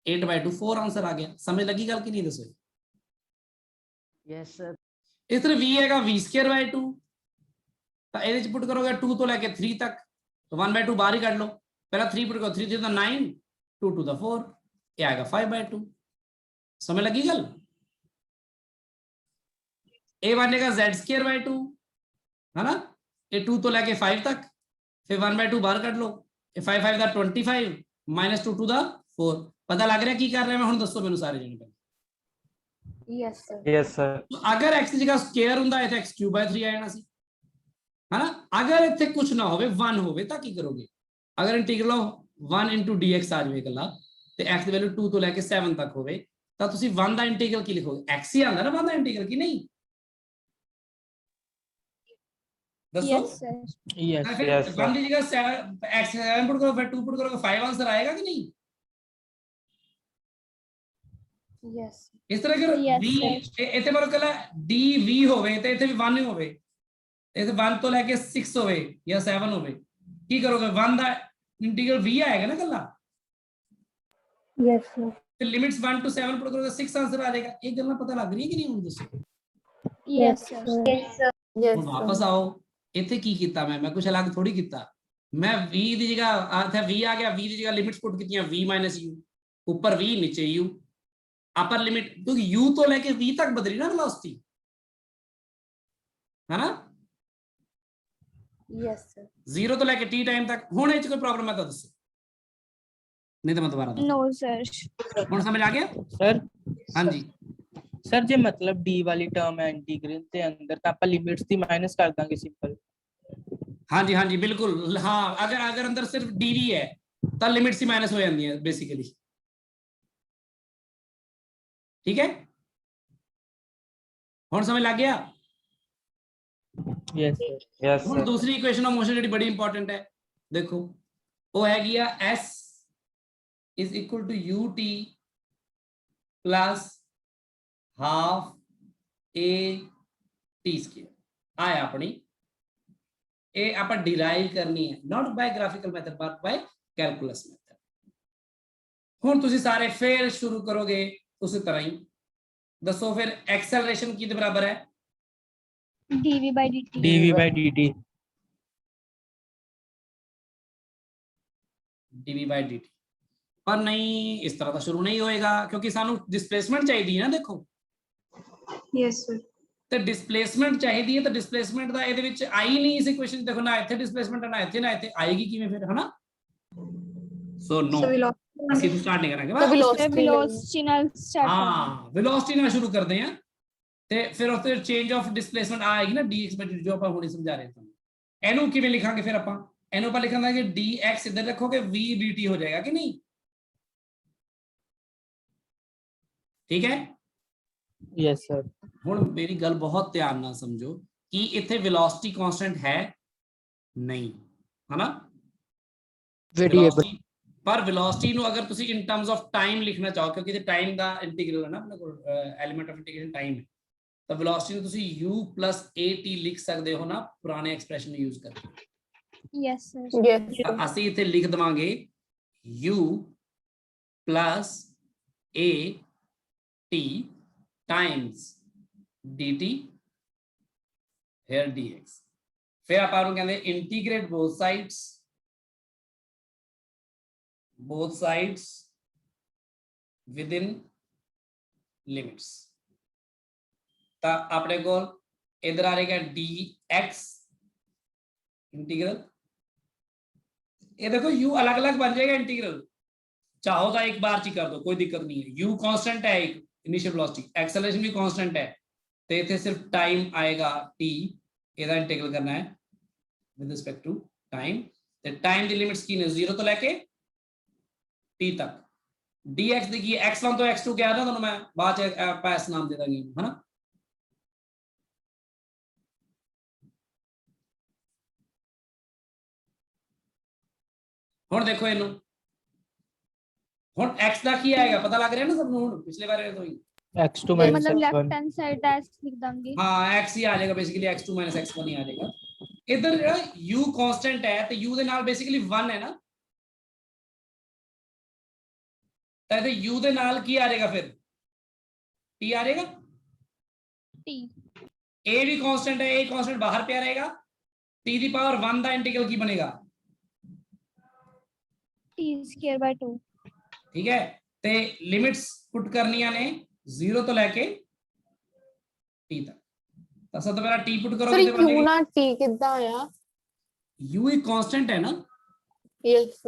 Speaker 1: 8/2, 4 आंसर आ गया। समझ लगी गल की नहीं दसो।
Speaker 6: Yes, sir.
Speaker 1: इस तरह v हैगा v²/2, तो ਇਹਦੇ ਚ ਪੁੱਟ ਕਰੋਗੇ 2 ਤੋਂ ਲੈ ਕੇ 3 ਤੱਕ, तो 1/2 ਬਾਹਰ ਹੀ ਕੱਢ ਲਓ, ਪਹਿਲਾਂ 3 ਪੁੱਟ ਕਰੋ, 3 3 9, 2 2 4, ਇਹ ਆएगा 5/2। समझ लगी गल। ए बनेगा z²/2, है ना, ये 2 तो लेके 5 तक, फिर 1/2 बाहर कट लो, 5 5 दा 25 माइनस 2 2 दा 4। पता लग रहा है की कर रहे हैं मैं, हुण दसो मेनू सारे जने।
Speaker 7: Yes, sir.
Speaker 2: Yes, sir.
Speaker 1: तो अगर x की जगह स्क्वायर हुंदा इथे x³/3 आ जाना सी, है ना। अगर इथे कुछ ना होवे 1 होवे तां की करोगे, अगर इंटीग्रल ऑफ 1 * dx आ जावे कला ते x की वैल्यू 2 तो लेके 7 तक होवे तां तुसी 1 दा इंटीग्रल की लिखोगे, x ही आंदा ना 1 दा इंटीग्रल की नहीं, दसो।
Speaker 3: Yes, sir.
Speaker 2: Yes,
Speaker 1: फिर
Speaker 2: yes,
Speaker 1: 1
Speaker 2: sir.
Speaker 1: की जगह 7 पुट करो, फिर 2 पुट करोगे, 5 आंसर आएगा कि नहीं।
Speaker 7: Yes.
Speaker 1: इस तरह अगर
Speaker 3: Yes,
Speaker 1: v
Speaker 3: sir.
Speaker 1: इथे बार कला dv होवे ते इथे भी 1 ही होवे, इथे 1 तो लेके 6 होवे या 7 होवे, की करोगे 1 दा इंटीग्रल v आएगा ना कला,
Speaker 7: Yes, sir.
Speaker 1: तो लिमिट्स 1 to 7 पुट करोगे 6 आंसर आ जाएगा। एक गल्ला पता लग रही है कि नहीं हुन दसो।
Speaker 3: Yes, sir.
Speaker 7: Yes, sir. Yes,
Speaker 1: ਹੁਣ ਵਾਪਸ ਆਓ, ਇੱਥੇ ਕੀ ਕੀਤਾ ਮੈਂ ਕੁਝ ਅਲੱਗ ਥੋੜੀ ਕੀਤਾ, ਮੈਂ v ਦੀ ਜਗ੍ਹਾ ਇੱਥੇ v ਆ ਗਿਆ, v ਦੀ ਜਗ੍ਹਾ ਲਿਮਿਟਸ ਪੁੱਟ ਕੀਤੀਆਂ v - u, ਉੱਪਰ v नीचे u, अपर लिमिट, क्योंकि u तो लेके v तक बदली ना वेलोसिटी, है ना,
Speaker 7: Yes, sir.
Speaker 1: 0 तो लेके t टाइम तक। हुण ਇਹ ਚ कोई प्रॉब्लम है तो दसो, नहीं तो मैं दोबारा दस।
Speaker 3: No, sir.
Speaker 1: हुण समझ आ गया।
Speaker 2: सर
Speaker 1: हाँ जी,
Speaker 2: सर जे मतलब d वाली टर्म है इंटीग्रल ਦੇ ਅੰਦਰ ਤਾਂ ਆਪਾਂ ਲਿਮਿਟਸ ਦੀ ਮਾਈਨਸ ਕਰ ਦਾਂਗੇ ਸਿੰਪਲ।
Speaker 1: हाँ जी, हाँ जी, बिल्कुल। हाँ, अगर अंदर सिर्फ dv है तो लिमिट्स ही माइनस हो जाती है बेसिकली, ठीक है। हुण समझ लग गया।
Speaker 2: Yes, sir. Yes,
Speaker 1: ਹੁਣ
Speaker 2: sir.
Speaker 1: दूसरी इक्वेशन ऑफ मोशन ਜਿਹੜੀ ਬੜੀ इंपॉर्टेंट है, देखो वो हैगी आ s is equal to ut plus half a t square आया अपनी, ये आप डिराइव करनी है, not by graphical method but by calculus method. हुण तुसी सारे फिर शुरू करोगे उसी तरह ही, दसो फिर एक्सेलरेशन किसके बराबर है,
Speaker 3: dv/dt.
Speaker 2: dv/dt.
Speaker 1: dv/dt। पर नहीं, इस तरह तो शुरू नहीं होएगा क्योंकि सानू डिस्प्लेसमेंट चाहिए ना। देखो
Speaker 7: Yes, sir.
Speaker 1: तो डिस्प्लेसमेंट चाहिए, तो डिस्प्लेसमेंट ਦਾ ਇਹਦੇ ਵਿੱਚ आई नहीं इस इक्वेशन, देखो ना ਇੱਥੇ डिस्प्लेसमेंट है ना ਇੱਥੇ आएगी किवें फिर, है ना। So no,
Speaker 7: So velocity.
Speaker 1: ਅਸੀਂ तो स्टार्ट नहीं करेंगे
Speaker 7: So
Speaker 1: बस।
Speaker 3: Velocity ਨਾਲ start
Speaker 1: हाँ, वेलोसिटी ਨਾਲ शुरू करते हैं ਤੇ ਫਿਰ ਉਸ ਤੇ ਚੇਂਜ ਆਫ ਡਿਸਪਲੇਸमेंट ਆਏਗੀ ਨਾ dx/dt, ਜੋ ਆਪਾਂ ਹੁਣੇ ਸਮਝਾ ਰਹੇ ਤੁਹਾਨੂੰ। ਇਹਨੂੰ ਕਿਵੇਂ ਲਿਖਾਂਗੇ ਫਿਰ ਆਪਾਂ, ਇਹਨੂੰ ਆਪਾਂ ਲਿਖਾਂਗੇ ਕਿ dx ਇੱਧਰ ਰੱਖੋਗੇ, v dt ਹੋ जाएगा कि नहीं, ठीक है।
Speaker 2: Yes, sir.
Speaker 1: ਹੁਣ ਮੇਰੀ ਗੱਲ ਬਹੁਤ ਧਿਆਨ ਨਾਲ ਸਮਝੋ ਕਿ ਇੱਥੇ ਵੈਲੋਸਿਟੀ ਕਾਂਸਟੈਂਟ ਹੈ ਨਹੀਂ, ਹੈ ਨਾ,
Speaker 6: Variable.
Speaker 1: ਪਰ ਵੈਲੋਸਿਟੀ ਨੂੰ ਅਗਰ ਤੁਸੀਂ ਇਨ ਟਰਮਸ ਆਫ ਟਾਈਮ ਲਿਖਣਾ ਚਾਹੋ, ਕਿਉਂਕਿ ਇਹ ਟਾਈਮ ਦਾ ਇੰਟੀਗਰਲ ਹੈ ਨਾ ਆਪਣੇ ਕੋਲ, ਐਲੀਮੈਂਟ ਆਫ ਇੰਟੀਗ੍ਰੇਸ਼ਨ ਟਾਈਮ ਹੈ, ਤਾਂ ਵੈਲੋਸਿਟੀ ਨੂੰ ਤੁਸੀਂ u + at ਲਿਖ ਸਕਦੇ ਹੋ ਨਾ, ਪੁਰਾਣੇ ਐਕਸਪ੍ਰੈਸ਼ਨ ਨੂੰ ਯੂਜ਼ ਕਰਕੇ।
Speaker 3: Yes, sir.
Speaker 7: Yes, sir.
Speaker 1: ਤਾਂ ਅਸੀਂ ਇੱਥੇ ਲਿਖ ਦਵਾਂਗੇ u + at times dt here dx, फिर आप कहते integrate both sides within limits, तो अपने को इधर आ रहेगा dx इंटीग्रल, ये देखो u अलग अलग बन जाएगा इंटीग्रल, चाहो तो एक बार ची कर दो, कोई दिक्कत नहीं है। u कांस्टेंट है, एक इनिशियल वेलोसिटी, एक्सेलरेशन भी कांस्टेंट है, तो इथे सिर्फ टाइम आएगा t, ਇਹਦਾ इंटीग्रल करना है विद रिस्पेक्ट टू टाइम, ਤੇ टाइम दी लिमिट्स की ने 0 तो लेके t तक, dx दी की x1 तो x2 क्या है ना, ਤੁਹਾਨੂੰ ਮੈਂ ਬਾਅਦ ਚ ਪਾਸ ਨਾਮ ਦੇ ਦਾਂਗੀ, ਹੈ ਨਾ। ਹੁਣ ਦੇਖੋ ਇਹਨੂੰ, ਹੁਣ x ਦਾ ਕੀ ਆਏਗਾ, ਪਤਾ ਲੱਗ ਰਿਹਾ ਨਾ ਸਭ ਨੂੰ, ਹੁਣ ਪਿਛਲੇ ਵਾਰੇ ਤੋਂ ਹੀ
Speaker 2: x2
Speaker 3: ਤੇ
Speaker 2: minus
Speaker 3: ਮਤਲਬ
Speaker 2: x1
Speaker 3: ਲੈਫਟ ਹੈਂਡ ਸਾਈਡ ਦਾ s ਲਿਖ ਦਾਂਗੇ।
Speaker 1: ਹਾਂ x ਹੀ ਆ ਜਾਏਗਾ ਬੇਸਿਕਲੀ x2 x1 ਹੀ ਆ ਜਾਏਗਾ। ਇਧਰ ਜਿਹੜਾ u ਕਾਂਸਟੈਂਟ ਹੈ ਤੇ u ਦੇ ਨਾਲ ਬੇਸਿਕਲੀ 1 ਹੈ ਨਾ, ਤਾਂ ਇਹਦੇ u ਦੇ ਨਾਲ ਕੀ ਆ ਜਾਏਗਾ ਫਿਰ t ਆ ਜਾਏਗਾ।
Speaker 3: t
Speaker 1: a ਵੀ ਕਾਂਸਟੈਂਟ ਹੈ, a ਕਾਂਸਟੈਂਟ ਬਾਹਰ ਪਿਆ ਰਹੇਗਾ, t ਦੀ ਪਾਵਰ 1 ਦਾ ਇੰਟੀਗਰਲ ਕੀ ਬਣੇਗਾ
Speaker 3: t square by 2।
Speaker 1: ਠੀਕ ਹੈ, ਤੇ ਲਿਮਿਟਸ ਪੁੱਟ ਕਰਨੀਆਂ ਨੇ 0 ਤੋਂ ਲੈ ਕੇ t ਤੱਕ। ਤਾਂ ਸਭ ਤੋਂ ਪਹਿਲਾਂ t ਪੁੱਟ ਕਰੋਗੇ ਤੇ
Speaker 7: ਸਰ
Speaker 1: ਬਣੇਗੀ
Speaker 7: ਕਿਉਂ ਨਾ ਟੀ ਕਿੱਦਾਂ ਆ?
Speaker 1: u ਇੱਕ ਕਾਂਸਟੈਂਟ ਹੈ ਨਾ,
Speaker 7: ਯੈਸ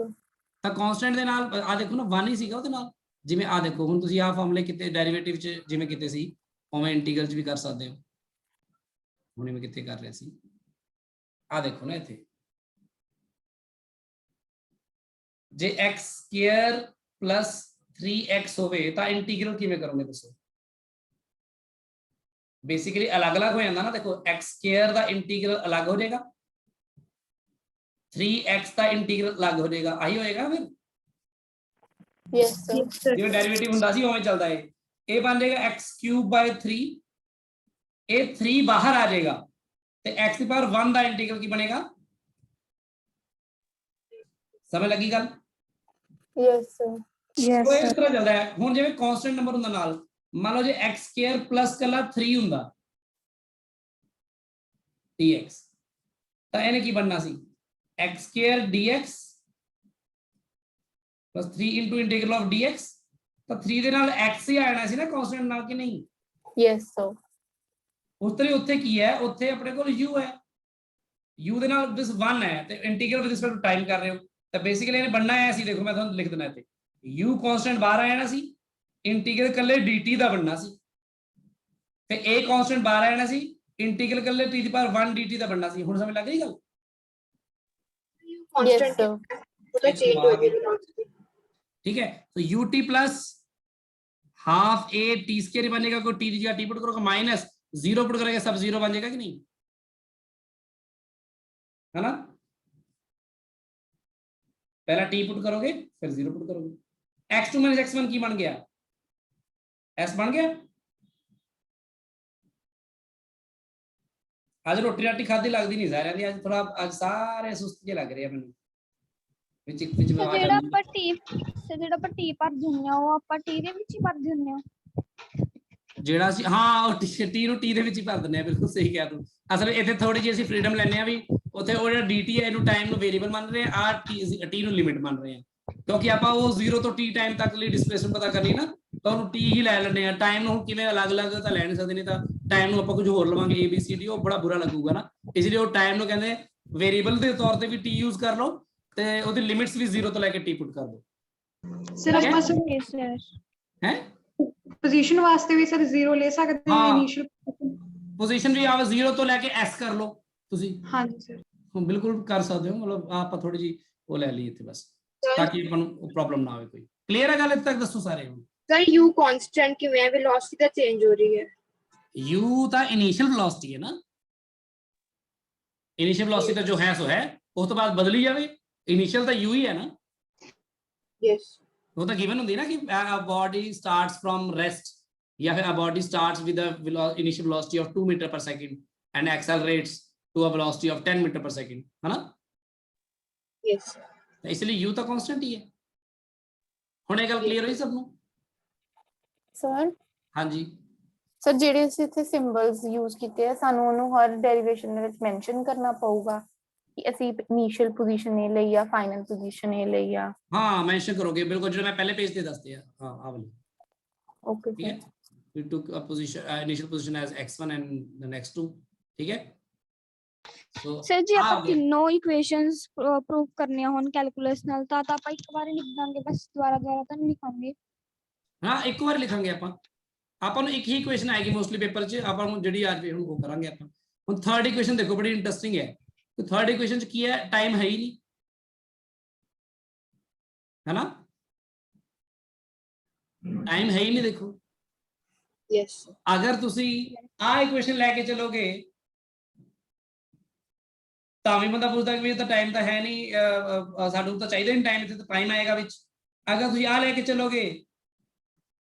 Speaker 1: ਤਾਂ ਕਾਂਸਟੈਂਟ ਦੇ ਨਾਲ ਆ ਦੇਖੋ ਨਾ 1 ਹੀ ਸੀਗਾ ਉਹਦੇ ਨਾਲ। ਜਿਵੇਂ ਆ ਦੇਖੋ ਹੁਣ ਤੁਸੀਂ ਆਹ ਫਾਰਮੂਲੇ ਕਿਤੇ ਡੈਰੀਵੇਟਿਵ ਚ ਜਿਵੇਂ ਕਿਤੇ ਸੀ ਉਵੇਂ ਇੰਟੀਗਰਲ ਚ ਵੀ ਕਰ ਸਕਦੇ ਹੋ। ਹੁਣ ਮੈਂ ਕਿੱਥੇ ਕਰ ਰਿਹਾ ਸੀ, ਆ ਦੇਖੋ ਨਾ ਇੱਥੇ ਜੇ x ਸਕੁਅਰ plus 3x ਹੋਵੇ ਤਾਂ ਇੰਟੀਗਰਲ ਕਿਵੇਂ ਕਰੋਗੇ ਦੱਸੋ। ਬੇਸਿਕਲੀ ਅਲੱਗ-ਅਲੱਗ ਹੋ ਜਾਂਦਾ ਨਾ, ਦੇਖੋ x ਸਕੁਅਰ ਦਾ ਇੰਟੀਗਰਲ ਅਲੱਗ ਹੋ ਜਾਏਗਾ, 3x ਦਾ ਇੰਟੀਗਰਲ ਅਲੱਗ ਹੋ ਜਾਏਗਾ, ਆਹੀ ਹੋਏਗਾ ਫਿਰ
Speaker 7: ਯੈਸ ਸਰ।
Speaker 1: ਜਿਵੇਂ ਡੈਰੀਵੇਟਿਵ ਹੁੰਦਾ ਸੀ ਉਵੇਂ ਚੱਲਦਾ ਹੈ। ਇਹ ਬਣ ਜਾਏਗਾ x³/3, ਇਹ 3 ਬਾਹਰ ਆ ਜਾਏਗਾ ਤੇ x ਦੀ ਪਾਵਰ 1 ਦਾ ਇੰਟੀਗਰਲ ਕੀ ਬਣੇਗਾ। ਸਮਝ ਲੱਗੀ ਗੱਲ।
Speaker 7: Yes sir.
Speaker 1: ਉਹ ਇਸ ਤਰ੍ਹਾਂ ਚੱਲਦਾ ਹੈ। ਹੁਣ ਜਿਵੇਂ ਕਾਂਸਟੈਂਟ ਨੰਬਰ ਹੁੰਦਾ ਨਾਲ, ਮੰਨ ਲਓ ਜੇ x² ਪਲੱਸ ਕੱਲਾ 3 ਹੁੰਦਾ dx, ਤਾਂ ਇਹਨੇ ਕੀ ਬਣਨਾ ਸੀ x² dx plus 3 into integral of dx, ਤਾਂ 3 ਦੇ ਨਾਲ x ਹੀ ਆਣਾ ਸੀ ਨਾ ਕਾਂਸਟੈਂਟ ਨਾਲ, ਕਿ ਨਹੀਂ।
Speaker 7: Yes sir.
Speaker 1: ਉਸ ਤਰ੍ਹਾਂ ਉੱਥੇ ਕੀ ਹੈ, ਉੱਥੇ ਆਪਣੇ ਕੋਲ u ਹੈ, u ਦੇ ਨਾਲ ਦਿਸ 1 ਹੈ ਤੇ integral with respect to time ਕਰ ਰਹੇ ਹੋ, ਤਾਂ ਬੇਸਿਕਲੀ ਇਹਨੇ ਬਣਨਾ ਆਇਆ ਸੀ। ਦੇਖੋ ਮੈਂ ਤੁਹਾਨੂੰ ਲਿਖ ਦਿੰਦਾ ਇੱਥੇ u ਕਾਂਸਟੈਂਟ ਬਾਹਰ ਆ ਜਾਣਾ ਸੀ, ਇੰਟੀਗਰਲ ਕੱਲੇ dt ਦਾ ਬਣਨਾ ਸੀ, ਤੇ a ਕਾਂਸਟੈਂਟ ਬਾਹਰ ਆ ਜਾਣਾ ਸੀ, ਇੰਟੀਗਰਲ ਕੱਲੇ t ਦੀ ਪਾਵਰ 1 dt ਦਾ ਬਣਨਾ ਸੀ। ਹੁਣ ਸਮਝ ਲੱਗ ਗਈ ਗੱਲ।
Speaker 7: Yes sir.
Speaker 1: ਉਹਦਾ ਚੇਂਜ ਹੋ ਗਿਆ, ठीक है। तो ut plus half a T square बनेगा, कोई t की जगह t पुट करोगे माइनस 0 पुट करेंगे सब 0 बन जाएगा कि नहीं, है ना। पहला t पुट करोगे फिर 0 पुट करोगे, x2 - x1 की बन गया s बन गया। आज रोटी राटी खाधी लगती नहीं सारे दी, आज थोड़ा आज सारे सुस्त जे लग रहे हैं मैनू।
Speaker 3: ਜਿਹੜਾ ਆਪਾਂ ਟੀ ਭਰਦੇ ਹੁੰਦੇ ਆ ਉਹ ਆਪਾਂ ਟੀ ਦੇ ਵਿੱਚ ਹੀ ਭਰਦੇ ਹੁੰਦੇ ਆ।
Speaker 1: ਜਿਹੜਾ ਸੀ ਹਾਂ ਉਹ ਟੀ ਨੂੰ ਟੀ ਦੇ ਵਿੱਚ ਹੀ ਭਰ ਦਿੰਦੇ ਆ, ਬਿਲਕੁਲ ਸਹੀ ਕਿਹਾ ਤੂੰ। ਅਸਲ ਇੱਥੇ ਥੋੜੀ ਜਿਹੀ ਅਸੀਂ ਫਰੀडम ਲੈਂਦੇ ਆ ਵੀ ਉੱਥੇ ਉਹ ਜਿਹੜਾ dt ਹੈ ਇਹਨੂੰ ਟਾਈਮ ਨੂੰ ਵੇਰੀਏਬਲ ਮੰਨ ਰਹੇ ਆ, ਟੀ ਨੂੰ ਲਿਮਿਟ ਮੰਨ ਰਹੇ ਆ, ਕਿਉਂਕਿ ਆਪਾਂ ਉਹ 0 ਤੋਂ t ਟਾਈਮ ਤੱਕ ਲਈ ਡਿਸਪਲੇਸਮੈਂਟ ਪਤਾ ਕਰਨੀ ਨਾ, ਤਾਂ ਉਹਨੂੰ t ਹੀ ਲੈ ਲੈਂਦੇ ਆ। ਟਾਈਮ ਨੂੰ ਕਿਵੇਂ ਅਲੱਗ-ਅਲੱਗ ਤਾਂ ਲੈ ਨਹੀਂ ਸਕਦੇ, ਨਹੀਂ ਤਾਂ ਟਾਈਮ ਨੂੰ ਆਪਾਂ ਕੁਝ ਹੋਰ ਲਵਾਂਗੇ ABCD, ਉਹ ਬੜਾ ਬੁਰਾ ਲੱਗੂਗਾ ਨਾ। ਇਸ ਲਈ ਉਹ ਟਾਈਮ ਨੂੰ ਕਹਿੰਦੇ ਵੇਰੀਏਬਲ ਦੇ ਤੌਰ ਤੇ ਵੀ t ਯੂਜ਼ ਕਰ ਲਓ ਤੇ ਉਹਦੀ ਲਿਮਿਟਸ ਵੀ 0 ਤੋਂ ਲੈ ਕੇ t ਪੁੱਟ ਕਰ ਦਿਓ।
Speaker 8: ਸਰ ਆਪਾਂ
Speaker 1: ਹੈ
Speaker 8: ਪੋਜੀਸ਼ਨ ਵਾਸਤੇ ਵੀ ਸਰ 0 ਲੈ ਸਕਦੇ ਹਾਂ ਇਨੀਸ਼ੀਅਲ
Speaker 1: ਪੋਜੀਸ਼ਨ ਵੀ ਆਵੇ 0 ਤੋਂ ਲੈ ਕੇ s ਕਰ ਲਓ ਤੁਸੀਂ।
Speaker 8: ਹਾਂਜੀ ਸਰ
Speaker 1: ਬਿਲਕੁਲ ਕਰ ਸਕਦੇ ਹੋ, ਮਤਲਬ ਆਪਾਂ ਥੋੜੀ ਜੀ ਉਹ ਲੈ ਲਈ ਇੱਥੇ ਬਸ, ਤਾਂ ਕਿ ਆਪਾਂ ਨੂੰ ਪ੍ਰੋਬਲਮ ਨਾ ਆਵੇ ਕੋਈ। ਕਲੀਅਰ ਹੈ ਗੱਲ ਇੱਥੇ ਤੱਕ, ਦੱਸੋ ਸਾਰੇ ਹੁਣ।
Speaker 7: ਸਰ u ਕਾਂਸਟੈਂਟ ਕਿਵੇਂ ਹੈ, ਵੈਲੋਸਿਟੀ ਤਾਂ ਚੇਂਜ ਹੋ ਰਹੀ ਹੈ।
Speaker 1: u ਤਾਂ ਇਨੀਸ਼ੀਅਲ ਵੈਲੋਸਿਟੀ ਹੈ ਨਾ, ਇਨੀਸ਼ੀਅਲ ਵੈਲੋਸਿਟੀ ਤਾਂ ਜੋ ਹੈ ਸੋ ਹੈ, ਉਸ ਤੋਂ ਬਾਅਦ ਬਦਲੀ ਜਾਵੇ। ਇਨੀਸ਼ੀਅਲ ਤਾਂ u ਹੀ ਹੈ ਨਾ।
Speaker 7: ਯੈਸ
Speaker 1: वो तो गिवन होती है ना कि a body starts from rest, या फिर a body starts with a initial velocity of 2 meter per second and accelerates to a velocity of 10 meter per second, है ना।
Speaker 7: यस
Speaker 1: इसलिए u तो कांस्टेंट ही है। हुणे गल क्लियर हुई सब नु।
Speaker 7: सर
Speaker 1: हाँ जी
Speaker 7: सर ਜਿਹੜੇ ਅਸੀਂ ਇੱਥੇ ਸਿੰਬਲਸ ਯੂਜ਼ ਕੀਤੇ ਆ ਸਾਨੂੰ ਉਹਨੂੰ ਹਰ ਡੈਰੀਵੇਸ਼ਨ ਦੇ ਵਿੱਚ ਮੈਂਸ਼ਨ ਕਰਨਾ ਪਊਗਾ ਕਿ ਅਸੀਂ ਇਨੀਸ਼ੀਅਲ ਪੋਜੀਸ਼ਨ ਇਹ ਲਈ ਆ, ਫਾਈਨਲ ਪੋਜੀਸ਼ਨ ਇਹ ਲਈ ਆ।
Speaker 1: हाँ मेंशन करोगे बिल्कुल, जो मैं पहले पेज पे दसते हैं। हाँ आ वाली
Speaker 7: ओके
Speaker 1: ठीक है। we took a position initial position as x1 and the next two, ठीक है। so
Speaker 3: ਸਰ ਜੇ ਆਪਾਂ ਤਿੰਨੋਂ ਇਕੁਏਸ਼ਨਸ ਪ੍ਰੂਵ ਕਰਨੀਆਂ ਹੋਣ ਕੈਲਕੂਲਸ ਨਾਲ ਤਾਂ ਆਪਾਂ ਇੱਕ ਵਾਰ ਲਿਖ ਦਾਂਗੇ, ਬਸ ਦੁਬਾਰਾ ਤਾਂ ਨਹੀਂ ਲਿਖਾਂਗੇ।
Speaker 1: हाँ एक बार लिखांगे ਆਪਾਂ ਨੂੰ ਇੱਕ ਹੀ ਇਕੁਏਸ਼ਨ ਆਏਗੀ ਮੋਸਟਲੀ ਪੇਪਰ 'ਚ, ਆਪਾਂ ਨੂੰ ਜਿਹੜੀ ਅੱਜ ਵੀ ਹੁਣ ਉਹ ਕਰਾਂਗੇ ਆਪਾਂ। ਹੁਣ ਥਰਡ ਇਕੁਏਸ਼ਨ ਦੇਖੋ, ਬੜੀ ਇੰਟਰਸਟਿੰਗ ਹੈ। ਤੇ ਥਰਡ ਇਕੁਏਸ਼ਨ 'ਚ ਕੀ ਹੈ, ਟਾਈਮ ਹੈ ਹੀ ਨਹੀਂ, है ना, टाइम है ही नहीं। देखो
Speaker 7: यस
Speaker 1: अगर तुसी आ इक्वेशन लेके चलोगे ਤਾਂ ਵੀ ਬੰਦਾ ਪੁੱਛਦਾ ਕਿ ਵੀ ਤਾਂ ਟਾਈਮ ਤਾਂ ਹੈ ਨਹੀਂ, ਸਾਨੂੰ ਤਾਂ ਚਾਹੀਦਾ ਨਹੀਂ ਟਾਈਮ, ਇੱਥੇ ਤਾਂ ਟਾਈਮ ਆਏਗਾ ਵਿੱਚ। ਅਗਰ ਤੁਸੀਂ ਆ ਲੈ ਕੇ ਚਲੋਗੇ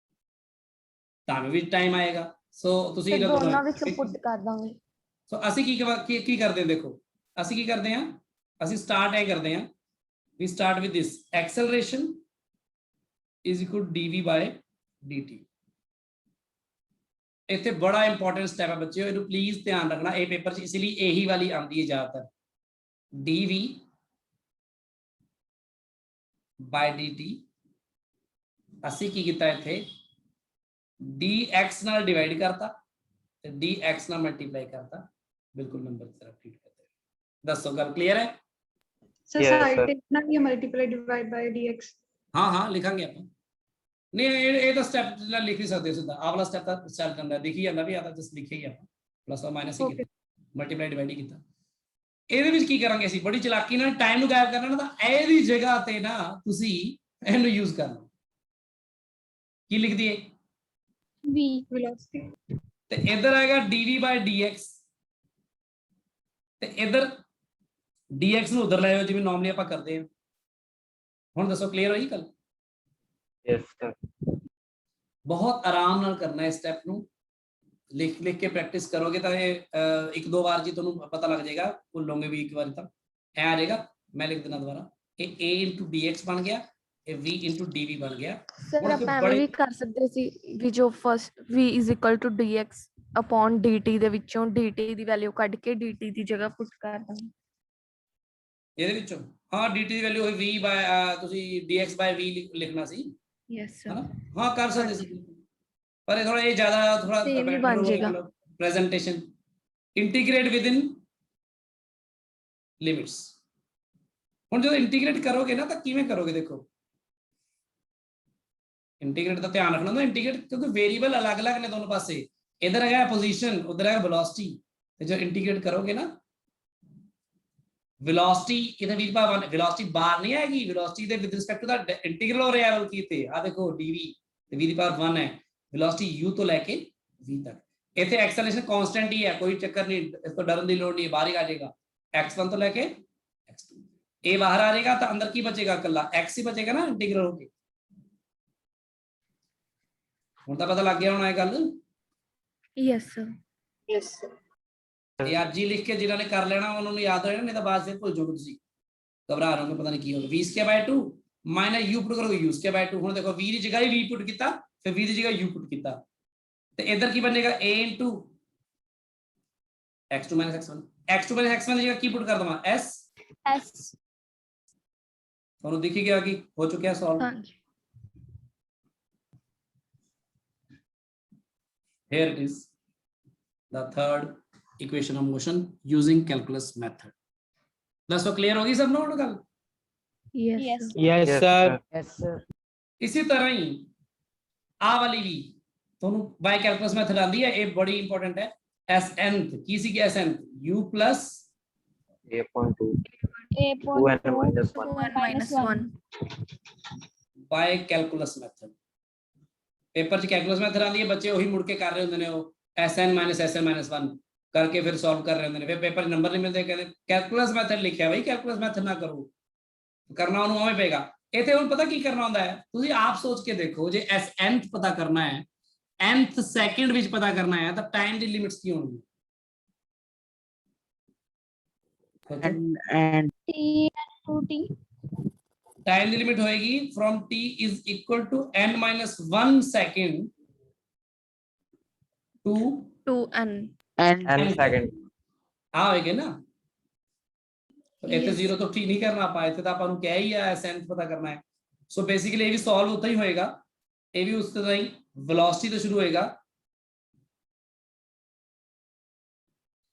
Speaker 1: ਤੁਹਾਨੂੰ ਵੀ ਟਾਈਮ ਆਏਗਾ। ਸੋ ਤੁਸੀਂ
Speaker 4: ਫਿਰ
Speaker 1: ਇਹਨਾਂ
Speaker 4: ਦੋਨਾਂ ਵਿੱਚੋਂ
Speaker 1: ਦੋਨਾਂ
Speaker 4: ਪੁੱਟ ਕਰ ਦਾਂਗੇ।
Speaker 1: ਸੋ ਅਸੀਂ ਕੀ ਕਰਦੇ ਹਾਂ, ਦੇਖੋ ਅਸੀਂ ਕੀ ਕਰਦੇ ਹਾਂ, ਅਸੀਂ ਸਟਾਰਟ ਇਹ ਕਰਦੇ ਹਾਂ, we start with this acceleration is equal to dv by dt। ਇੱਥੇ ਬੜਾ ਇੰਪੋਰਟੈਂਟ ਸਟੈਪ ਹੈ ਬੱਚਿਓ, ਇਹਨੂੰ ਪਲੀਜ਼ ਧਿਆਨ ਰੱਖਣਾ, ਇਹ ਪੇਪਰ 'ਚ ਇਸ ਲਈ ਇਹੀ ਵਾਲੀ ਆਉਂਦੀ ਹੈ ਜ਼ਿਆਦਾਤਰ, dv by dt। ਅਸੀਂ ਕੀ ਕੀਤਾ ਇੱਥੇ, dx ਨਾਲ ਡਿਵਾਈਡ ਕਰਤਾ ਤੇ dx ਨਾਲ ਮਲਟੀਪਲਾਈ ਕਰਤਾ, ਬਿਲਕੁਲ ਨੰਬਰ ਦੀ ਤਰ੍ਹਾਂ ਟ੍ਰੀਟ ਕਰਦੇ। ਦੱਸੋ ਗੱਲ ਕਲੀਅਰ ਹੈ?
Speaker 8: ਸਰ ਸਾਈਡ ਤੇ ਨਾ ਇਹ ਮਲਟੀਪਲਾਈ ਡਿਵਾਈਡ ਬਾਈ dx।
Speaker 1: ਹਾਂ ਲਿਖਾਂਗੇ ਆਪਾਂ, ਨਹੀਂ ਇਹ ਤਾਂ ਸਟੈਪ ਜਿਹੜਾ ਲਿਖ ਹੀ ਸਕਦੇ ਹੋ ਸਿੱਧਾ, ਆਹ ਵਾਲਾ ਸਟੈਪ ਤਾਂ ਚੱਲ ਜਾਂਦਾ, ਦਿਖੀ ਜਾਂਦਾ ਵੀ ਆ ਤਾਂ ਜਸ ਲਿਖਿਆ ਹੀ ਆਪਾਂ, ਪਲੱਸ ਔਰ ਮਾਈਨਸ ਹੀ ਕੀਤਾ, ਮਲਟੀਪਲਾਈ ਡਿਵਾਈਡ ਹੀ ਕੀਤਾ। ਇਹਦੇ ਵਿੱਚ ਕੀ ਕਰਾਂਗੇ ਅਸੀਂ, ਬੜੀ ਚਲਾਕੀ ਨਾਲ ਟਾਈਮ ਨੂੰ ਗਾਇਬ ਕਰਨਾ ਨਾ, ਤਾਂ ਇਹਦੀ ਜਗ੍ਹਾ ਤੇ ਨਾ ਤੁਸੀਂ ਇਹਨੂੰ ਯੂਜ਼ ਕਰਨਾ। ਕੀ ਲਿਖ ਦਈਏ,
Speaker 3: v
Speaker 8: velocity
Speaker 1: ਤੇ ਇੱਧਰ ਆਏਗਾ dv by dx, ਤੇ ਇੱਧਰ dx ਨੂੰ ਉਧਰ ਲੈ ਜਾਓ ਜਿਵੇਂ ਨਾਰਮਲੀ ਆਪਾਂ ਕਰਦੇ ਹਾਂ। ਹੁਣ ਦੱਸੋ ਕਲੀਅਰ ਹੋਈ ਗੱਲ?
Speaker 2: Yes sir.
Speaker 1: ਬਹੁਤ ਆਰਾਮ ਨਾਲ ਕਰਨਾ ਹੈ ਸਟੈਪ ਨੂੰ, ਲਿਖ ਕੇ ਪ੍ਰੈਕਟਿਸ ਕਰੋਗੇ ਤਾਂ ਇਹ ਇੱਕ ਦੋ ਵਾਰ ਜੀ ਤੁਹਾਨੂੰ ਪਤਾ ਲੱਗ ਜਾਏਗਾ, ਭੁੱਲੋਗੇ ਵੀ ਇੱਕ ਵਾਰੀ ਤਾਂ ਐ ਆ ਜਾਏਗਾ। ਮੈਂ ਲਿਖ ਦਿੰਦਾ ਦੁਬਾਰਾ, ਇਹ a into dx ਬਣ ਗਿਆ, ਇਹ v into dv ਬਣ ਗਿਆ।
Speaker 4: ਸਰ ਆਪਾਂ ਐਵੇਂ ਵੀ ਕਰ ਸਕਦੇ ਸੀ ਵੀ ਜੋ first v is equal to dx upon dt ਦੇ ਵਿੱਚੋਂ dt ਦੀ ਵੈਲਿਊ ਕੱਢ ਕੇ dt ਦੀ ਜਗ੍ਹਾ ਪੁੱਟ ਕਰ ਦਾਂਗੇ
Speaker 1: ਇਹਦੇ ਵਿੱਚੋਂ। ਹਾਂ dt ਦੀ ਵੈਲਿਊ ਹੋਈ v ਬਾय ਤੁਸੀਂ dx by v ਲਿਖਣਾ ਸੀ,
Speaker 4: ਯੈਸ
Speaker 1: ਹੈ
Speaker 4: ਸਰ।
Speaker 1: ਨਾ? ਹਾਂ ਕਰ ਸਕਦੇ ਸੀ, ਪਰ ਇਹ ਥੋੜਾ, ਇਹ ਜ਼ਿਆਦਾ ਥੋੜਾ
Speaker 4: Same ਹੀ ਬਣ ਜਾਏਗਾ।
Speaker 1: Presentation integrate within limits. ਹੁਣ ਜਦੋਂ ਇੰਟੀਗ੍ਰੇਟ ਕਰੋਗੇ ਨਾ ਤਾਂ ਕਿਵੇਂ ਕਰੋਗੇ, ਦੇਖੋ ਇੰਟੀਗ੍ਰੇਟ ਦਾ ਧਿਆਨ ਰੱਖਣਾ ਨਾ, ਇੰਟੀਗ੍ਰੇਟ ਕਿਉਂਕਿ ਵੇਰੀਏਬਲ ਅਲੱਗ-ਅਲੱਗ ਨੇ ਦੋਨੋਂ ਪਾਸੇ, ਇਧਰ ਹੈਗਾ ਪੋਜੀਸ਼ਨ, ਉਧਰ ਹੈਗਾ ਵੈਲੋਸਿਟੀ, ਤੇ ਜੋ ਇੰਟੀਗ੍ਰੇਟ ਕਰੋਗੇ ਨਾ, ਵੈਲੋਸਿਟੀ ਇਹਦੇ ਵਿੱਚ ਭਾਵ ਵੈਲੋਸਿਟੀ ਬਾਹਰ ਨਹੀਂ ਆਏਗੀ, ਵੈਲੋਸਿਟੀ ਦੇ with respect to the integral ਹੋ ਰਿਹਾ ਕੀ ਤੇ ਆ ਦੇਖੋ dv ਤੇ v ਦੀ ਪਾਵਰ 1 ਹੈ, ਵੈਲੋਸਿਟੀ u ਤੋਂ ਲੈ ਕੇ v ਤੱਕ। ਇੱਥੇ ਐਕਸਲਰੇਸ਼ਨ ਕਾਂਸਟੈਂਟ ਹੀ ਹੈ, ਕੋਈ ਚੱਕਰ ਨਹੀਂ, ਇਸ ਤੋਂ ਡਰਨ ਦੀ ਲੋੜ ਨਹੀਂ, ਬਾਹਰ ਹੀ ਆ ਜਾਏਗਾ x1 ਤੋਂ ਲੈ ਕੇ x2। ਇਹ ਬਾਹਰ ਆ ਜਾਏਗਾ ਤਾਂ ਅੰਦਰ ਕੀ ਬਚੇਗਾ, ਇਕੱਲਾ x ਹੀ ਬਚੇਗਾ ਨਾ ਇੰਟੀਗਰਲ ਹੋ ਕੇ। ਹੁਣ ਤਾਂ ਪਤਾ ਲੱਗ ਗਿਆ ਹੋਣਾ ਇਹ ਗੱਲ?
Speaker 4: Yes sir.
Speaker 7: Yes sir.
Speaker 1: ਇਹ ਅੱਜ ਹੀ ਲਿਖ ਕੇ ਜਿਨ੍ਹਾਂ ਨੇ ਕਰ ਲੈਣਾ ਉਹਨਾਂ ਨੂੰ ਯਾਦ ਰਹਿਣਾ, ਨਹੀਂ ਤਾਂ ਬਾਅਦ ਵਿੱਚ ਭੁੱਲ ਜਾਓਗੇ ਤੁਸੀਂ, ਘਬਰਾ ਰਹੇ ਹੋ ਪਤਾ ਨਹੀਂ ਕੀ ਹੋਗਾ। v² by 2 ਮਾਈਨਸ u ਪੁੱਟ ਕਰੋਗੇ u² by 2। ਹੁਣ ਦੇਖੋ v ਦੀ ਜਗ੍ਹਾ ਹੀ v ਪੁੱਟ ਕੀਤਾ, ਫਿਰ v ਦੀ ਜਗ੍ਹਾ u ਪੁੱਟ ਕੀਤਾ, ਤੇ ਇੱਧਰ ਕੀ ਬਣੇਗਾ a into x2 minus x1। x2 minus x1 ਦੀ ਜਗ੍ਹਾ ਕੀ ਪੁੱਟ ਕਰ ਦਵਾਂ, s। ਤੁਹਾਨੂੰ ਦਿਖ ਹੀ ਗਿਆ ਕਿ ਹੋ ਚੁੱਕਿਆ ਸੋਲਵ।
Speaker 4: ਹਾਂਜੀ।
Speaker 1: Here it is, the third equation of motion using calculus method। ਦੱਸੋ ਕਲੀਅਰ ਹੋ ਗਈ ਸਭ ਨੂੰ ਹੁਣ ਗੱਲ?
Speaker 4: Yes
Speaker 2: yes sir.
Speaker 6: Yes, sir.
Speaker 1: ਇਸੇ ਤਰ੍ਹਾਂ ਹੀ ਆਹ ਵਾਲੀ ਵੀ ਤੁਹਾਨੂੰ ਬਾਈ ਕੈਲਕੂਲਸ ਮੈਥਡ ਆਉਂਦੀ ਹੈ, ਇਹ ਬੜੀ ਇੰਪੋਰਟੈਂਟ ਹੈ। SNth ਕੀ ਸੀ ਕਿ SNth u plus
Speaker 2: a.2
Speaker 4: -1
Speaker 1: ਬਾਈ ਕੈਲਕੂਲਸ ਮੈਥਡ। ਪੇਪਰ 'ਚ ਕੈਲਕੂਲਸ ਮੈਥਡ ਆਉਂਦੀ ਹੈ, ਬੱਚੇ ਉਹੀ ਮੁੜ ਕੇ ਕਰ ਰਹੇ ਹੁੰਦੇ ਨੇ, ਉਹ SN - SN - 1 ਕਰਕੇ ਫਿਰ ਸੋਲਵ ਕਰ ਰਹੇ ਹੁੰਦੇ ਨੇ, ਫਿਰ ਪੇਪਰ 'ਚ ਨੰਬਰ ਨਹੀਂ ਮਿਲਦੇ, ਕਹਿੰਦੇ ਕੈਲਕੂਲਸ ਮੈਥਡ ਲਿਖਿਆ ਬਈ, ਕੈਲਕੂਲਸ ਮੈਥਡ ਨਾ ਕਰੋ, ਕਰਨਾ ਉਹਨੂੰ ਉਵੇਂ ਪਏਗਾ। ਇੱਥੇ ਹੁਣ ਪਤਾ ਕੀ ਕਰਨਾ ਹੁੰਦਾ ਹੈ, ਤੁਸੀਂ ਆਪ ਸੋਚ ਕੇ ਦੇਖੋ, ਜੇ SNth ਪਤਾ ਕਰਨਾ ਹੈ, nth ਸੈਕਿੰਡ ਵਿੱਚ ਪਤਾ ਕਰਨਾ ਹੈ, ਤਾਂ ਟਾਈਮ ਦੀ ਲਿਮਿਟਸ ਕੀ ਹੋਣਗੀ?
Speaker 6: And
Speaker 3: t
Speaker 1: टाइम लिमिट होएगी from t is equal to n minus 1 second to
Speaker 4: n
Speaker 2: second।
Speaker 1: हाँ होएगा ना, तो इतने
Speaker 4: Yes.
Speaker 1: जीरो तो ठीक नहीं करना पाए थे, तो अपन क्या ही है सेंथ पता करना है। सो बेसिकली ये भी सॉल्व होता ही होएगा, ये भी उस तरह ही वेलोसिटी तो शुरू होएगा,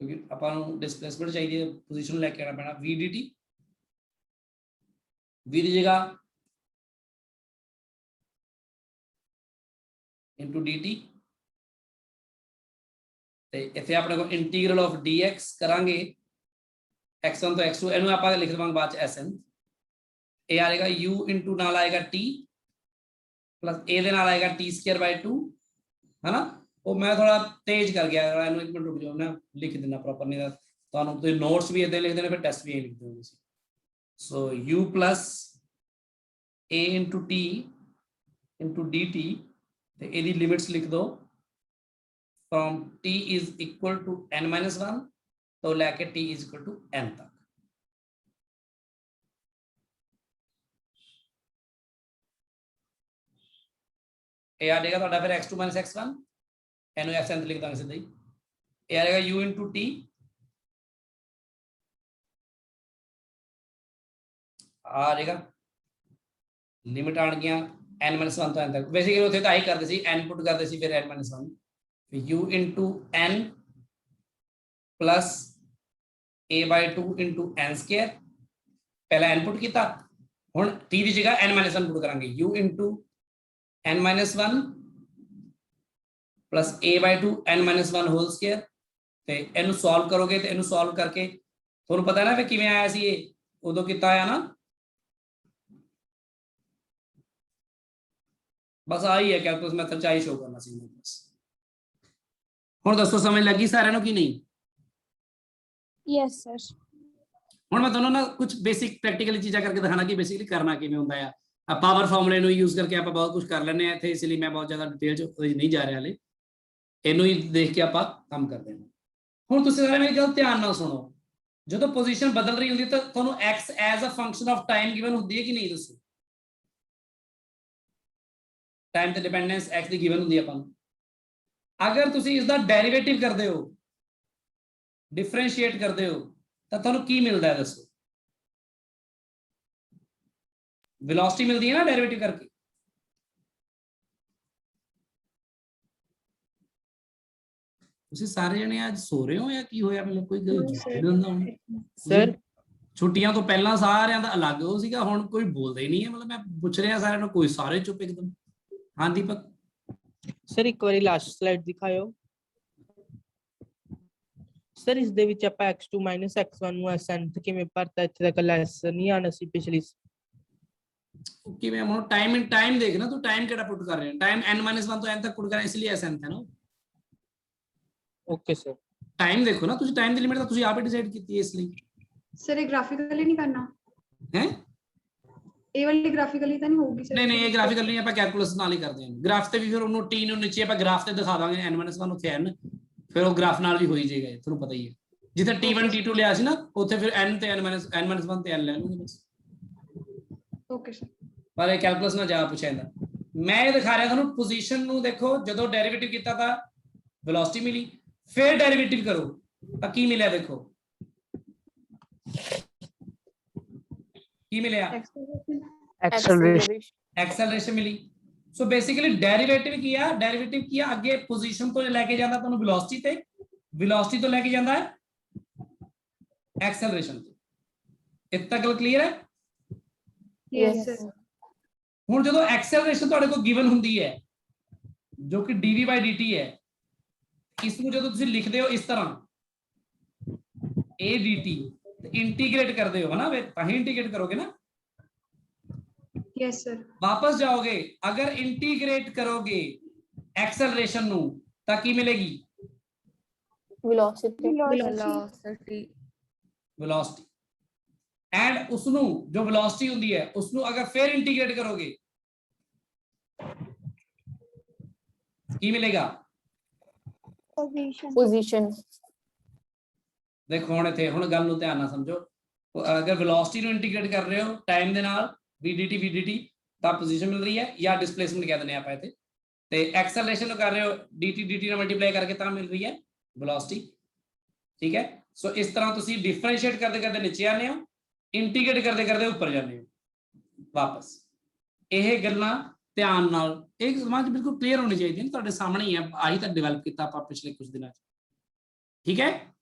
Speaker 1: क्योंकि अपन डिस्प्लेसमेंट चाहिए, पोजीशन लेके आना पैना, v dt v दी जगह into dt, ਤੇ ਇੱਥੇ ਆਪਣੇ ਕੋਲ ਇੰਟੀਗਰਲ ਆਫ dx ਕਰਾਂਗੇ x1 ਤੋਂ x2, ਇਹਨੂੰ ਆਪਾਂ ਲਿਖ ਦਵਾਂਗੇ ਬਾਅਦ ਚ sn। ਇਹ ਆ ਜਾਏਗਾ u into ਨਾਲ ਆਏਗਾ t ਪਲੱਸ a ਦੇ ਨਾਲ ਆਏਗਾ t²/2, ਹੈ ਨਾ। ਉਹ ਮੈਂ ਥੋੜਾ ਤੇਜ਼ ਕਰ ਗਿਆ, ਇਹਨੂੰ ਇੱਕ ਮਿੰਟ ਰੁਕ ਜਾਓ, ਮੈਂ ਲਿਖ ਦਿੰਦਾ ਪ੍ਰੋਪਰ, ਨਹੀਂ ਤਾਂ ਤੁਹਾਨੂੰ ਤੁਸੀਂ ਨੋਟਸ ਵੀ ਇਦਾਂ ਲਿਖਦੇ ਨੇ, ਫਿਰ ਟੈਸਟ ਵੀ ਇਹ ਲਿਖਦੇ ਹੋ ਤੁਸੀਂ। ਸੋ u plus a into t into dt, ਤੇ ਇਹਦੀ ਲਿਮਿਟਸ ਲਿਖ ਦਿਓ from t is equal to n-1 तो लेके t is equal to n तक। ये आ जाएगा ਤੁਹਾਡਾ ਫਿਰ x2 - x1 ਇਹਨੂੰ xn ਤੇ ਲਿਖ ਦਾਂਗੇ ਸਿੱਧਾ ਹੀ। ਇਹ ਆ ਜਾਏਗਾ u into t ਆ ਜਾਏਗਾ ਲਿਮਿਟ ਆਣ ਗਿਆ n-1 ਤੋਂ n ਤੱਕ। ਬੇਸਿਕਲੀ ਉੱਥੇ ਤਾਂ ਆਈ ਕਰਦੇ ਸੀ n ਪੁੱਟ ਕਰਦੇ ਸੀ ਫਿਰ n-1 ਫਿਰ u into n plus a/2 into n square ਪਹਿਲਾਂ n ਪੁੱਟ ਕੀਤਾ ਹੁਣ t ਦੀ ਜਗ੍ਹਾ n-1 ਪੁੱਟ ਕਰਾਂਗੇ u into n-1 plus a/2 n-1 whole square ਤੇ ਇਹਨੂੰ ਸੋਲਵ ਕਰੋਗੇ ਤੇ ਇਹਨੂੰ ਸੋਲਵ ਕਰਕੇ ਤੁਹਾਨੂੰ ਪਤਾ ਨਾ ਵੀ ਕਿਵੇਂ ਆਇਆ ਸੀ ਇਹ ਉਦੋਂ ਕੀਤਾ ਆਇਆ ਨਾ ਬਸ ਆਹੀ ਹੈ ਕੈਲਕੂਲਸ ਮੈਥਡ ਚ ਆਹੀ ਸ਼ੋ ਕਰਨਾ ਸੀ ਬਸ। ਹੁਣ ਦੱਸੋ ਸਮਝ ਲੱਗੀ ਸਾਰਿਆਂ ਨੂੰ ਕਿ ਨਹੀਂ?
Speaker 3: Yes sir.
Speaker 1: ਹੁਣ ਮੈਂ ਤੁਹਾਨੂੰ ਨਾ ਕੁਝ ਬੇਸਿਕ ਪ੍ਰੈਕਟੀਕਲੀ ਚੀਜ਼ਾਂ ਕਰਕੇ ਦਿਖਾਣਾ ਕਿ ਬੇਸਿਕਲੀ ਕਰਨਾ ਕਿਵੇਂ ਹੁੰਦਾ ਆ। ਪਾਵਰ ਫਾਰਮੂਲੇ ਨੂੰ ਯੂਜ਼ ਕਰਕੇ ਆਪਾਂ ਬਹੁਤ ਕੁਝ ਕਰ ਲੈਂਦੇ ਆ ਇੱਥੇ, ਇਸ ਲਈ ਮੈਂ ਬਹੁਤ ਜ਼ਿਆਦਾ ਡਿਟੇਲ ਚ ਨਹੀਂ ਜਾ ਰਿਹਾ ਹਲੇ, ਇਹਨੂੰ ਹੀ ਦੇਖ ਕੇ ਆਪਾਂ ਕੰਮ ਕਰਦੇ ਹਾਂ। ਹੁਣ ਤੁਸੀਂ ਸਾਰੇ ਮੇਰੀ ਗੱਲ ਧਿਆਨ ਨਾਲ ਸੁਣੋ, ਜਦੋਂ ਪੋਜੀਸ਼ਨ ਬਦਲ ਰਹੀ ਹੁੰਦੀ ਤਾਂ ਤੁਹਾਨੂੰ x as a function of time given ਹੁੰਦੀ ਹੈ ਕਿ ਨਹੀਂ? ਦੱਸੋ ਟਾਈਮ ਤੇ ਡਿਪੈਂਡੈਂਸ x ਦੀ ਗਿਵਨ ਹੁੰਦੀ ਹੈ ਆਪਾਂ ਨੂੰ। ਅਗਰ ਤੁਸੀਂ ਇਸ ਦਾ ਡੈਰੀਵੇਟਿਵ ਕਰਦੇ ਹੋ, ਡਿਫਰੈਂਸ਼ੀਏਟ ਕਰਦੇ ਹੋ ਤਾਂ ਤੁਹਾਨੂੰ ਕੀ ਮਿਲਦਾ ਹੈ ਦੱਸੋ? ਵੈਲੋਸਿਟੀ ਮਿਲਦੀ ਹੈ ਨਾ ਡੈਰੀਵੇਟਿਵ ਕਰਕੇ। ਤੁਸੀਂ ਸਾਰੇ ਜਣੇ ਅੱਜ ਸੋ ਰਹੇ ਹੋ ਜਾਂ ਕੀ ਹੋਇਆ? ਮੈਨੂੰ ਕੋਈ ਗੱਲ
Speaker 2: ਸਰ
Speaker 1: ਛੁੱਟੀਆਂ ਤੋਂ ਪਹਿਲਾਂ ਸਾਰਿਆਂ ਦਾ ਅਲੱਗ ਹੋ ਸੀਗਾ, ਹੁਣ ਕੋਈ ਬੋਲਦਾ ਹੀ ਨਹੀਂ ਹੈ। ਮਤਲਬ ਮੈਂ ਪੁੱਛ ਰਿਹਾ ਸਾਰਿਆਂ ਨੂੰ, ਕੋਈ ਸਾਰੇ ਚੁੱਪ ਇੱਕਦਮ। ਹਾਂ ਦੀਪਕ
Speaker 2: ਸਰ ਇੱਕ ਵਾਰੀ ਲਾਸਟ ਸਲਾਈਡ ਦਿਖਾਇਓ ਸਰ। ਇਸ ਦੇ ਵਿੱਚ ਆਪਾਂ x2 - x1 ਨੂੰ nth ਕਿਵੇਂ ਭਰਤਾ? ਇੱਥੇ ਤੱਕ ਲੈਸ ਨਹੀਂ ਆਣਾ ਸੀ ਪਿਛਲੀ।
Speaker 1: ਕਿਵੇਂ ਹੁਣ ਟਾਈਮ ਦੇਖ ਨਾ, ਤੂੰ ਟਾਈਮ ਕਿਹੜਾ ਪੁੱਟ ਕਰ ਰਿਹਾ? ਟਾਈਮ n-1 ਤੋਂ n ਤੱਕ ਪੁੱਟ ਕਰ ਰਿਹਾ, ਇਸ ਲਈ nth ਹੈ ਨਾ।
Speaker 2: Okay sir.
Speaker 1: ਟਾਈਮ ਦੇਖੋ ਨਾ ਤੁਸੀਂ, ਟਾਈਮ ਦੀ ਲਿਮਿਟ ਤਾਂ ਤੁਸੀਂ ਆਪ ਹੀ ਡਿਸਾਈਡ ਕੀਤੀ ਹੈ, ਇਸ ਲਈ
Speaker 8: ਸਰ ਇਹ ਗ੍ਰਾਫਿਕਲੀ ਨਹੀਂ ਕਰਨਾ
Speaker 1: ਹੈ।
Speaker 8: ਇਹ ਵਾਲੀ ਗ੍ਰਾਫਿਕਲੀ ਤਾਂ ਨਹੀਂ ਹੋਊਗੀ ਸਰ?
Speaker 1: ਨਹੀਂ ਇਹ ਗ੍ਰਾਫਿਕਲ ਨਹੀਂ, ਆਪਾਂ ਕੈਲਕੂਲਸ ਨਾਲ ਹੀ ਕਰਦੇ ਹਾਂ। ਗ੍ਰਾਫ ਤੇ ਵੀ ਫਿਰ ਉਹਨੂੰ t ਨੂੰ ਨੀਚੇ ਆਪਾਂ ਗ੍ਰਾਫ ਤੇ ਦਿਖਾ ਦਾਂਗੇ n-1 ਉੱਥੇ n, ਫਿਰ ਉਹ ਗ੍ਰਾਫ ਨਾਲ ਵੀ ਹੋਈ ਜਾਏਗਾ, ਤੁਹਾਨੂੰ ਪਤਾ ਹੀ ਹੈ। ਜਿੱਥੇ t1 t2 ਲਿਆ ਸੀ ਨਾ ਉੱਥੇ ਫਿਰ n ਤੇ n-1 ਤੇ n ਲੈ ਲੂਗੇ ਬਸ।
Speaker 8: Okay sir.
Speaker 1: ਪਰ ਇਹ ਕੈਲਕੂਲਸ ਨਾਲ ਜਾ ਪੁੱਛਿਆ ਜਾਂਦਾ। ਮੈਂ ਇਹ ਦਿਖਾ ਰਿਹਾ ਤੁਹਾਨੂੰ ਪੋਜੀਸ਼ਨ ਨੂੰ। ਦੇਖੋ ਜਦੋਂ ਡੈਰੀਵੇਟਿਵ ਕੀਤਾ ਤਾਂ ਵੈਲੋਸਿਟੀ ਮਿਲੀ, ਫਿਰ ਡੈਰੀਵੇਟਿਵ ਕਰੋ ਤਾਂ ਕੀ ਮਿਲਿਆ? ਦੇਖੋ ਕੀ ਮਿਲਿਆ? ਐਕਸਲਰੇਸ਼ਨ ਮਿਲੀ। ਸੋ ਬੇਸਿਕਲੀ ਡੈਰੀਵੇਟਿਵ ਕੀ ਆ? ਡੈਰੀਵੇਟਿਵ ਕੀ ਆ? ਅੱਗੇ ਪੋਜੀਸ਼ਨ ਤੋਂ ਲੈ ਕੇ ਜਾਂਦਾ ਤੁਹਾਨੂੰ ਵੈਲੋਸਿਟੀ ਤੇ, ਵੈਲੋਸਿਟੀ ਤੋਂ ਲੈ ਕੇ ਜਾਂਦਾ ਹੈ ਐਕਸਲਰੇਸ਼ਨ ਤੇ। ਇੱਥੇ ਤੱਕ ਕਲੀਅਰ ਹੈ?
Speaker 8: Yes sir.
Speaker 1: ਹੁਣ ਜਦੋਂ ਐਕਸਲਰੇਸ਼ਨ ਤੁਹਾਡੇ ਕੋਲ ਗਿਵਨ ਹੁੰਦੀ ਹੈ ਜੋ ਕਿ dv/dt ਹੈ, ਇਸ ਨੂੰ ਜਦੋਂ ਤੁਸੀਂ ਲਿਖਦੇ ਹੋ ਇਸ ਤਰ੍ਹਾਂ a dt ਤੇ ਇੰਟੀਗ੍ਰੇਟ ਕਰਦੇ ਹੋ ਹਨਾ, ਤਾਂ ਹੀ ਇੰਟੀਗ੍ਰੇਟ ਕਰੋਗੇ ਨਾ।
Speaker 8: Yes sir.
Speaker 1: ਵਾਪਸ ਜਾਓਗੇ, ਅਗਰ ਇੰਟੀਗ੍ਰੇਟ ਕਰੋਗੇ ਐਕਸਲਰੇਸ਼ਨ ਨੂੰ ਤਾਂ ਕੀ ਮਿਲੇਗੀ?
Speaker 7: velocity
Speaker 1: ਐਂਡ ਉਸ ਨੂੰ ਜੋ ਵੈਲੋਸਿਟੀ ਹੁੰਦੀ ਹੈ ਉਸ ਨੂੰ ਅਗਰ ਫਿਰ ਇੰਟੀਗ੍ਰੇਟ ਕਰੋਗੇ ਕੀ ਮਿਲੇਗਾ?
Speaker 7: position
Speaker 1: ਦੇਖੋ ਹੁਣ ਇੱਥੇ ਹੁਣ ਗੱਲ ਨੂੰ ਧਿਆਨ ਨਾਲ ਸਮਝੋ। ਅਗਰ ਵੈਲੋਸਿਟੀ ਨੂੰ ਇੰਟੀਗ੍ਰੇਟ ਕਰ ਰਹੇ ਹੋ ਟਾਈਮ ਦੇ ਨਾਲ vdt ਤਾਂ ਪੋਜੀਸ਼ਨ ਮਿਲ ਰਹੀ ਹੈ, ਜਾਂ ਡਿਸਪਲੇਸਮੈਂਟ ਕਹਿ ਦਿੰਦੇ ਆਪਾਂ ਇੱਥੇ। ਤੇ ਐਕਸਲਰੇਸ਼ਨ ਨੂੰ ਕਰ ਰਹੇ ਹੋ dt ਨਾਲ ਮਲਟੀਪਲਾਈ ਕਰਕੇ ਤਾਂ ਮਿਲ ਰਹੀ ਹੈ ਵੈਲੋਸਿਟੀ। ਠੀਕ ਹੈ, ਸੋ ਇਸ ਤਰ੍ਹਾਂ ਤੁਸੀਂ ਡਿਫਰੈਂਸ਼ੀਏਟ ਕਰਦੇ ਕਰਦੇ ਨੀਚੇ ਆਉਂਦੇ ਹੋ, ਇੰਟੀਗ੍ਰੇਟ ਕਰਦੇ ਕਰਦੇ ਉੱਪਰ ਜਾਂਦੇ ਹੋ ਵਾਪਸ। ਇਹ ਗੱਲਾਂ ਧਿਆਨ ਨਾਲ ਇੱਕ ਸਮਾਜ ਬਿਲਕੁਲ ਕਲੀਅਰ ਹੋਣੀ ਚਾਹੀਦੀ ਹੈ, ਤੁਹਾਡੇ ਸਾਹਮਣੇ ਹੀ ਹੈ। ਆਹੀ ਤਾਂ ਡਿਵੈਲਪ ਕੀਤਾ ਆਪਾਂ ਪਿਛਲੇ ਕੁਝ ਦਿਨਾਂ 'ਚ। ਠੀਕ ਹੈ,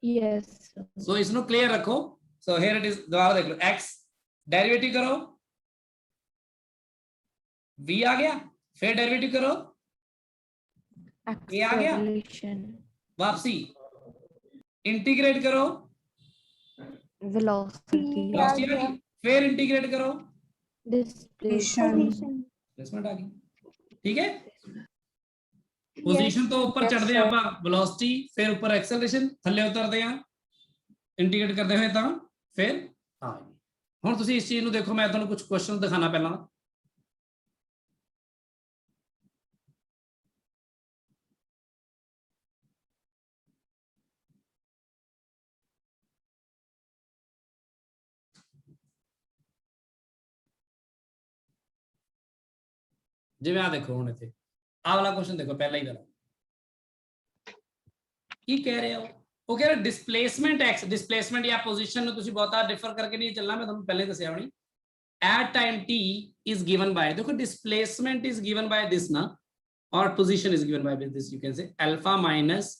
Speaker 7: yes
Speaker 1: ਸੋ ਇਸ ਨੂੰ ਕਲੀਅਰ ਰੱਖੋ। ਸੋ ਹੇਅਰ ਇਟ ਇਜ਼, ਦੁਬਾਰਾ ਦੇਖ ਲਓ, x ਡੈਰੀਵੇਟਿਵ ਕਰੋ v ਆ ਗਿਆ, फिर डेरिवेटिव करो ये आ गया, वापसी इंटीग्रेट करो
Speaker 7: velocity
Speaker 1: आ गई, फिर इंटीग्रेट करो
Speaker 7: displacement
Speaker 1: आ गई। ठीक है, पोजीशन तो ऊपर चढ़ते हैं ਆਪਾਂ वेलोसिटी, फिर ऊपर एक्सेलरेशन, थल्ले उतरते हैं इंटीग्रेट करते हुए ਤਾਂ फिर आ गई। ਹੁਣ ਤੁਸੀਂ ਇਸ ਚੀਜ਼ ਨੂੰ ਦੇਖੋ, ਮੈਂ ਤੁਹਾਨੂੰ ਕੁਝ ਕੁਐਸਚਨ ਦਿਖਾਣਾ ਪਹਿਲਾਂ। ਜਿਵੇਂ ਆ ਦੇਖੋ ਹੁਣ ਇੱਥੇ ਆਹ ਵਾਲਾ ਕੁਐਸਚਨ ਦੇਖੋ ਪਹਿਲਾ ਹੀ ਵਾਲਾ ਕੀ ਕਹਿ ਰਹੇ ਹੋ ਉਹ ਕਹਿ ਰਿਹਾ ਡਿਸਪਲੇਸਮੈਂਟ x ਡਿਸਪਲੇਸਮੈਂਟ ਜਾਂ ਪੋਜੀਸ਼ਨ ਨੂੰ ਤੁਸੀਂ ਬਹੁਤਾ ਡਿਫਰ ਕਰਕੇ ਨਹੀਂ ਚੱਲਣਾ ਮੈਂ ਤੁਹਾਨੂੰ ਪਹਿਲੇ ਦੱਸਿਆ ਹੋਣੀ at time t is given by देखो displacement is given by this na or position is given by this you can say alpha minus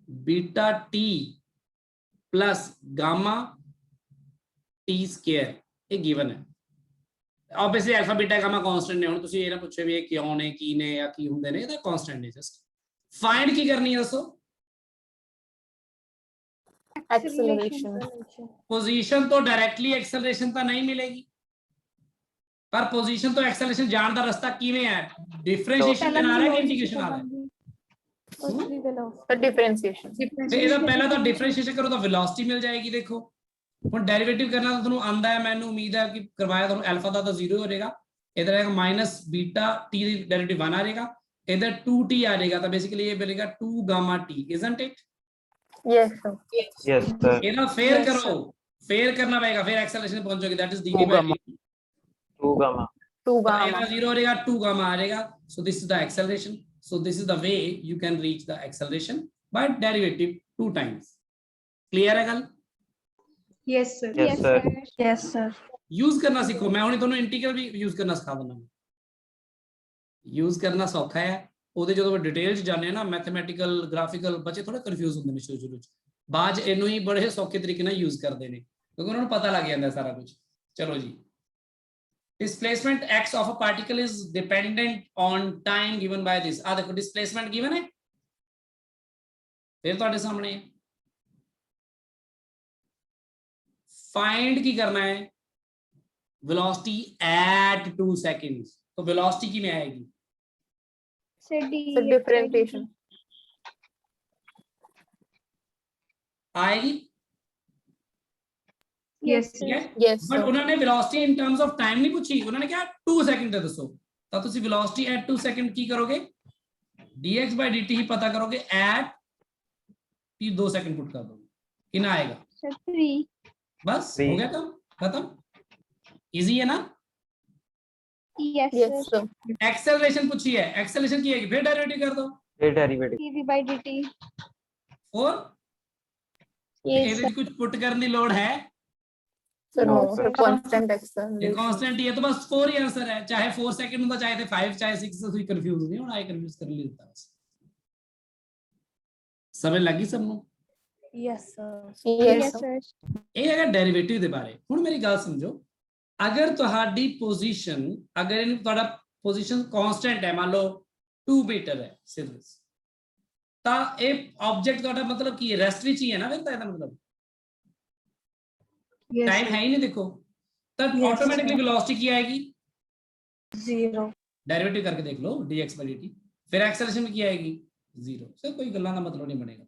Speaker 1: beta t plus gamma t square ये given है obviously alpha beta gamma constant ने ਹੁਣ ਤੁਸੀਂ ਇਹ ਨਾ ਪੁੱਛੋ ਵੀ ਇਹ ਕਿਉਂ ਨੇ ਕੀ ਨੇ ਜਾਂ ਕੀ ਹੁੰਦੇ ਨੇ ਇਹ ਤਾਂ constant ਨੇ just find ਕੀ ਕਰਨੀ ਹੈ ਦੱਸੋ
Speaker 7: Acceleration.
Speaker 1: पोजीशन तो डायरेक्टली एक्सेलरेशन तो नहीं मिलेगी पर पोजीशन तो एक्सेलरेशन जान दा रास्ता किवें है डिफरेंशिएशन बना रहा है कि इंटीग्रेशन आ रहा है
Speaker 7: The differentiation.
Speaker 1: ਤੇ ਇਹਦਾ ਪਹਿਲਾਂ ਤਾਂ ਡਿਫਰੈਂਸ਼ੀਏਸ਼ਨ ਕਰੋ ਤਾਂ ਵੈਲੋਸਿਟੀ ਮਿਲ ਜਾਏਗੀ ਦੇਖੋ ਹੁਣ ਡੈਰੀਵੇਟਿਵ ਕਰਨਾ ਤਾਂ ਤੁਹਾਨੂੰ ਆਂਦਾ ਹੈ ਮੈਨੂੰ ਉਮੀਦ ਹੈ ਕਿ ਕਰਵਾਇਆ ਤੁਹਾਨੂੰ ਅਲਫਾ ਦਾ ਤਾਂ 0 ਹੋ ਜਾਏਗਾ ਇਧਰ ਆਏਗਾ ਮਾਈਨਸ ਬੀਟਾ ਟੀ ਦੀ ਡੈਰੀਵੇਟਿਵ 1 ਆ ਜਾਏਗਾ इधर 2t आ जाएगा तो बेसिकली ये बनेगा 2 gamma t isn't it
Speaker 7: Yes, sir.
Speaker 6: Yes, sir.
Speaker 1: ये ना फेयर करो फेयर करना पड़ेगा फिर एक्सेलरेशन पहुंचोगे that is dv by dt
Speaker 6: 2 gamma.
Speaker 7: 2
Speaker 1: ये
Speaker 7: gamma.
Speaker 1: 0 हो जाएगा 2 gamma आ जाएगा so this is the acceleration so this is the way you can reach the acceleration by derivative 2 times clear है गल
Speaker 8: Yes, sir.
Speaker 6: Yes, sir.
Speaker 3: Yes, sir.
Speaker 1: Use करना सीखो मैं हुणे ਤੁਹਾਨੂੰ इंटीग्रल भी यूज करना सिखा देना यूज करना सौखा है ਉਹਦੇ ਜਦੋਂ ਡਿਟੇਲ ਚ ਜਾਣਦੇ ਆ ਨਾ ਮੈਥਮੈਟੀਕਲ ਗ੍ਰਾਫਿਕਲ ਬੱਚੇ ਥੋੜਾ ਕਨਫਿਊਜ਼ ਹੁੰਦੇ ਨੇ ਸ਼ੁਰੂ ਚ ਬਾਅਦ ਇਹਨੂੰ ਹੀ ਬੜੇ ਸੌਖੇ ਤਰੀਕੇ ਨਾਲ ਯੂਜ਼ ਕਰਦੇ ਨੇ ਕਿਉਂਕਿ ਉਹਨਾਂ ਨੂੰ ਪਤਾ ਲੱਗ ਜਾਂਦਾ ਸਾਰਾ ਕੁਝ ਚਲੋ ਜੀ displacement x of a particle is dependent on time given by this ਆ ਦੇਖੋ displacement given ਹੈ ਫਿਰ ਤੁਹਾਡੇ ਸਾਹਮਣੇ find ਕੀ ਕਰਨਾ ਹੈ velocity at 2 seconds तो velocity किमें आएगी
Speaker 3: So
Speaker 7: So differentiation.
Speaker 1: आएगी
Speaker 8: Yes,
Speaker 1: ठीक है
Speaker 7: Yes,
Speaker 1: बट
Speaker 7: sir.
Speaker 1: उन्होंने velocity in terms of time नहीं पूछी उन्होंने क्या 2 सेकंड दे दसो तो ਤੁਸੀਂ velocity at 2 सेकंड की करोगे dx by dt ही पता करोगे at t 2 सेकंड पुट कर दोगे कितना आएगा
Speaker 3: So 3.
Speaker 1: बस
Speaker 6: Three.
Speaker 1: हो गया काम खत्म इजी है ना
Speaker 3: Yes,
Speaker 7: Yes,
Speaker 3: sir.
Speaker 7: sir.
Speaker 1: Acceleration पूछी है एक्सेलरेशन की है फिर डेरिवेटिव कर दो
Speaker 6: फिर डेरिवेटिव
Speaker 3: dv by dt.
Speaker 1: और
Speaker 3: Yes,
Speaker 1: ਇਹਦੇ ਵਿੱਚ ਕੁਝ ਪੁੱਟ ਕਰਨ ਦੀ ਲੋੜ ਹੈ
Speaker 7: So no,
Speaker 3: No,
Speaker 7: so
Speaker 3: sir.
Speaker 7: constant
Speaker 1: ये
Speaker 7: acceleration.
Speaker 1: कांस्टेंट ही है तो बस 4 ही आंसर है चाहे 4 सेकंड होता चाहे 5 चाहे 6 से कोई कंफ्यूज नहीं होना है कंफ्यूज कर लेता बस समझ लगी सबनु
Speaker 4: Yes, sir.
Speaker 7: Yes,
Speaker 3: Yes,
Speaker 7: sir.
Speaker 3: sir.
Speaker 1: ਇਹ ਹੈਗਾ ਡੈਰੀਵੇਟਿਵ ਦੇ ਬਾਰੇ ਹੁਣ ਮੇਰੀ ਗੱਲ ਸਮਝੋ ਅਗਰ ਤੁਹਾਡੀ ਪੋਜੀਸ਼ਨ ਅਗਰ ਇਹਨੂੰ ਤੁਹਾਡਾ ਪੋਜੀਸ਼ਨ ਕਾਂਸਟੈਂਟ ਹੈ ਮੰਨ ਲਓ 2 ਮੀਟਰ ਹੈ ਸਿਰਫ ਤਾਂ ਇਹ ਆਬਜੈਕਟ ਤੁਹਾਡਾ ਮਤਲਬ ਕੀ ਹੈ ਰੈਸਟ ਵਿੱਚ ਹੀ ਹੈ ਨਾ ਫਿਰ ਤਾਂ ਇਹਦਾ ਮਤਲਬ
Speaker 8: Yes,
Speaker 1: टाइम
Speaker 8: sir.
Speaker 1: है ही नहीं देखो तब
Speaker 3: Yes,
Speaker 1: ऑटोमेटिकली वेलोसिटी की आएगी
Speaker 3: 0.
Speaker 1: डेरिवेटिव करके देख लो dx by dt फिर एक्सेलरेशन की आएगी 0 से कोई गल्ला का मतलब नहीं बनेगा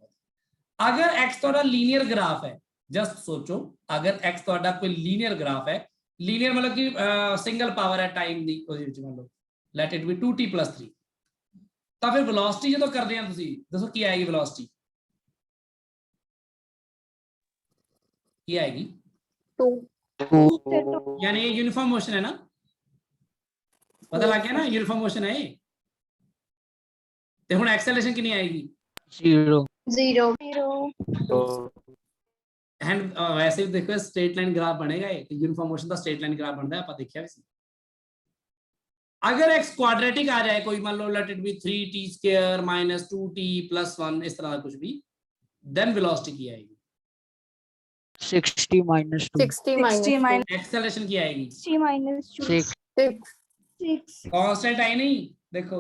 Speaker 1: अगर x थोड़ा लीनियर ग्राफ है जस्ट सोचो अगर x थोड़ा कोई लीनियर ग्राफ है लीनियर मतलब कि सिंगल पावर है टाइम दी ਉਹਦੇ ਵਿੱਚ ਮੰਨ ਲਓ let it be 2t + 3 ਤਾਂ ਫਿਰ velocity ਜਦੋਂ ਕਰਦੇ ਆ ਤੁਸੀਂ ਦੱਸੋ ਕੀ ਆਏਗੀ velocity ਕੀ ਆਏਗੀ
Speaker 7: 2.
Speaker 1: यानी ये यूनिफॉर्म मोशन है ना पता लग गया ना यूनिफॉर्म मोशन है ये ते हुन एक्सेलरेशन कितनी आएगी
Speaker 6: 0.
Speaker 3: 0.
Speaker 6: तो
Speaker 1: एंड वैसे भी देखो स्ट्रेट लाइन ग्राफ बनेगा ये यूनिफॉर्म मोशन का स्ट्रेट लाइन ग्राफ बनता है आपा देखिया भी अगर x क्वाड्रेटिक आ जाए कोई मान लो late it B 3t² - 2t + 1 इस तरह का कुछ भी देन वेलोसिटी की आएगी
Speaker 6: 60 minus 2.
Speaker 7: 60 minus 2.
Speaker 1: एक्सेलरेशन की आएगी
Speaker 3: 3 minus 2.
Speaker 6: 6.
Speaker 7: 6.
Speaker 3: 6.
Speaker 1: कांस्टेंट आई नहीं देखो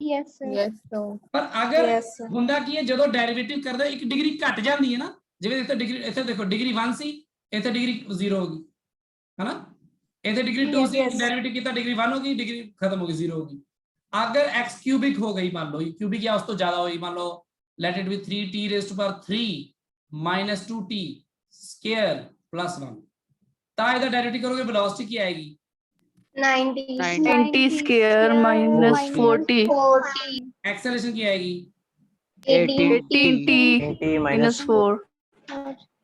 Speaker 3: Yes, sir.
Speaker 7: Yes, sir.
Speaker 1: पर अगर
Speaker 3: Yes, sir.
Speaker 1: ਹੁੰਦਾ ਕੀ ਹੈ ਜਦੋਂ ਡੈਰੀਵੇਟਿਵ ਕਰਦਾ 1 ਡਿਗਰੀ ਘਟ ਜਾਂਦੀ ਹੈ ਨਾ ਜਿਵੇਂ ਇੱਥੇ ਡਿਗਰੀ ਇੱਥੇ ਦੇਖੋ ਡਿਗਰੀ 1 ਸੀ ਇੱਥੇ ਡਿਗਰੀ 0 ਹੋ ਗਈ ਹੈਨਾ ਇੱਥੇ ਡਿਗਰੀ 2 ਸੀ
Speaker 3: Yes.
Speaker 1: ਡੈਰੀਵੇਟਿव ਕੀਤਾ ਡਿਗਰੀ 1 ਹੋ ਗਈ ਡਿਗਰੀ ਖਤਮ ਹੋ ਗਈ 0 ਹੋ ਗਈ ਅਗਰ x ਕਿਊबिक ਹੋ ਗਈ ਮੰਨ ਲਓ ਕਿਊबिक ਜਾਂ ਉਸ ਤੋਂ ਜ਼ਿਆਦਾ ਹੋਈ ਮੰਨ ਲਓ let it be 3t⁻³ - 2t² + 1 ਤਾਂ ਇਹਦਾ ਡੈਰੀਵੇਟਿਵ ਕਰੋਗੇ वेलोसिटी ਕੀ आएगी
Speaker 3: 90.
Speaker 4: 90 square minus 40.
Speaker 1: एक्सेलरेशन की आएगी
Speaker 4: 18t
Speaker 6: 80
Speaker 4: minus 4.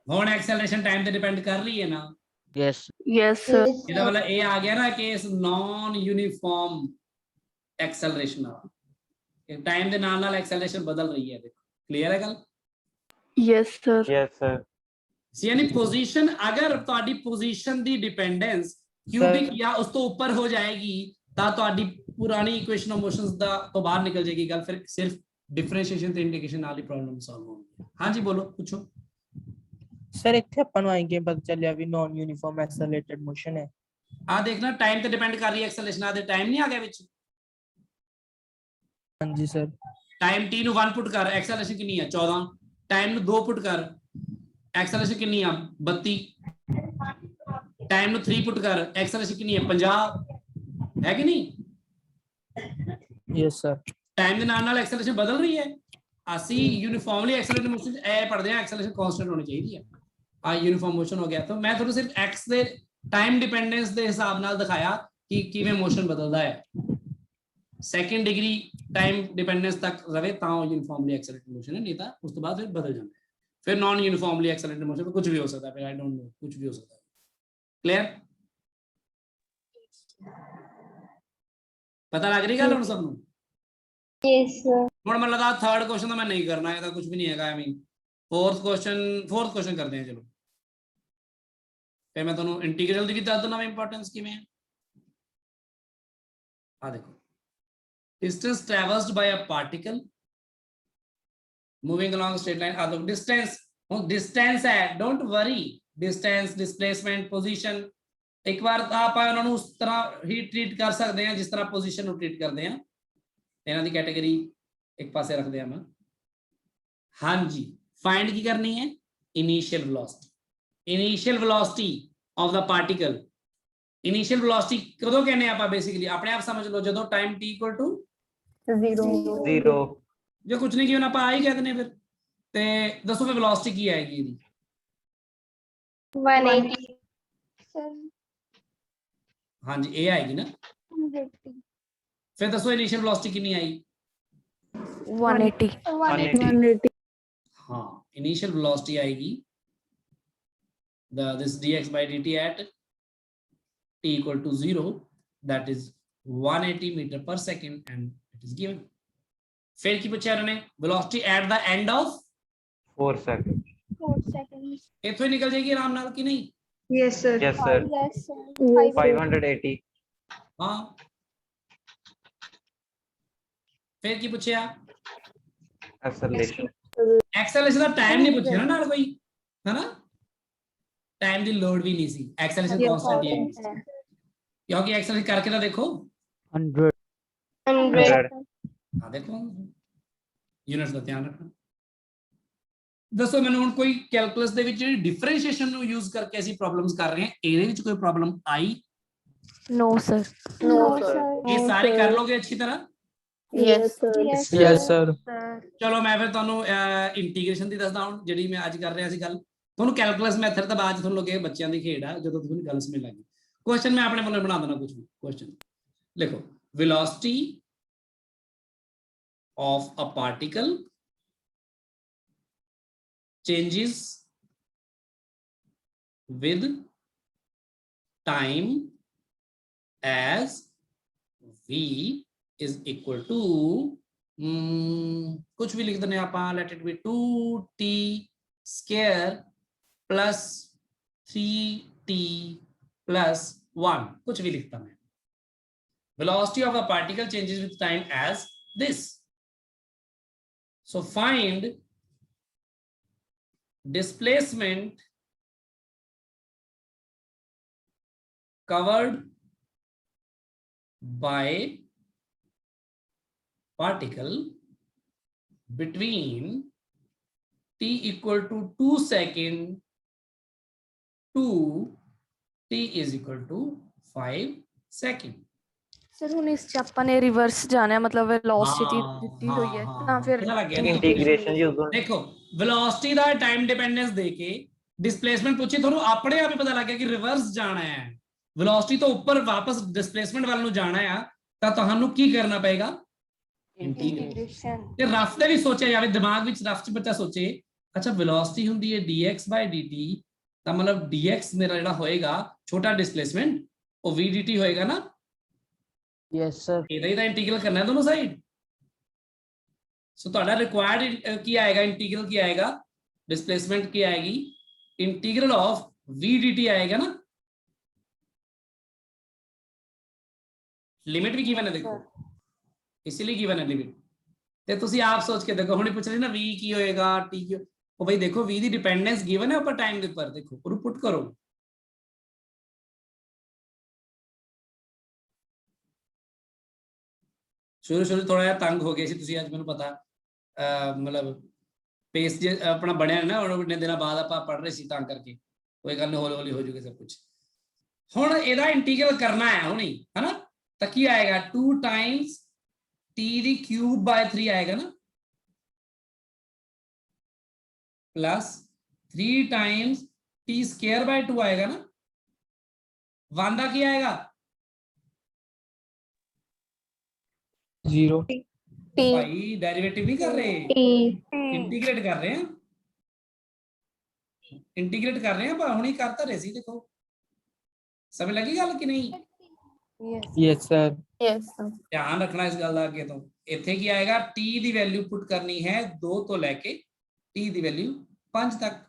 Speaker 1: ਹੁਣ एक्सेलरेशन टाइम ਤੇ ਡਿਪੈਂਡ ਕਰ ਰਹੀ ਹੈ ਨਾ
Speaker 6: Yes.
Speaker 4: Yes, sir.
Speaker 1: ਇਹਦਾ ਮਤਲਬ ਇਹ ਆ ਗਿਆ ਨਾ ਕਿ ਇਸ ਨਾਨ ਯੂਨੀਫਾਰਮ ਐਕਸਲਰੇਸ਼ਨ ਨਾਲ ਟਾਈਮ ਦੇ ਨਾਲ ਨਾਲ ਐਕਸਲਰੇਸ਼ਨ ਬਦਲ ਰਹੀ ਹੈ ਦੇਖੋ ਕਲੀਅਰ ਹੈ ਗੱਲ
Speaker 4: ਯੈਸ ਸਰ
Speaker 6: Yes, sir.
Speaker 1: ਸੀ ਯਾਨੀ ਪੋਜੀਸ਼ਨ ਅਗਰ ਤੁਹਾਡੀ ਪੋਜੀਸ਼ਨ ਦੀ ਡਿਪੈਂਡੈਂਸ ਕਿਊਬਿਕ ਜਾਂ ਉਸ ਤੋਂ ਉੱਪਰ ਹੋ ਜਾਏਗੀ ਤਾਂ ਤੁਹਾਡੀ ਪੁਰਾਣੀ ਇਕੁਏਸ਼ਨ ਆਫ ਮੋਸ਼ਨਸ ਦਾ ਤੋਂ ਬਾਹਰ ਨਿਕਲ ਜਾਏਗੀ ਗੱਲ ਫਿਰ ਸਿਰਫ ਡਿਫਰੈਂਸ਼ੀਏਸ਼ਨ ਤੇ ਇੰਟੀਗ੍ਰੇਸ਼ਨ ਨਾਲ ਹੀ ਪ੍ਰੋਬਲਮ ਸੋਲਵ ਹੋਣੀ ਹਾਂਜੀ ਬੋਲੋ ਪੁੱਛੋ
Speaker 2: ਸਰ ਇੱਥੇ ਆਪਾਂ ਨੂੰ ਆਏਗੇ ਪਤਾ ਚੱਲਿਆ ਵੀ ਨਾਨ ਯੂਨੀਫਾਰਮ ਐਕਸਲਰੇਟਡ ਮੋਸ਼ਨ ਹੈ
Speaker 1: ਆ ਦੇਖਣਾ ਟਾਈਮ ਤੇ ਡਿਪੈਂਡ ਕਰ ਰਹੀ ਹੈ ਐਕਸਲਰੇਸ਼ਨ ਆ ਦੇ ਟਾਈਮ ਨਹੀਂ ਆ ਗਿਆ ਵਿੱਚ
Speaker 2: ਹਾਂਜੀ ਸਰ
Speaker 1: ਟਾਈਮ t ਨੂੰ 1 ਪੁੱਟ ਕਰ ਐਕਸਲਰੇਸ਼ਨ ਕਿੰਨੀ ਹੈ 14 ਟਾਈਮ ਨੂੰ 2 ਪੁੱਟ ਕਰ ਐਕਸਲਰੇਸ਼ਨ ਕਿੰਨੀ ਆ 32 ਟਾਈਮ ਨੂੰ 3 ਪੁੱਟ ਕਰ ਐਕਸਲਰੇਸ਼ਨ ਕਿੰਨੀ ਹੈ 50 ਹੈ ਕਿ ਨਹੀਂ
Speaker 2: ਯੈਸ ਸਰ
Speaker 1: ਟਾਈਮ ਦੇ ਨਾਲ ਨਾਲ ਐਕਸਲਰੇਸ਼ਨ ਬਦਲ ਰਹੀ ਹੈ ਅਸੀਂ ਯੂਨੀਫਾਰਮਲੀ ਐਕਸਲਰੇਟਡ ਮੋਸ਼ਨ ਇਹ ਪੜ੍ਹਦੇ ਹਾਂ ਐਕਸਲਰੇਸ਼ਨ ਕਾਂਸਟੈਂਟ ਹੋਣੀ ਚਾਹੀਦੀ ਹੈ ਆ ਯੂਨੀਫਾਰਮ ਮੋਸ਼ਨ ਹੋ ਗਿਆ ਤਾਂ ਮੈਂ ਤੁਹਾਨੂੰ ਸਿਰਫ x ਦੇ ਟਾਈਮ ਡਿਪੈਂਡੈਂਸ ਦੇ ਹਿਸਾਬ ਨਾਲ ਦਿਖਾਇਆ ਕਿ ਕਿਵੇਂ ਮੋਸ਼ਨ ਬਦਲਦਾ ਹੈ ਸੈਕੰਡ ਡਿਗਰੀ ਟਾਈਮ ਡਿਪੈਂਡੈਂਸ ਤੱਕ ਰਵੇ ਤਾਂ ਉਹ ਯੂਨੀਫਾਰਮਲੀ ਐਕਸਲਰੇਟਡ ਮੋਸ਼ਨ ਹੈ ਨਹੀਂ ਤਾਂ ਉਸ ਤੋਂ ਬਾਅਦ ਫਿਰ ਬਦਲ ਜਾਂਦਾ ਹੈ ਫਿਰ ਨਾਨ ਯੂਨੀਫਾਰਮਲੀ ਐਕਸਲਰੇਟਡ ਮੋਸ਼ਨ ਕੁਝ ਵੀ ਹੋ ਸਕਦਾ ਹੈ ਆਈ ਡੋਨਟ ਨੋ ਕੁਝ ਵੀ ਹੋ ਸਕਦਾ ਹੈ ਕਲੀਅਰ ਪਤਾ ਲੱਗ ਰਹੀ ਗੱਲ ਹੁਣ ਸਭ ਨੂੰ
Speaker 3: ਯੈਸ
Speaker 1: ਹੁਣ ਮੈਨੂੰ ਲੱਗਦਾ ਥਰਡ ਕੁਐਸਚਨ ਤਾਂ ਮੈਂ ਨਹੀਂ ਕਰਨਾ ਇਹਦਾ ਕੁਝ ਵੀ ਨਹੀਂ ਹੈਗਾ ਆਈ ਮੀਨ ਫੋਰਥ ਕੁਐਸਚਨ ਕਰਦੇ ਹਾਂ ਚਲੋ ਫਿਰ ਮੈਂ ਤੁਹਾਨੂੰ ਇੰਟੀਗਰਲ ਦੀ ਵੀ ਦੱਸ ਦੂੰਗਾ ਇੰਪੋਰਟੈਂਸ ਕਿਵੇਂ ਹੈ ਆ ਦੇਖੋ distance traversed by a particle moving along a straight line are the distance distance है don't worry distance displacement position ਇੱਕ ਵਾਰ ਆਪਾਂ ਉਹਨਾਂ ਨੂੰ ਉਸ ਤਰ੍ਹਾਂ ਹੀ ਟ੍ਰੀਟ ਕਰ ਸਕਦੇ ਹਾਂ ਜਿਸ ਤਰ੍ਹਾਂ ਪੋਜੀਸ਼ਨ ਨੂੰ ਟ੍ਰੀਟ ਕਰਦੇ ਹਾਂ ਇਹਨਾਂ ਦੀ ਕੈਟਾਗਰੀ ਇੱਕ ਪਾਸੇ ਰੱਖਦੇ ਹਾਂ ਮੈਂ ਹਾਂਜੀ ਫਾਈਂਡ ਕੀ ਕਰਨੀ ਹੈ initial velocity of the particle initial velocity ਕਦੋਂ ਕਹਿੰਦੇ ਆਪਾਂ ਬੇਸਿਕਲੀ ਆਪਣੇ ਆਪ ਸਮਝ ਲਓ ਜਦੋਂ ਟਾਈਮ t =
Speaker 6: 0.
Speaker 1: ਜੇ ਕੁਝ ਨਹੀਂ ਕਿਉਂ ਆਪਾਂ ਆ ਹੀ ਕਹਿ ਦਿੰਦੇ ਫਿਰ ਤੇ ਦੱਸੋ ਫਿਰ ਵੈਲੋਸਿਟੀ ਕੀ ਆਏਗੀ ਇਹਦੀ
Speaker 3: 180 ਸਰ
Speaker 1: ਹਾਂਜੀ ਇਹ ਆਏਗੀ ਨਾ
Speaker 3: 180
Speaker 1: ਫਿਰ ਦੱਸੋ ਇਨੀਸ਼ੀਅਲ ਵੈਲੋਸਿਟੀ ਕਿੰਨੀ ਆਈ
Speaker 4: 180
Speaker 6: 180.
Speaker 1: हाँ इनिशियल वेलोसिटी आएगी this dx by dt at t = 0 that is 180 meter per second and it is given फिर की पूछा उन्होंने velocity at the end of
Speaker 6: 4 seconds.
Speaker 3: 4 seconds
Speaker 1: इथों ही निकल जाएगी आराम नाल कि नहीं
Speaker 8: Yes, sir.
Speaker 6: Yes, sir.
Speaker 3: yes sir
Speaker 6: 580.
Speaker 1: हाँ फिर की पूछा
Speaker 6: Acceleration.
Speaker 1: एक्सेलरेशन ਦਾ ਟਾਈਮ ਨਹੀਂ ਪੁੱਛਿਆ ਨਾ ਨਾਲ ਕੋਈ ਹੈਨਾ ਟਾਈਮ ਦੀ ਲੋਡ ਵੀ ਨਹੀਂ ਸੀ ਐਕਸੈਲਰੇਸ਼ਨ ਕਾਂਸਟੈਂਟ ਹੀ ਹੈ ਕਿਉਂਕਿ ਐਕਸੈਲਰੇਸ਼ਨ ਕਰਕੇ ਤਾਂ ਦੇਖੋ
Speaker 6: 100.
Speaker 3: 100
Speaker 1: ਆ ਦੇਖੋ ਯੂਨਿਟਸ ਦਾ ਧਿਆਨ ਰੱਖਣਾ ਦੱਸੋ ਮੈਨੂੰ ਹੁਣ ਕੋਈ ਕੈਲਕੂਲਸ ਦੇ ਵਿੱਚ ਜਿਹੜੀ ਡਿਫਰੈਂਸ਼ੀਏਸ਼ਨ ਨੂੰ ਯੂਜ਼ ਕਰਕੇ ਅਸੀਂ ਪ੍ਰੋਬਲਮਸ ਕਰ ਰਹੇ ਹਾਂ ਇਹਦੇ ਵਿੱਚ ਕੋਈ ਪ੍ਰੋਬਲਮ ਆਈ
Speaker 4: ਨੋ ਸਰ
Speaker 3: no sir
Speaker 1: ਇਹ ਸਾਰੇ ਕਰ ਲੋਗੇ ਅੱਛੀ ਤਰ੍ਹਾਂ
Speaker 7: yes
Speaker 2: ਯੈਸ ਸਰ
Speaker 1: ਚਲੋ ਮੈਂ ਫਿਰ ਤੁਹਾਨੂੰ ਇੰਟੀਗ੍ਰੇਸ਼ਨ ਦੀ ਦੱਸਦਾ ਹੁਣ ਜਿਹੜੀ ਮੈਂ ਅੱਜ ਕਰ ਰਿਹਾ ਸੀ ਗੱਲ ਤੁਹਾਨੂੰ ਕੈਲਕੂਲਸ ਮੈਥਡ ਤਾਂ ਬਾਅਦ ਤੁਹਾਨੂੰ ਲੱਗੇ ਬੱਚਿਆਂ ਦੀ ਖੇਡ ਆ ਜਦੋਂ ਤੁਹਾਨੂੰ ਗੱਲ ਸਮਝ ਲੱਗੀ ਕੁਐਸਚਨ ਮੈਂ ਆਪਣੇ ਵੱਲੋਂ ਬਣਾ ਦੇਣਾ ਕੁਝ ਵੀ ਕੁਐਸਚਨ ਲਿਖੋ velocity of a particle changes with time as v is equal to कुछ भी लिख देने आप let it be 2t square plus 3t plus 1 कुछ भी लिखता मैं velocity of a particle changes with time as this so find displacement covered by particle between t equal to 2 second to t is equal to 5 second
Speaker 4: sir ਹੁਣ ਇਸ ਚ ਆਪਾਂ ਨੇ reverse ਜਾਣਾ ਮਤਲਬ ਵੈਲੋਸਿਟੀ ਦਿੱਤੀ ਹੋਈ ਹੈ ਤਾਂ ਫਿਰ
Speaker 6: Integration use ਹੋਣੀ.
Speaker 1: ਦੇਖੋ velocity ਦਾ ਟਾਈਮ ਡਿਪੈਂਡੈਂਸ ਦੇ ਕੇ ਡਿਸਪਲੇਸਮੈਂਟ ਪੁੱਛੀ ਤੁਹਾਨੂੰ ਆਪਣੇ ਆਪ ਹੀ ਪਤਾ ਲੱਗ ਗਿਆ ਕਿ ਰਿਵਰਸ ਜਾਣਾ ਹੈ velocity ਤੋਂ ਉੱਪਰ ਵਾਪਸ ਡਿਸਪਲੇਸਮੈਂਟ ਵੱਲ ਨੂੰ ਜਾਣਾ ਆ ਤਾਂ ਤੁਹਾਨੂੰ ਕੀ ਕਰਨਾ ਪਏਗਾ
Speaker 3: integration
Speaker 1: ਤੇ ਰਫ ਤੇ ਵੀ ਸੋਚਿਆ ਜਾਵੇ ਦਿਮਾਗ ਵਿੱਚ ਰਫ ਚ ਬੱਚਾ ਸੋਚੇ ਅੱਛਾ velocity ਹੁੰਦੀ ਹੈ dx by dt ਤਾਂ ਮਤਲਬ dx ਮੇਰਾ ਜਿਹੜਾ ਹੋਏਗਾ ਛੋਟਾ ਡਿਸਪਲੇਸਮੈਂਟ ਉਹ v dt ਹੋਏਗਾ ਨਾ
Speaker 2: यस सर
Speaker 1: ਇਹਦਾ ਹੀ ਤਾਂ ਇੰਟੀਗਰਲ ਕਰਨਾ ਹੈ ਦੋਨੋਂ ਸਾਈਡ। ਸੋ ਤੁਹਾਡਾ ਰਿਕੁਆਇਰਡ ਕੀ ਆਏਗਾ, ਇੰਟੀਗਰਲ ਕੀ ਆਏਗਾ, डिस्प्लेसमेंट की आएगी इंटीग्रल ऑफ v dt आएगा ना, लिमिट भी गिवन है देखो, इसीलिए गिवन है लिमिट। ਤੇ ਤੁਸੀਂ ਆਪ ਸੋਚ ਕੇ ਦੇਖੋ, ਹੁਣੇ ਪੁੱਛ ਰਹੇ ਨਾ v ਕੀ ਹੋਏਗਾ t ਕੀ, ਉਹ ਬਈ ਦੇਖੋ v ਦੀ ਡਿਪੈਂਡੈਂਸ गिवन है ऊपर टाइम ਦੇ ਉੱਪਰ, ਦੇਖੋ ਉਹਨੂੰ ਪੁੱਟ ਕਰੋ। ਸ਼ੁਰੂ ਥੋੜਾ ਜਿਹਾ ਤੰਗ ਹੋ ਗਏ ਸੀ ਤੁਸੀਂ ਅੱਜ, ਮੈਨੂੰ ਪਤਾ ਮਤਲਬ पेस जे अपना बनया ना, उन्ने दिनों बाद आप पढ़ रहे सी, तां करके कोई गल नहीं, हौली हौली हो जाएगा सब कुछ। हुण इहदा इंटीग्रल करना है हुणी, है ना, तो की आएगा 2 times t the cube by 3 आएगा ना, plus 3 times t square by 2 आएगा ना, 1 दा की आएगा
Speaker 2: 0
Speaker 1: भाई, डेरिवेटिव नहीं कर रहे, इंटीग्रेट कर रहे हैं, इंटीग्रेट कर रहे हैं, पर हुणी करता रहे सी, देखो समझ लगी गल कि नहीं?
Speaker 2: यस सर
Speaker 7: यस
Speaker 1: ध्यान रखना इस गल का अगे तो। इत्थे की आएगा t दी वैल्यू पुट करनी है 2 तो लेके t दी वैल्यू 5 तक,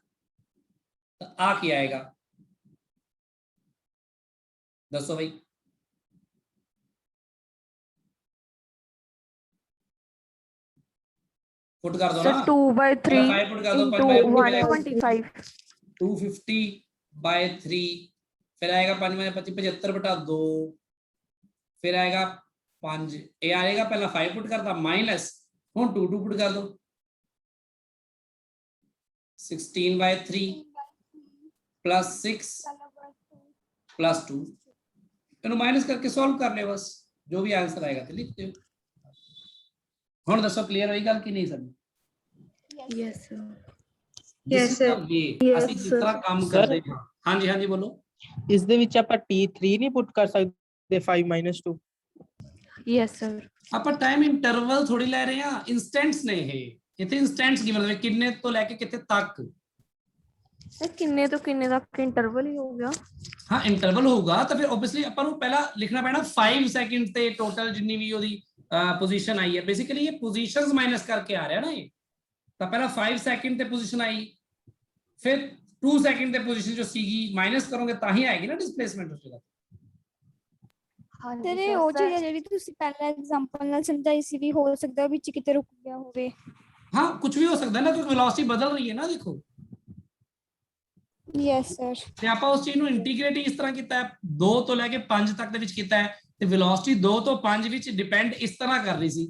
Speaker 1: तो आ की आएगा दसो भाई, पुट कर दो ना,
Speaker 4: 2/3
Speaker 1: 5 पुट कर दो,
Speaker 4: into
Speaker 1: 5 बाय
Speaker 4: 125
Speaker 1: 250 बाय 3, फिर आएगा 5 में 25 75 बटा 2, फिर आएगा 5, ये आएगा पहला 5 पुट करता माइनस, हुन 2 पुट कर दो 16 बाय 3 प्लस 6 प्लस 2, इन्हों माइनस करके सॉल्व कर ले, बस जो भी आंसर आएगा तो लिख दो। हुन दसो क्लियर होई गल कि नहीं सब?
Speaker 4: Yes sir
Speaker 8: Yes, sir.
Speaker 1: ਅਸੀਂ ਜਿਸ ਤਰ੍ਹਾਂ ਕੰਮ ਕਰਦੇ ਹਾਂ। ਹਾਂਜੀ ਹਾਂਜੀ ਬੋਲੋ।
Speaker 2: ਇਸ ਦੇ ਵਿੱਚ ਆਪਾਂ t3 ਨਹੀਂ ਪੁੱਟ ਕਰ ਸਕਦੇ 5 - 2?
Speaker 4: यस सर
Speaker 1: ਆਪਾਂ ਟਾਈਮ ਇੰਟਰਵਲ ਥੋੜੀ ਲੈ ਰਹੇ ਹਾਂ, ਇਨਸਟੈਂਟਸ ਨੇ ਇਹ, ਇੱਥੇ ਇਨਸਟੈਂਟਸ ਗਿਵਨ ਹੋਵੇ ਕਿੰਨੇ ਤੋਂ ਲੈ ਕੇ ਕਿੱਥੇ ਤੱਕ।
Speaker 4: सर किन्ने तो किन्ने तक इंटरवल ही हो गया।
Speaker 1: ਹਾਂ ਇੰਟਰਵਲ ਹੋਊਗਾ ਤਾਂ ਫਿਰ ਆਬਵੀਅਸਲੀ ਆਪਾਂ ਨੂੰ ਪਹਿਲਾਂ ਲਿਖਣਾ ਪੈਣਾ 5 ਸੈਕਿੰਡ ਤੇ ਟੋਟਲ ਜਿੰਨੀ ਵੀ ਉਹਦੀ ਪੋਜੀਸ਼ਨ ਆਈ ਹੈ, ਬੇਸਿਕਲੀ ਇਹ ਪੋਜੀਸ਼ਨਸ ਮਾਈਨਸ ਕਰਕੇ ਆ ਰਿਹਾ ਨਾ, ਇਹ ਤਾਂ ਪਹਿਲਾਂ 5 ਸੈਕਿੰਡ ਤੇ ਪੋਜੀਸ਼ਨ ਆਈ, ਫਿਰ 2 ਸੈਕਿੰਡ ਤੇ ਪੋਜੀਸ਼ਨ ਜੋ ਸੀਗੀ ਮਾਈਨਸ ਕਰੋਗੇ ਤਾਂ ਹੀ ਆਏਗੀ ਨਾ ਡਿਸਪਲੇਸਮੈਂਟ ਉਸ ਜਗ੍ਹਾ।
Speaker 3: ਤੇਰੇ ਉਹ ਚੀਜ਼ ਜਿਹੜੀ ਤੁਸੀਂ ਪਹਿਲਾਂ ਐਗਜ਼ਾਮਪਲ ਨਾਲ ਸਮਝਾਈ ਸੀ, ਵੀ ਹੋ ਸਕਦਾ ਵਿੱਚ ਕਿਤੇ ਰੁਕ ਗਿਆ ਹੋਵੇ।
Speaker 1: हाँ कुछ भी हो सकता है ना, तो वेलोसिटी बदल रही है ना, देखो
Speaker 3: ਯੈਸ ਸਰ।
Speaker 1: ਤੇ ਆਪਾਂ ਉਸ ਚੀਜ਼ ਨੂੰ ਇੰਟੀਗ੍ਰੇਟ ਇਸ ਤਰ੍ਹਾਂ ਕੀਤਾ ਹੈ, 2 ਤੋਂ ਲੈ ਕੇ 5 ਤੱਕ ਦੇ ਵਿੱਚ ਕੀਤਾ ਹੈ, ਤੇ ਵੈਲੋਸਿਟੀ 2 ਤੋਂ 5 ਵਿੱਚ ਡਿਪੈਂਡ ਇਸ ਤਰ੍ਹਾਂ ਕਰ ਰਹੀ ਸੀ,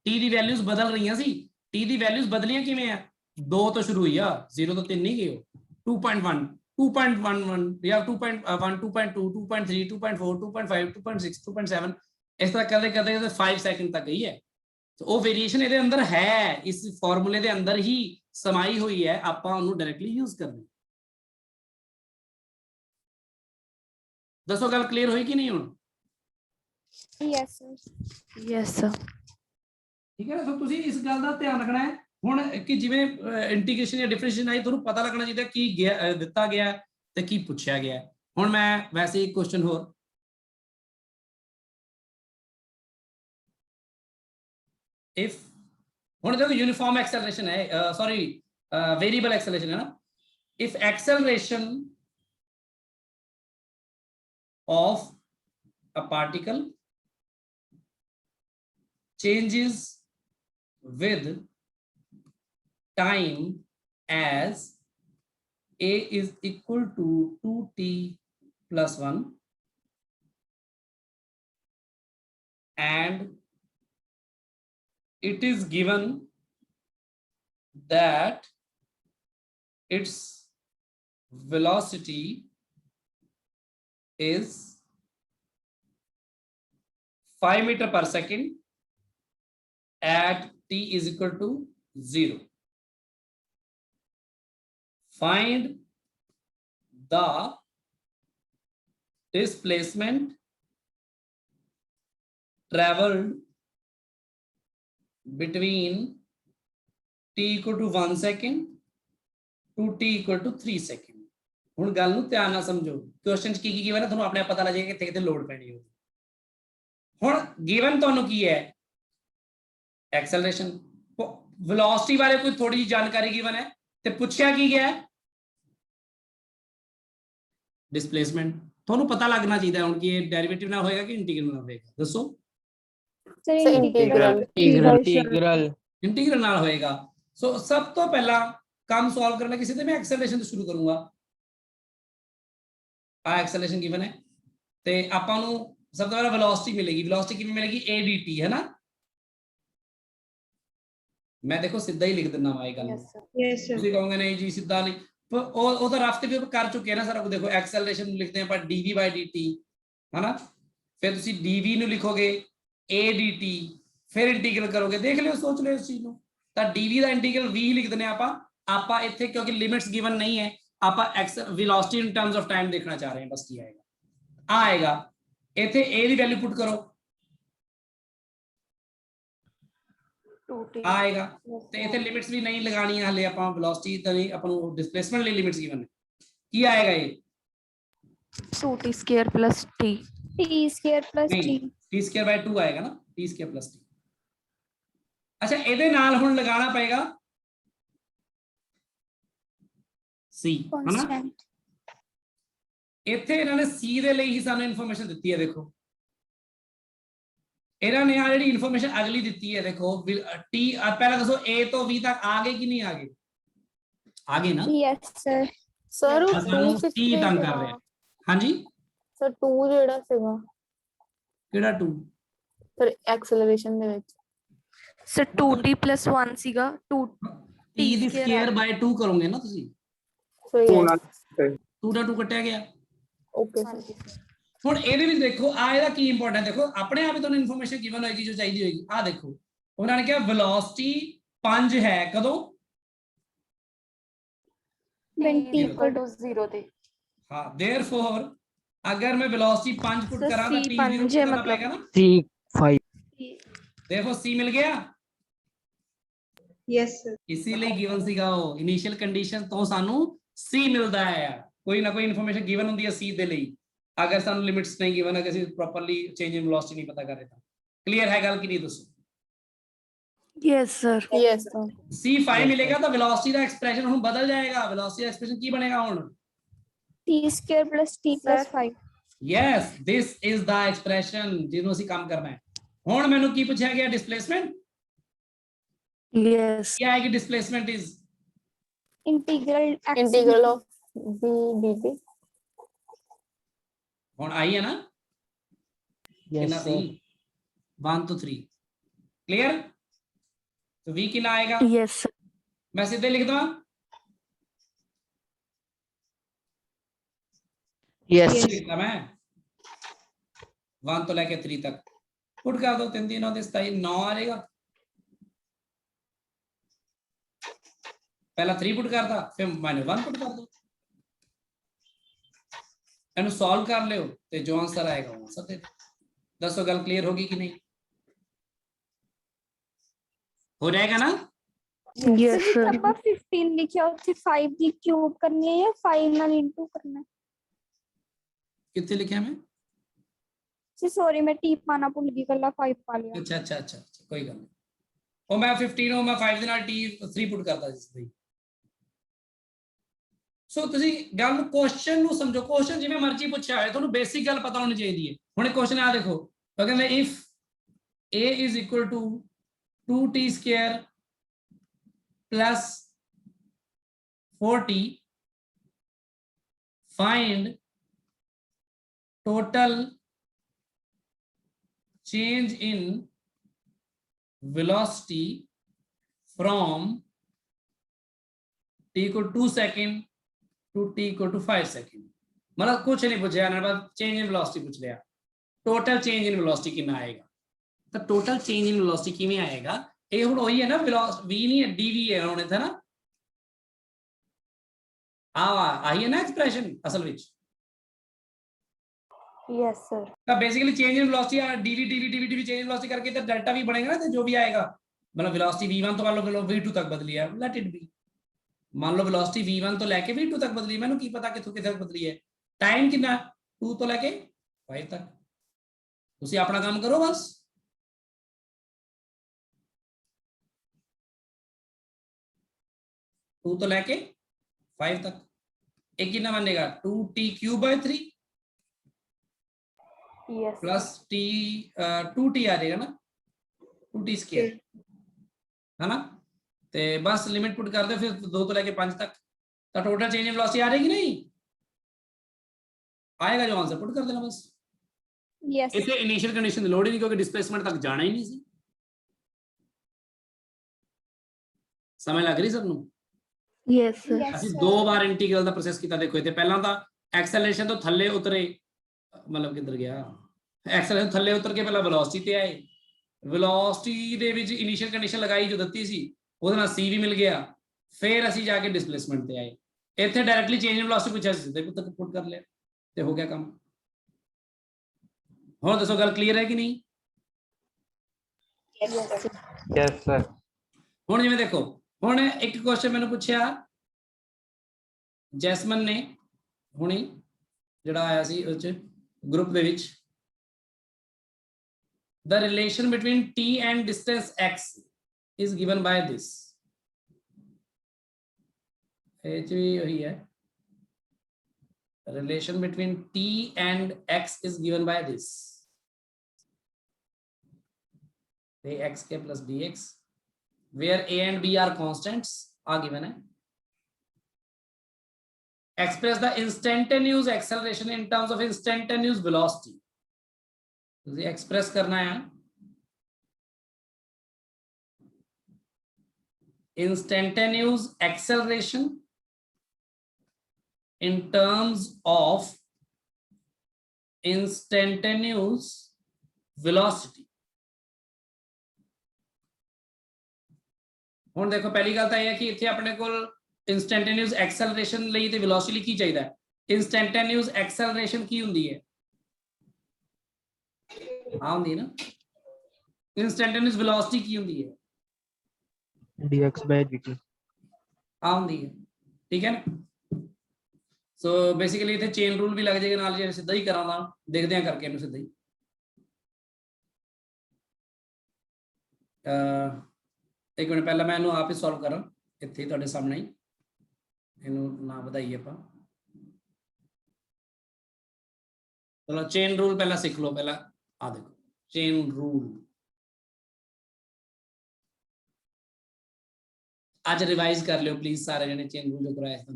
Speaker 1: t ਦੀ ਵੈਲਿਊਜ਼ ਬਦਲ ਰਹੀਆਂ ਸੀ। t ਦੀ ਵੈਲਿਊਜ਼ ਬਦਲੀਆਂ ਕਿਵੇਂ ਆ, 2 ਤੋਂ ਸ਼ੁਰੂ ਹੋਈ ਆ, 0 ਤੋਂ 3 ਨਹੀਂ ਗਏ, 2.1 2.11 ਜਾਂ 2.1 2.2 2.3 2.4 2.5 2.6 2.7 ਇਸ ਤਰ੍ਹਾਂ ਕਰਦੇ ਕਰਦੇ 5 ਸੈਕਿੰਡ ਤੱਕ ਗਈ ਹੈ। तो वो वेरिएशन ਇਹਦੇ ਅੰਦਰ ਹੈ, ਇਸ ਫਾਰਮੂਲੇ ਦੇ ਅੰਦਰ ਹੀ ਸਮਾਈ ਹੋਈ ਹੈ, ਆਪਾਂ ਉਹਨੂੰ ਡਾਇਰੈਕਟਲੀ ਯੂਜ਼ ਕਰਨੀ। ਦੱਸੋ ਗੱਲ ਕਲੀਅਰ ਹੋਈ ਕਿ ਨਹੀਂ ਹੁਣ?
Speaker 3: ਯੈਸ ਸਰ
Speaker 4: यस सर
Speaker 1: ਠੀਕ ਹੈ ਨਾ, ਸੋ ਤੁਸੀਂ ਇਸ ਗੱਲ ਦਾ ਧਿਆਨ ਰੱਖਣਾ ਹੈ ਹੁਣ ਕਿ ਜਿਵੇਂ ਇੰਟੀਗ੍ਰੇਸ਼ਨ ਜਾਂ ਡਿਫਰੈਂਸ਼ੀਏਸ਼ਨ ਆਈ, ਤੁਹਾਨੂੰ ਪਤਾ ਲੱਗਣਾ ਚਾਹੀਦਾ ਕੀ ਦਿੱਤਾ ਗਿਆ ਤੇ ਕੀ ਪੁੱਛਿਆ ਗਿਆ। ਹੁਣ ਮੈਂ ਵੈਸੇ ਇੱਕ ਕੁਐਸਚਨ ਹੋਰ, if ਹੁਣ देखो यूनिफॉर्म एक्सेलरेशन है, सॉरी वेरिएबल एक्सेलरेशन है ना, if acceleration of a particle changes with time as a is equal to 2t plus 1 and it is given that its velocity is 5 meter per second at t is equal to 0. Find the displacement traveled between t equal to 1 second to t equal to 3 second। ਹੁਣ ਗੱਲ ਨੂੰ ਧਿਆਨ ਨਾਲ ਸਮਝੋ, question ਚ ਕੀ ਕੀ given ਹੈ ਤੁਹਾਨੂੰ ਆਪਣੇ ਆਪ ਪਤਾ ਲੱਗ ਜਾਏਗਾ ਕਿੱਥੇ ਕਿੱਥੇ ਲੋਡ ਪੈਣੀ ਹੋਊਗੀ। ਹੁਣ ਗਿਵਨ ਤੁਹਾਨੂੰ ਕੀ ਹੈ ਐਕਸਲਰੇਸ਼ਨ ਵੈਲੋਸਿਟੀ ਬਾਰੇ ਕੋਈ ਥੋੜੀ ਜਿਹੀ ਜਾਣਕਾਰੀ ਗਿਵਨ ਹੈ ਤੇ ਪੁੱਛਿਆ ਕੀ ਗਿਆ ਡਿਸਪਲੇਸਮੈਂਟ ਤੁਹਾਨੂੰ ਪਤਾ ਲੱਗਣਾ ਚਾਹੀਦਾ ਹੁਣ ਕਿ ਇਹ ਡੈਰੀਵੇਟਿਵ ਨਾਲ ਹੋਏਗਾ ਕਿ ਇੰਟੀਗਰਲ ਨਾਲ ਹੋਏਗਾ ਦੱਸੋ
Speaker 3: ਸਰ
Speaker 7: ਇੰਟੀਗਰਲ
Speaker 2: ਇੰਟੀਗਰਲ
Speaker 1: इंटीग्रल नाल होएगा सो सब तो पहला काम सॉल्व करना किसी ते मैं एक्सेलरेशन तो शुरू करूंगा आ एक्सेलरेशन गिवन है ते आपां नु सब तो पहला वेलोसिटी किवें मिलेगी a dt है ना मैं देखो सीधा ही लिख देना वा ये गल
Speaker 7: यस सर
Speaker 8: यस सर
Speaker 1: ਤੁਸੀਂ ਕਹੋਗੇ ਨਹੀਂ ਜੀ ਸਿੱਧਾ ਨਹੀਂ ਪਰ ਉਹ ਤਾਂ ਰਫ ਤੇ ਵੀ ਕਰ ਚੁੱਕੇ ਆ ਨਾ ਸਾਰਾ ਕੁਝ ਦੇਖੋ ਐਕਸਲਰੇਸ਼ਨ ਨੂੰ ਲਿਖਦੇ ਆਪਾਂ dv/dt ਹੈ ਨਾ ਫਿਰ ਤੁਸੀਂ dv ਨੂੰ ਲਿਖੋਗੇ a dt फिर इंटीग्रल करोगे देख लियो सोच लियो इस चीज ਨੂੰ ਤਾਂ dv ਦਾ ਇੰਟੀਗਰਲ v ਲਿਖ ਦਿੰਨੇ ਆਪਾਂ ਇੱਥੇ ਕਿਉਂਕਿ ਲਿਮਿਟਸ ਗਿਵਨ ਨਹੀਂ ਹੈ ਆਪਾਂ x velocity in terms of time ਦੇਖਣਾ ਚਾਹ ਰਹੇ ਹਾਂ ਬਸ ਕੀ ਆਏਗਾ ਇੱਥੇ a ਦੀ ਵੈਲਿਊ ਪੁੱਟ ਕਰੋ ਆਏਗਾ ਤੇ ਇੱਥੇ ਲਿਮਿਟਸ ਵੀ ਨਹੀਂ ਲਗਾਣੀਆਂ ਹਲੇ ਆਪਾਂ ਵੈਲੋਸਿਟੀ ਤਾਂ ਨਹੀਂ ਆਪਾਂ ਨੂੰ ਡਿਸਪਲੇਸਮੈਂਟ ਲਈ ਲਿਮਿਟਸ ਗਿਵਨ ਹੈ ਕੀ ਆਏਗਾ ਇਹ
Speaker 4: 2t square plus t
Speaker 3: t square plus t
Speaker 1: t square by 2 ਆਏਗਾ ਨਾ t square plus t अच्छा ਇਹਦੇ ਨਾਲ ਹੁਣ ਲਗਾਉਣਾ ਪਏਗਾ c ਹੈ ਨਾ
Speaker 3: constant
Speaker 1: ਇੱਥੇ ਇਹਨਾਂ ਨੇ c ਦੇ ਲਈ ਹੀ ਸਾਨੂੰ ਇਨਫੋਰਮੇਸ਼ਨ ਦਿੱਤੀ ਹੈ ਦੇਖੋ ਇਹਨਾਂ ਨੇ ਆ ਜਿਹੜੀ ਇਨਫੋਰਮੇਸ਼ਨ ਅਗਲੀ ਦਿੱਤੀ ਹੈ ਦੇਖੋ t ਪਹਿਲਾਂ ਦੱਸੋ a ਤੋਂ v ਤੱਕ ਆ ਗਏ ਕਿ ਨਹੀਂ ਆ ਗਏ ਆ ਗਏ ਨਾ
Speaker 3: yes sir
Speaker 7: ਸਰ
Speaker 1: ਸਾਨੂੰ t ਤੰਗ ਕਰ ਰਿਹਾ ਹਾਂਜੀ
Speaker 7: ਸਰ 2 ਜਿਹੜਾ ਸੀਗਾ
Speaker 1: ਕਿਹੜਾ 2
Speaker 7: ਸਰ ਐਕਸਲਰੇਸ਼ਨ ਦੇ ਵਿੱਚ
Speaker 4: ਸਰ 2t plus 1 ਸੀਗਾ 2
Speaker 1: t ਦੀ ਸਕੁਅਰ ਬਾਈ 2 ਕਰੋਗੇ ਨਾ ਤੁਸੀਂ
Speaker 7: ਸੋ
Speaker 1: 2 ਦਾ 2 ਕੱਟਿਆ ਗਿਆ
Speaker 7: ਓਕੇ ਸਰ
Speaker 1: ਹੁਣ ਇਹਦੇ ਵਿੱਚ ਦੇਖੋ ਆ ਇਹਦਾ ਕੀ ਇੰਪੋਰਟੈਂਟ ਦੇਖੋ ਆਪਣੇ ਆਪ ਹੀ ਤੁਹਾਨੂੰ ਇਨਫੋਰਮੇਸ਼ਨ ਗਿਵਨ ਹੋਏਗੀ ਜੋ ਚਾਹੀਦੀ ਹੋਏਗੀ ਆ ਦੇਖੋ ਉਹਨਾਂ ਨੇ ਕਿਹਾ ਵੈਲੋਸਿਟੀ 5 ਹੈ ਕਦੋਂ
Speaker 7: 0 ਤੇ
Speaker 1: हाँ therefore अगर मैं वेलोसिटी 5 पुट
Speaker 4: तो
Speaker 1: करा तो
Speaker 4: C
Speaker 1: t
Speaker 4: 5
Speaker 1: 0
Speaker 4: है
Speaker 1: पड़ेगा ना
Speaker 6: C5
Speaker 1: therefore c मिल गया
Speaker 8: यस सर
Speaker 1: इसीलिए गिवन सीगा वो इनिशियल कंडीशन तो सानू c मिलता है कोई ना कोई इन्फॉर्मेशन गिवन होंदी है c दे ਲਈ अगर सानू लिमिट्स नहीं गिवन अगर ਅਸੀਂ प्रॉपर्ली चेंज इन वेलोसिटी नहीं पता कर रहे ਤਾਂ क्लियर है गल कि नहीं दोस्तों
Speaker 4: yes sir
Speaker 7: yes sir
Speaker 1: c5 मिलेगा तो वेलोसिटी ਦਾ एक्सप्रेशन ਹੁਣ ਬਦਲ ਜਾਏਗਾ वेलोसिटी ਦਾ एक्सप्रेशन ਕੀ ਬਣੇਗਾ ਹੁਣ
Speaker 3: t square plus t plus 5
Speaker 1: yes this is the expression ਜਿਹਨੂੰ ਅਸੀਂ ਕੰਮ ਕਰਨਾ ਹੈ ਹੁਣ ਮੈਨੂੰ ਕੀ ਪੁੱਛਿਆ ਗਿਆ ਡਿਸਪਲੇਸਮੈਂਟ
Speaker 4: yes
Speaker 1: क्या है कि displacement is
Speaker 3: integral x
Speaker 7: integral of v dt
Speaker 1: ਹੁਣ आई है ना कितना
Speaker 2: यस
Speaker 1: सी
Speaker 2: सर
Speaker 1: 1 to 3 क्लियर तो v कितना आएगा
Speaker 4: yes sir
Speaker 1: मैं सीधे लिख दूं
Speaker 6: yes
Speaker 1: लिखता मैं 1 तो लेके 3 तक पुट कर दो 3 3 9 9 आ जाएगा पहला 3 पुट करता फिर -1 पुट कर दो एनु सॉल्व कर लियो ते जो आंसर आएगा वो आंसर दे दो दसो गल क्लियर होगी कि नहीं हो जाएगा ना
Speaker 4: yes sir
Speaker 3: ਆਪਾਂ 15 ਲਿਖਿਆ ਉੱਥੇ 5 ਦੀ ਕਿਊਬ ਕਰਨੀ ਹੈ ਜਾਂ 5 ਨਾਲ ਇਨਟੂ ਕਰਨਾ ਹੈ
Speaker 1: कितने लिखे मैं
Speaker 3: ਜੀ ਸੌਰੀ ਮੈਂ ਟੀ ਪਾਣਾ ਭੁੱਲ ਗਈ ਕੱਲਾ 5 ਪਾ ਲਿਆ
Speaker 1: अच्छा अच्छा अच्छा अच्छा कोई गल नहीं ਉਹ ਮੈਂ 15 ਨੂੰ ਮੈਂ 5 ਦੇ ਨਾਲ t 3 ਪੁੱਟ ਕਰਦਾ ਜਿਸ ਲਈ ਸੋ ਤੁਸੀਂ ਗੱਲ ਕੁਐਸਚਨ ਨੂੰ ਸਮਝੋ ਕੁਐਸਚਨ ਜਿਵੇਂ ਮਰਜ਼ੀ ਪੁੱਛਿਆ ਹੋਵੇ ਤੁਹਾਨੂੰ ਬੇਸਿਕ ਗੱਲ ਪਤਾ ਹੋਣੀ ਚਾਹੀਦੀ ਹੈ ਹੁਣ ਇਹ ਕੁਐਸਚਨ ਆ ਦੇਖੋ ਉਹ ਕਹਿੰਦੇ if a is equal to 2t square plus 4t find total change in velocity from t equal to 2 second to t equal to 5 second मतलब कुछ नहीं पूछा ना बस चेंज इन वेलोसिटी पूछ लिया टोटल चेंज इन वेलोसिटी कितना आएगा तो टोटल चेंज इन वेलोसिटी किवें आएगा ये हुण वही है ना वेलोसिटी v नहीं है dv है हुण इत्थे ना आई है ना एक्सप्रेशन असल विच
Speaker 7: यस सर
Speaker 1: तो basically change in velocity dv dv dv dv change in velocity करके तो डेल्टा भी बनेगा ना तो जो भी आएगा मतलब वेलोसिटी v1 तो मान लो v2 तक बदली है लेट इट बी मान लो वेलोसिटी v1 तो लेके v2 तक बदली मैंने की पता किथों किथे तक बदली है टाइम कितना 2 तो लेके 5 तक ਤੁਸੀਂ ਆਪਣਾ ਕੰਮ ਕਰੋ ਬਸ। टू तो लेके 5 तक एक कितना बनेगा 2t cube by 3
Speaker 7: yes
Speaker 1: plus t 2t आ जाएगा ना 2t स्क्वायर है ना। तो बस लिमिट पुट कर दो फिर 2 तो लेके 5 तक तो टोटल चेंज इन वेलोसिटी आ जाएगी नहीं आएगा जो आंसर पुट कर देना बस।
Speaker 3: यस
Speaker 1: इसे इनिशियल कंडीशन की लोड ही नहीं क्योंकि डिस्प्लेसमेंट तक जाना ही नहीं सी। समझ लग रही सबनों?
Speaker 4: ਯੈਸ ਸਰ
Speaker 1: ਅਸੀਂ ਦੋ ਵਾਰ ਇੰਟੀਗਰਲ ਦਾ ਪ੍ਰੋਸੈਸ ਕੀਤਾ। ਦੇਖੋ ਇੱਥੇ ਪਹਿਲਾਂ ਤਾਂ ਐਕਸਲਰੇਸ਼ਨ ਤੋਂ ਥੱਲੇ ਉਤਰੇ ਮਤਲਬ ਕਿੱਧਰ ਗਿਆ ਐਕਸਲਰੇਸ਼ਨ ਥੱਲੇ ਉਤਰ ਕੇ ਪਹਿਲਾਂ ਵੈਲੋਸਿਟੀ ਤੇ ਆਏ ਵੈਲੋਸਿਟੀ ਦੇ ਵਿੱਚ ਇਨੀਸ਼ੀਅਲ ਕੰਡੀਸ਼ਨ ਲਗਾਈ ਜੋ ਦਿੱਤੀ ਸੀ ਉਹਦੇ ਨਾਲ c ਵੀ ਮਿਲ ਗਿਆ ਫਿਰ ਅਸੀਂ ਜਾ ਕੇ ਡਿਸਪਲੇਸਮੈਂਟ ਤੇ ਆਏ ਇੱਥੇ ਡਾਇਰੈਕਟਲੀ ਚੇਂਜ ਇਨ ਵੈਲੋਸਿਟੀ ਪੁੱਛਿਆ ਸੀ ਸਿੱਧੇ ਤੱਕ ਪੁੱਟ ਕਰ ਲਿਆ ਤੇ ਹੋ ਗਿਆ ਕੰਮ। ਹੁਣ ਦੱਸੋ ਗੱਲ ਕਲੀਅਰ ਹੈ ਕਿ ਨਹੀਂ?
Speaker 2: Yes sir.
Speaker 1: ਹੁਣ ਜਿਵੇਂ ਦੇਖੋ ਹੁਣ ਇੱਕ ਕੁਐਸਚਨ ਮੈਨੂੰ ਪੁੱਛਿਆ ਜੈਸਮਨ ਨੇ ਹੁਣੀ ਜਿਹੜਾ ਆਇਆ ਸੀ ਉਹ ਚ ਗਰੁੱਪ ਦੇ ਵਿੱਚ the relation between t and distance x is given by this ਇਹ ਚ ਵੀ ਉਹੀ ਹੈ relation between t and x is given by this ax plus dx where a and b are constants are given है। Express the instantaneous acceleration in terms of instantaneous velocity तो express करना है instantaneous acceleration in terms of instantaneous velocity। ਹੁਣ ਦੇਖੋ ਪਹਿਲੀ ਗੱਲ ਤਾਂ ਇਹ ਹੈ ਕਿ ਇੱਥੇ ਆਪਣੇ ਕੋਲ ਇੰਸਟੈਂਟੇਨੀਅਸ ਐਕਸਲਰੇਸ਼ਨ ਲਈ ਤੇ ਵੈਲੋਸਿਟੀ ਲਈ ਕੀ ਚਾਹੀਦਾ ਹੈ। ਇੰਸਟੈਂਟੇਨੀਅਸ ਐਕਸਲਰੇਸ਼ਨ ਕੀ ਹੁੰਦੀ ਹੈ ਆ ਹੁੰਦੀ ਹੈ ਨਾ ਇੰਸਟੈਂਟੇਨੀਅਸ ਵੈਲੋਸਿਟੀ ਕੀ ਹੁੰਦੀ ਹੈ
Speaker 2: dx by dt
Speaker 1: ਆ ਹੁੰਦੀ ਹੈ ਠੀਕ ਹੈ ਨਾ। ਸੋ ਬੇਸਿਕਲੀ ਇੱਥੇ ਚੇਨ ਰੂਲ ਵੀ ਲੱਗ ਜਾਏਗਾ ਨਾਲ ਜੇ ਸਿੱਧਾ ਹੀ ਕਰਾਂਗਾ ਦੇਖਦੇ ਹਾਂ ਕਰਕੇ ਇਹਨੂੰ ਸਿੱਧਾ ਹੀ एक मिनट पहला मैं आप ही सॉल्व करा इत्थे तुहाडे सामने ही इनू ना बताइए आप चलो चेन रूल पहला सीख लो पहला आ देखो चेन रूल आज रिवाइज कर लियो प्लीज सारे जने चेन रूल जो कराया था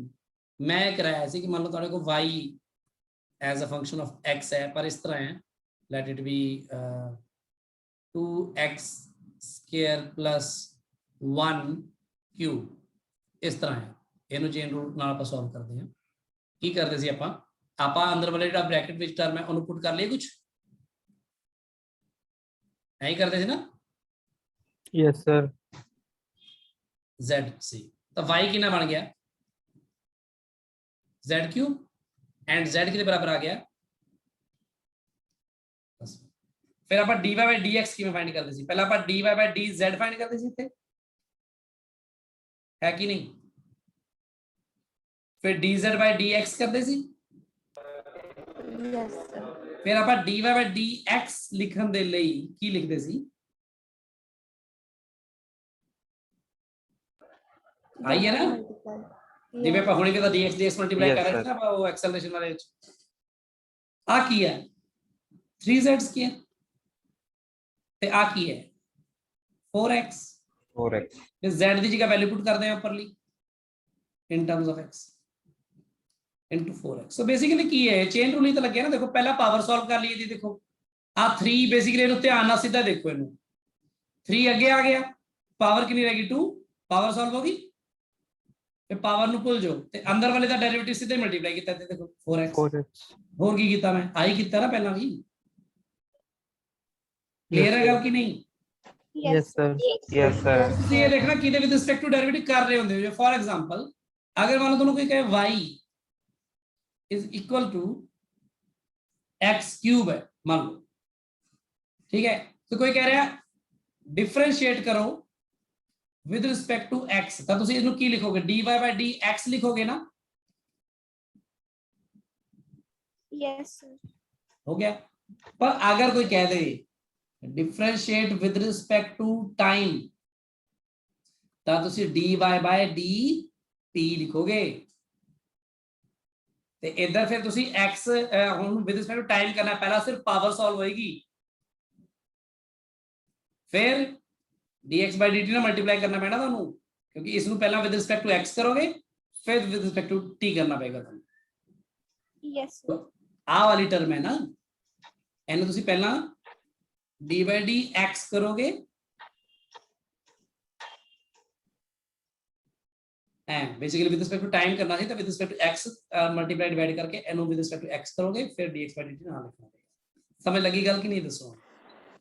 Speaker 1: मैं कराया सी कि मान लो तुहाडे को y as a function of x है पर इस तरह है let it be 2x square plus 1 cube इस तरह है इनू चेन रूल नाल आपां सॉल्व करते हैं की करते सी आपां अंदर वाले जिहड़ा ब्रैकेट विच टर्म है उन्होंने पुट कर लिया कुछ ऐ करते सी ना
Speaker 2: यस सर
Speaker 1: z सी तो y कितना बन गया z क्यूब एंड z कितने बराबर आ गया फिर आप dy by dx किवें फाइंड करते सी पहला आप dy by dz फाइंड करते सी इत्थे है कि नहीं फिर dz by dx करते सी
Speaker 7: यस सर
Speaker 1: फिर आप dy by dx लिखण दे लई की लिखदे सी आई है ना जिवें ਆਪਾਂ ਹੁਣੇ ਕਿਹਾ dx dx मल्टीप्लाई कर रहे थे ना ਆਪਾਂ ਉਹ एक्सेलरेशन वाले ਵਿੱਚ ਆ ਕੀ ਹੈ 3z स्क्वायर ਤੇ ਆ ਕੀ ਹੈ 4x फिर z की जगह वैल्यू पुट करते हैं ऊपरली in terms of x into 4x so basically की है चेन रूल ही तो लगे ना देखो पहला पावर सॉल्व कर लिए थी देखो आ 3 बेसिकली इनु ध्यान नाल सीधा देखो इनु 3 आगे आ गया पावर कितनी रहेगी 2 पावर सॉल्व होगी फिर पावर नु भूल जाओ ते अंदर वाले दा डेरिवेटिव सीधे मल्टीप्लाई कीता ते देखो 4x और की कीता मैं आई कीता ना पहला भी क्लियर है गल की नहीं
Speaker 2: यस सर
Speaker 1: ये देखना कि विद रिस्पेक्ट टू डेरिवेटिव कर रहे होंगे जो फॉर एग्जांपल अगर मान लो तुमको कोई कहे y is equal to x cube है मान लो ठीक है तो कोई कह रहा है डिफरेंशिएट करो विद रिस्पेक्ट टू x तो तुसी इसनु की लिखोगे dy by dx लिखोगे ना
Speaker 3: यस सर
Speaker 1: हो गया पर अगर कोई कह दे differentiate with respect to time ਤਾਂ ਤੁਸੀਂ dy by dt ਲਿਖੋਗੇ ਤੇ ਇਧਰ ਫਿਰ ਤੁਸੀਂ x ਹੁਣ ਵਿਦ ਰਿਸਪੈਕਟ ਟੂ ਟਾਈਮ ਕਰਨਾ ਪਹਿਲਾਂ ਸਿਰਫ ਪਾਵਰ ਸੋਲਵ ਹੋਏਗੀ ਫਿਰ dx by dt ਨਾਲ ਮਲਟੀਪਲਾਈ ਕਰਨਾ ਪੈਣਾ ਤੁਹਾਨੂੰ ਕਿਉਂਕਿ ਇਸ ਨੂੰ ਪਹਿਲਾਂ ਵਿਦ ਰਿਸਪੈਕਟ ਟੂ x ਕਰੋਗੇ ਫਿਰ ਵਿਦ ਰਿਸਪੈਕਟ ਟੂ t ਕਰਨਾ ਪਏਗਾ ਤੁਹਾਨੂੰ
Speaker 3: ਯੈਸ
Speaker 1: ਆਹ ਵਾਲੀ ਟਰਮ ਹੈ ਨਾ ਇਹਨੂੰ ਤੁਸੀਂ ਪਹਿਲਾਂ d by dx ਕਰੋਗੇ basically with respect to time करना है तो with respect to x multiply divide करके n with respect to x करोगे फिर dx by dt ना लिखना पड़ेगा समझ लगी गल कि नहीं दसो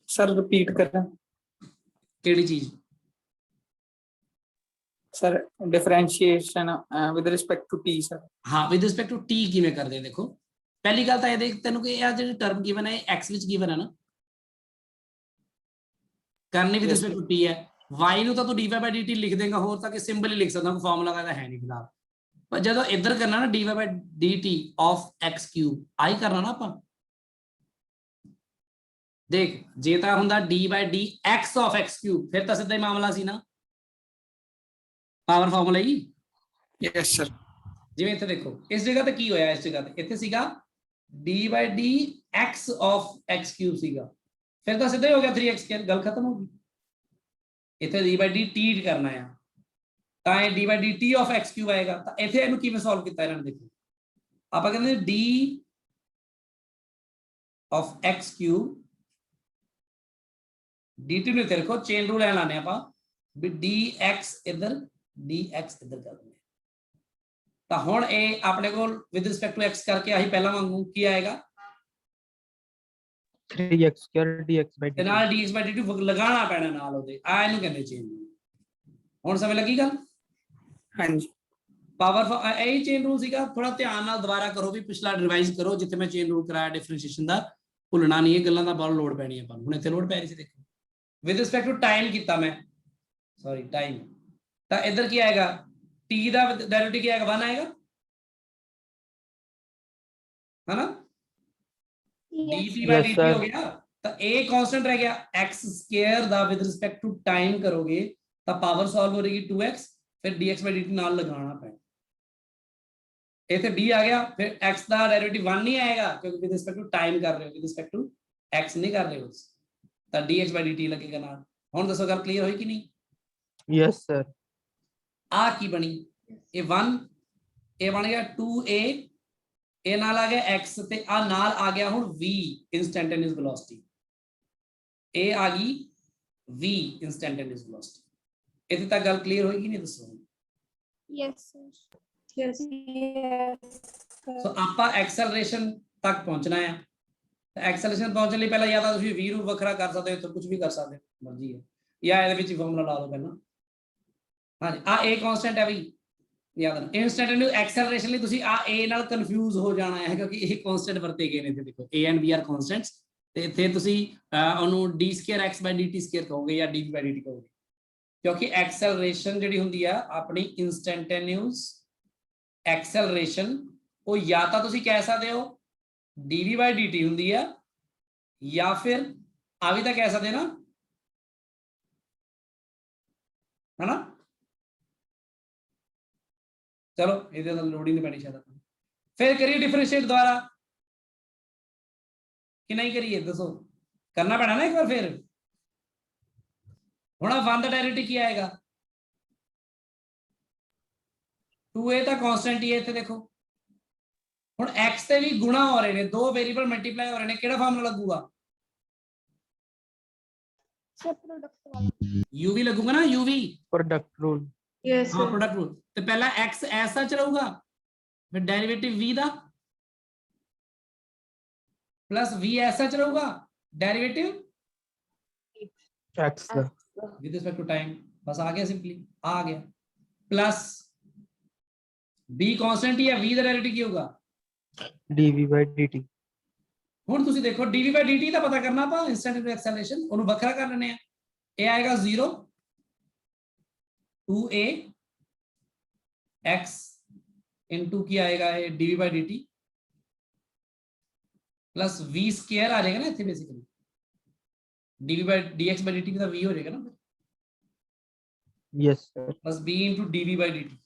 Speaker 2: सर रिपीट करना
Speaker 1: केड़ी चीज
Speaker 2: sir differentiation with respect to t sir
Speaker 1: हाँ विद रिस्पेक्ट टू t किवें करदे देखो पहली गल तो ये देख तेनू कि यह जेडी टर्म गिवन है x विच गिवन है ना करनी विद रिस्पेक्ट टू t है y ਨੂੰ ਤਾਂ ਤੂੰ dy by dt ਲਿਖ ਦੇਗਾ ਹੋਰ ਤਾਂ ਕਿ ਸਿੰਬਲ ਹੀ ਲਿਖ ਸਕਦਾ ਕੋਈ ਫਾਰਮੂਲਾ ਦਾ ਹੈ ਨਹੀਂ ਫਿਲਹਾਲ ਪਰ ਜਦੋਂ ਇੱਧਰ ਕਰਨਾ ਨਾ dy by dt of x cube ਆਈ ਕਰਨਾ ਨਾ ਆਪਾਂ ਦੇਖ ਜੇ ਤਾਂ ਹੁੰਦਾ dy by dx of x cube ਫਿਰ ਤਾਂ ਸਿੱਧਾ ਹੀ ਮਾਮਲਾ ਸੀ ਨਾ ਪਾਵਰ ਫਾਰਮੂਲਾ ਹੀ
Speaker 2: यस सर
Speaker 1: ਜਿਵੇਂ ਇੱਥੇ ਦੇਖੋ ਇਸ ਜਗ੍ਹਾ ਤੇ ਕੀ ਹੋਇਆ ਇਸ ਜਗ੍ਹਾ ਤੇ ਇੱਥੇ ਸੀਗਾ dy by dx of x cube ਸੀਗਾ ਫਿਰ ਤਾਂ ਸਿੱਧਾ ਹੀ ਹੋ ਗਿਆ 3x ਸਕੁਅਰ ਗੱਲ ਖਤਮ ਹੋ ਗਈ इथे d by dt करना है ਤਾਂ ਇਹ d by dt of x cube ਆਏਗਾ ਤਾਂ ਇੱਥੇ ਇਹਨੂੰ ਕਿਵੇਂ ਸੋਲਵ ਕੀਤਾ ਇਹਨਾਂ ਨੇ ਦੇਖੋ ਆਪਾਂ ਕਹਿੰਦੇ d of x cube dt ਨੂੰ ਇੱਥੇ ਰੱਖੋ ਚੇਨ ਰੂਲ ਐ ਲਾਣੇ ਆਪਾਂ ਵੀ dx ਇੱਧਰ dx ਇੱਧਰ ਕਰ ਦਿੰਦੇ ਤਾਂ ਹੁਣ ਇਹ ਆਪਣੇ ਕੋਲ ਵਿਦ ਰਿਸਪੈਕਟ ਟੂ x ਕਰਕੇ ਆਹੀ ਪਹਿਲਾਂ ਵਾਂਗੂ ਕੀ ਆਏਗਾ
Speaker 2: 3x square dx by
Speaker 1: ਤੇ ਨਾਲ dx by dt ਲਗਾਉਣਾ ਪੈਣਾ ਨਾਲ ਉਹਦੇ ਆ ਇਹਨੂੰ ਕਹਿੰਦੇ ਚੇਨ ਰੂਲ ਹੁਣ ਸਮਝ ਲੱਗੀ ਗੱਲ
Speaker 2: हाँ जी
Speaker 1: ਪਾਵਰ ਇਹ ਚੇਨ ਰੂਲ ਸੀਗਾ ਥੋੜਾ ਧਿਆਨ ਨਾਲ ਦੁਬਾਰਾ ਕਰੋ ਵੀ ਪਿਛਲਾ ਰਿਵਾਈਜ਼ ਕਰੋ ਜਿੱਥੇ ਮੈਂ ਚੇਨ ਰੂਲ ਕਰਾਇਆ ਡਿਫਰੈਂਸ਼ੀਏਸ਼ਨ ਦਾ ਭੁੱਲਣਾ ਨਹੀਂ ਇਹ ਗੱਲਾਂ ਦਾ ਬਹੁਤ ਲੋਡ ਪੈਣੀ ਆਪਾਂ ਨੂੰ ਹੁਣ ਇੱਥੇ ਲੋਡ ਪੈ ਰਹੀ ਸੀ ਦੇਖੋ ਵਿਦ ਰਿਸਪੈਕਟ ਟੂ ਟਾਈਮ ਕੀਤਾ ਮੈਂ ਸੌਰੀ ਟਾਈਮ ਤਾਂ ਇੱਧਰ ਕੀ ਆਏਗਾ t ਦਾ ਡੈਰੀਵੇਟਿਵ ਕੀ ਆਏਗਾ 1 ਆਏਗਾ है ना dt by dt हो गया तो a कांस्टेंट रह गया x square the with respect to time करोगे तो पावर सॉल्व हो रहेगी 2x फिर dx by dt नाल लगाना पैना इथे b आ गया फिर x ਦਾ डेरिवेटिव 1 नहीं आएगा क्योंकि with respect to time कर रहे हो with respect to x नहीं कर रहे हो तो dx by dt लगेगा नाल ਹੁਣ ਦੱਸੋ ਗੱਲ ਕਲੀਅਰ ਹੋਈ ਕਿ ਨਹੀਂ
Speaker 2: यस सर
Speaker 1: ਆ ਕੀ ਬਣੀ ਇਹ 1 ਇਹ ਬਣ ਗਿਆ 2a ਇਹ ਨਾਲ ਆ ਗਿਆ x ਤੇ ਆ ਨਾਲ ਆ ਗਿਆ ਹੁਣ v ਇੰਸਟੈਂਟੇਨੀਅਸ ਵੈਲੋਸਿਟੀ ਇਹ ਆ ਗਈ v ਇੰਸਟੈਂਟੇਨੀਅਸ ਵੈਲੋਸਿਟੀ ਇੱਥੇ ਤੱਕ ਗੱਲ ਕਲੀਅਰ ਹੋਈ ਕਿ ਨਹੀਂ ਦੱਸੋ
Speaker 3: ਯੈਸ
Speaker 8: ਯੈਸ
Speaker 1: ਸੋ ਆਪਾਂ ਐਕਸਲਰੇਸ਼ਨ ਤੱਕ ਪਹੁੰਚਣਾ ਹੈ ਤਾਂ ਐਕਸਲਰੇਸ਼ਨ ਪਹੁੰਚਣ ਲਈ ਪਹਿਲਾਂ ਜਾਂ ਤਾਂ ਤੁਸੀਂ v ਨੂੰ ਵੱਖਰਾ ਕਰ ਸਕਦੇ ਹੋ ਤਾਂ ਕੁਝ ਵੀ ਕਰ ਸਕਦੇ ਹੋ ਮਰਜ਼ੀ ਹੈ ਜਾਂ ਇਹਦੇ ਵਿੱਚ ਫਾਰਮੂਲਾ ਲਾ ਦਿਓ ਪਹਿਲਾਂ ਹਾਂਜੀ ਆ a ਕਾਂਸਟੈਂਟ ਹੈ ਬਈ याद रखना इंस्टेंटेनियस एक्सेलरेशन ਲਈ ਤੁਸੀਂ ਆ a ਨਾਲ ਕਨਫਿਊਜ਼ ਹੋ ਜਾਣਾ ਹੈ ਕਿਉਂਕਿ ਇਹ ਕਾਂਸਟੈਂਟ ਵਰਤੇ ਗਏ ਨੇ ਇੱਥੇ ਦੇਖੋ a and b are constants ਤੇ ਇੱਥੇ ਤੁਸੀਂ ਉਹਨੂੰ d square x by dt square ਕਹੋਗੇ ਜਾਂ dv by dt ਕਹੋਗੇ ਕਿਉਂਕਿ ਐਕਸਲਰੇਸ਼ਨ ਜਿਹੜੀ ਹੁੰਦੀ ਆ ਆਪਣੀ ਇੰਸਟੈਂਟੇਨੀਅਸ ਐਕਸਲਰੇਸ਼ਨ ਉਹ ਜਾਂ ਤਾਂ ਤੁਸੀਂ ਕਹਿ ਸਕਦੇ ਹੋ dv by dt ਹੁੰਦੀ ਆ ਜਾਂ ਫਿਰ ਆ ਵੀ ਤਾਂ ਕਹਿ ਸਕਦੇ ਨਾ ਹਨਾ चलो ਇਹਦੇ ਨਾਲ ਲੋਡ ਹੀ ਨਹੀਂ ਪੈਣੀ ਸ਼ਾਇਦ ਫਿਰ ਕਰੀਏ ਡਿਫਰੈਂਸ਼ੀਏਟ ਦੁਬਾਰਾ ਕਿ ਨਹੀਂ ਕਰੀਏ ਦੱਸੋ ਕਰਨਾ ਪੈਣਾ ਨਾ ਇੱਕ ਵਾਰ ਫਿਰ ਹੁਣ 1 ਦਾ ਡੈਰੀਵੇਟਿਵ ਕੀ ਆਏਗਾ 2a ਤਾਂ ਕਾਂਸਟੈਂਟ ਹੀ ਹੈ ਇੱਥੇ ਦੇਖੋ ਹੁਣ x ਤੇ ਵੀ ਗੁਣਾ ਹੋ ਰਹੇ ਨੇ ਦੋ ਵੇਰੀਏਬਲ ਮਲਟੀਪਲਾਈ ਹੋ ਰਹੇ ਨੇ ਕਿਹੜਾ ਫਾਰਮੂਲਾ ਲੱਗੂਗਾ
Speaker 3: ਪ੍ਰੋਡਕਟ ਵਾਲਾ
Speaker 1: uv ਲੱਗੂਗਾ ਨਾ uv
Speaker 2: प्रोडक्ट रूल
Speaker 8: ਯੈਸ
Speaker 1: ਹਾਂ ਪ੍ਰੋਡਕਟ ਰੂਲ ਤੇ ਪਹਿਲਾਂ x ਐਸਾ ਚਲਾਊਗਾ ਫਿਰ ਡੈਰੀਵੇਟਿਵ v ਦਾ प्लस v ऐसा चलेगा derivative
Speaker 2: x
Speaker 1: with respect to time बस आ गया सिंपली आ गया प्लस b कांस्टेंट ही है v दा डेरिवेटिव की होगा
Speaker 2: dv by dt
Speaker 1: ਹੁਣ ਤੁਸੀਂ ਦੇਖੋ dv by dt ਦਾ ਪਤਾ ਕਰਨਾ ਆਪਾਂ ਇੰਸਟੈਂਟੇਨੀਅਸ ਐਕਸਲਰੇਸ਼ਨ ਉਹਨੂੰ ਵੱਖਰਾ ਕਰ ਲੈਣੇ ਆ ਇਹ ਆਏਗਾ 0 2a x into ਕੀ ਆਏਗਾ ਇਹ dv by dt plus v square आ जाएगा ना इतने बेसिकली dx by dt का v हो जाएगा ना
Speaker 2: yes sir
Speaker 1: plus b into dv by dt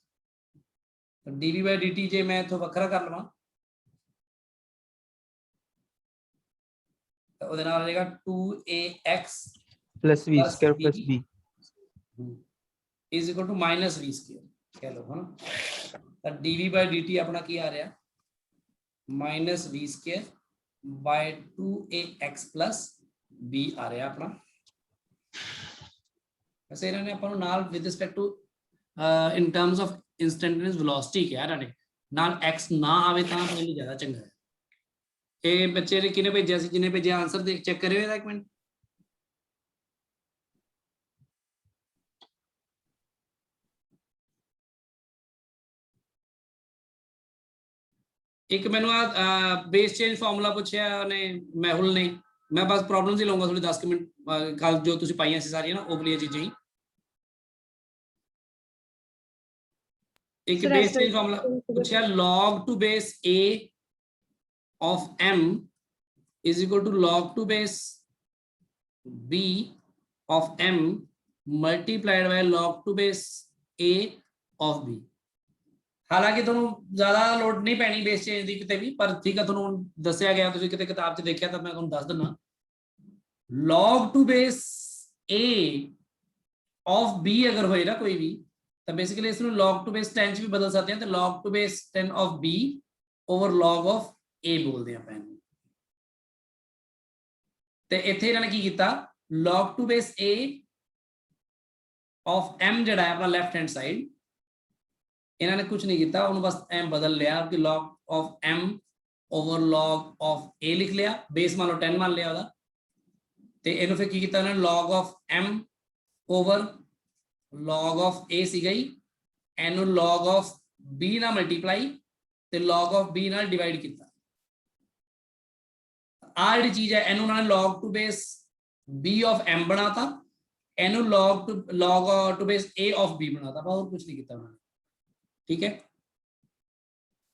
Speaker 1: तो dv by dt जे मैं तो ਵੱਖਰਾ ਕਰ ਲਵਾਂ ਤਾਂ ਉਹਦੇ ਨਾਲ ਆ ਜਾਏਗਾ 2ax
Speaker 2: plus v
Speaker 1: Plus
Speaker 2: square plus
Speaker 1: b
Speaker 2: b
Speaker 1: is equal to minus v square कह लो है ना ਤਾਂ dv by dt ਆਪਣਾ ਕੀ ਆ ਰਿਹਾ minus v square by 2ax plus b ਆ ਰਿਹਾ ਆਪਣਾ ਵੈਸੇ ਇਹਨਾਂ ਨੇ ਆਪਾਂ ਨੂੰ ਨਾਲ with respect to in terms of instantaneous velocity ਕਿਹਾ ਇਹਨਾਂ ਨੇ ਨਾਲ x ਨਾ ਆਵੇ ਤਾਂ ਆਪਣੇ ਲਈ ਜ਼ਿਆਦਾ ਚੰਗਾ ਹੈ ਇਹ ਬੱਚੇ ਨੇ ਕਿਹਨੇ ਭੇਜਿਆ ਸੀ ਜਿਹਨੇ ਭੇਜਿਆ ਆਨਸਰ ਦੇਖ ਚੈੱਕ ਕਰਿਓ ਇਹਦਾ ਇੱਕ ਮਿੰਟ एक मैंने बेस चेंज फार्मूला पूछा ने मैहुल ने मैं बस प्रॉब्लम्स ही लूंगा थोड़ी 10 मिनट कल जो तुसी पाइयां सी सारियां ना ओवलियां चीजें ही एक बेस चेंज फार्मूला पूछा log to base a of m is equal to log to base b of m multiplied by log to base a of b ਹਾਲਾਂਕਿ ਤੁਹਾਨੂੰ ਜ਼ਿਆਦਾ ਲੋਡ ਨਹੀਂ ਪੈਣੀ ਬੇਸ ਚੇਂਜ ਦੀ ਕਿਤੇ ਵੀ ਪਰ ਠੀਕ ਹੈ ਤੁਹਾਨੂੰ ਦੱਸਿਆ ਗਿਆ ਤੁਸੀਂ ਕਿਤੇ ਕਿਤਾਬ 'ਚ ਦੇਖਿਆ ਤਾਂ ਮੈਂ ਤੁਹਾਨੂੰ ਦੱਸ ਦਿੰਦਾ log to base a of b ਅਗਰ ਹੋਏ ਨਾ ਕੋਈ ਵੀ ਤਾਂ ਬੇਸਿਕਲੀ ਇਸ ਨੂੰ log to base 10 'ਚ ਵੀ ਬਦਲ ਸਕਦੇ ਹਾਂ ਤੇ log to base 10 of b over log of a ਬੋਲਦੇ ਆਪਾਂ ਇਹਨੂੰ ਤੇ ਇੱਥੇ ਇਹਨਾਂ ਨੇ ਕੀ ਕੀਤਾ log to base a of m ਜਿਹੜਾ ਹੈ ਆਪਣਾ ਲੈਫਟ ਹੈਂਡ ਸਾਈਡ इन्होंने कुछ नहीं किया उन्होंने बस m बदल लिया कि log of m over log of a लिख लिया बेस मान लो 10 मान लिया ਉਹਦਾ ਤੇ ਇਹਨੂੰ ਫਿਰ ਕੀ ਕੀਤਾ ਉਹਨਾਂ ਨੇ log of m over log of a ਸੀਗਾ ਹੀ ਇਹਨੂੰ log of b ਨਾਲ ਮਲਟੀਪਲਾਈ ਤੇ log of b ਨਾਲ ਡਿਵਾਈਡ ਕੀਤਾ ਆ ਜਿਹੜੀ ਚੀਜ਼ ਹੈ ਇਹਨੂੰ ਉਹਨਾਂ ਨੇ log to base b of m ਬਣਾਤਾ ਇਹਨੂੰ log to base a of b ਬਣਾਤਾ ਹੋਰ ਕੁਝ ਨਹੀਂ ਕੀਤਾ ਉਹਨਾਂ ਨੇ ठीक है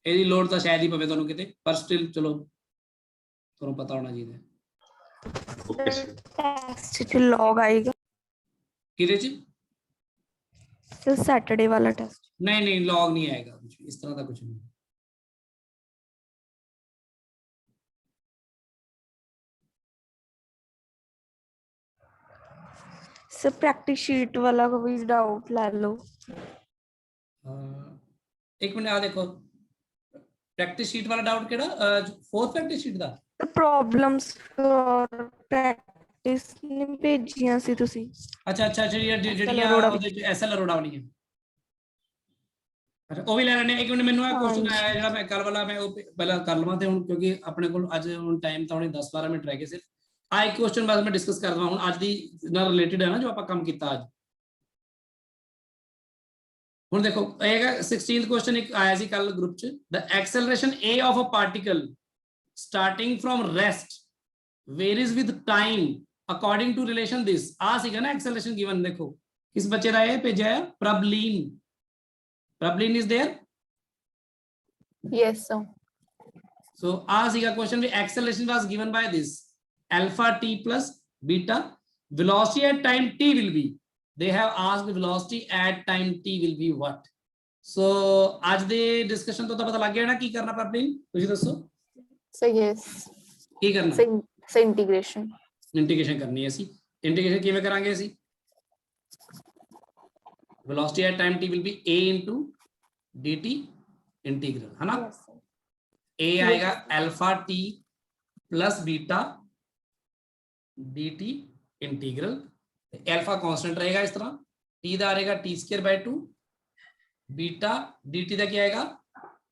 Speaker 1: ਇਹਦੀ ਲੋੜ ਤਾਂ ਸ਼ਾਇਦ ਹੀ ਪਵੇ ਤੁਹਾਨੂੰ ਕਿਤੇ ਪਰ ਸਟਿਲ ਚਲੋ ਤੁਹਾਨੂੰ ਪਤਾ ਹੋਣਾ ਚਾਹੀਦਾ
Speaker 5: ਓਕੇ ਸਰ
Speaker 4: ਟੈਸਟ ਚ ਲੌਗ ਆਏਗਾ
Speaker 1: ਕਿਹਦੇ ਚ
Speaker 4: ਸਰ ਸੈਟਰਡੇ ਵਾਲਾ ਟੈਸਟ
Speaker 1: ਨਹੀਂ ਨਹੀਂ ਲੌਗ ਨਹੀਂ ਆਏਗਾ ਕੁਝ ਇਸ ਤਰ੍ਹਾਂ ਦਾ ਕੁਝ ਨਹੀਂ
Speaker 4: ਸਰ ਪ੍ਰੈਕਟਿਸ ਸ਼ੀਟ ਵਾਲਾ ਕੋਈ ਡਾਊਟ ਲੈ ਲਓ
Speaker 1: एक मिनट आ देखो प्रैक्टिस शीट वाला डाउट केड़ा फोर्थ प्रैक्टिस शीट दा
Speaker 4: ਪ੍ਰੋਬਲਮਸ ਫॉर ਪ੍ਰੈਕਟਿਸ ਨੇ ਭੇਜੀਆਂ ਸੀ ਤੁਸੀਂ
Speaker 1: अच्छा अच्छा ਜਿਹੜੀਆਂ ਉਹਦੇ ਚ ਐਸਐਲ ਅਰੋੜਾ ਵਾਲੀ ਹੈ ਅੱਛਾ ਉਹ ਵੀ ਲੈ ਲੈਣੇ ਇੱਕ ਮਿੰਟ ਮੈਨੂੰ ਆ ਕੁਐਸਚਨ ਆਇਆ ਜਿਹੜਾ ਮੈਂ ਕੱਲ ਵਾਲਾ ਮੈਂ ਉਹ ਪਹਿਲਾਂ ਕਰ ਲਵਾਂ ਤੇ ਹੁਣ ਕਿਉਂਕਿ ਆਪਣੇ ਕੋਲ ਅੱਜ ਹੁਣ ਟਾਈਮ ਤਾਂ ਹੁਣੇ 10-12 ਮਿੰਟ ਰਹਿ ਗਏ ਸਿਰਫ ਆ ਇੱਕ ਕੁਐਸਚਨ ਬਸ ਮੈਂ ਡਿਸਕਸ ਕਰ ਦਵਾਂ ਹੁਣ ਅੱਜ ਦੀ ਨਾਲ ਰਿਲੇਟਡ ਹੈ ਨਾ ਜੋ ਆਪਾਂ ਕੰਮ ਕੀਤਾ ਅੱਜ ਹੁਣ ਦੇਖੋ ਆਏਗਾ 16th ਕੁਐਸਚਨ ਇੱਕ ਆਇਆ ਸੀ ਕੱਲ ਗਰੁੱਪ ਚ the acceleration a of a particle starting from rest varies with time according to relation this ਆ ਸੀਗਾ ਨਾ acceleration given ਦੇਖੋ ਕਿਸ ਬੱਚੇ ਦਾ ਇਹ ਭੇਜਿਆ ਹੈ Prableen is there
Speaker 7: yes sir
Speaker 1: so ਆ ਸੀਗਾ question we acceleration was given by this alpha t plus beta velocity at time t will be they have asked the velocity at time t will be what so आज ਦੇ discussion ਤੋਂ ਤਾਂ ਪਤਾ ਲੱਗ ਗਿਆ ਨਾ ਕੀ ਕਰਨਾ ਪ੍ਰਬਲੀਨ ਤੁਸੀਂ ਦੱਸੋ
Speaker 7: so yes
Speaker 1: ਕੀ ਕਰਨਾ
Speaker 7: so integration
Speaker 1: ਕਰਨੀ ਹੈ ਅਸੀਂ ਇੰਟੀਗ੍ਰੇਸ਼ਨ ਕਿਵੇਂ ਕਰਾਂਗੇ ਅਸੀਂ velocity at time t will be a into dt integral है ना a आएगा alpha t plus beta dt integral alpha constant रहेगा इस तरह t ਦਾ ਆਏਗਾ t square by 2 beta dt ਦਾ ਕੀ ਆਏਗਾ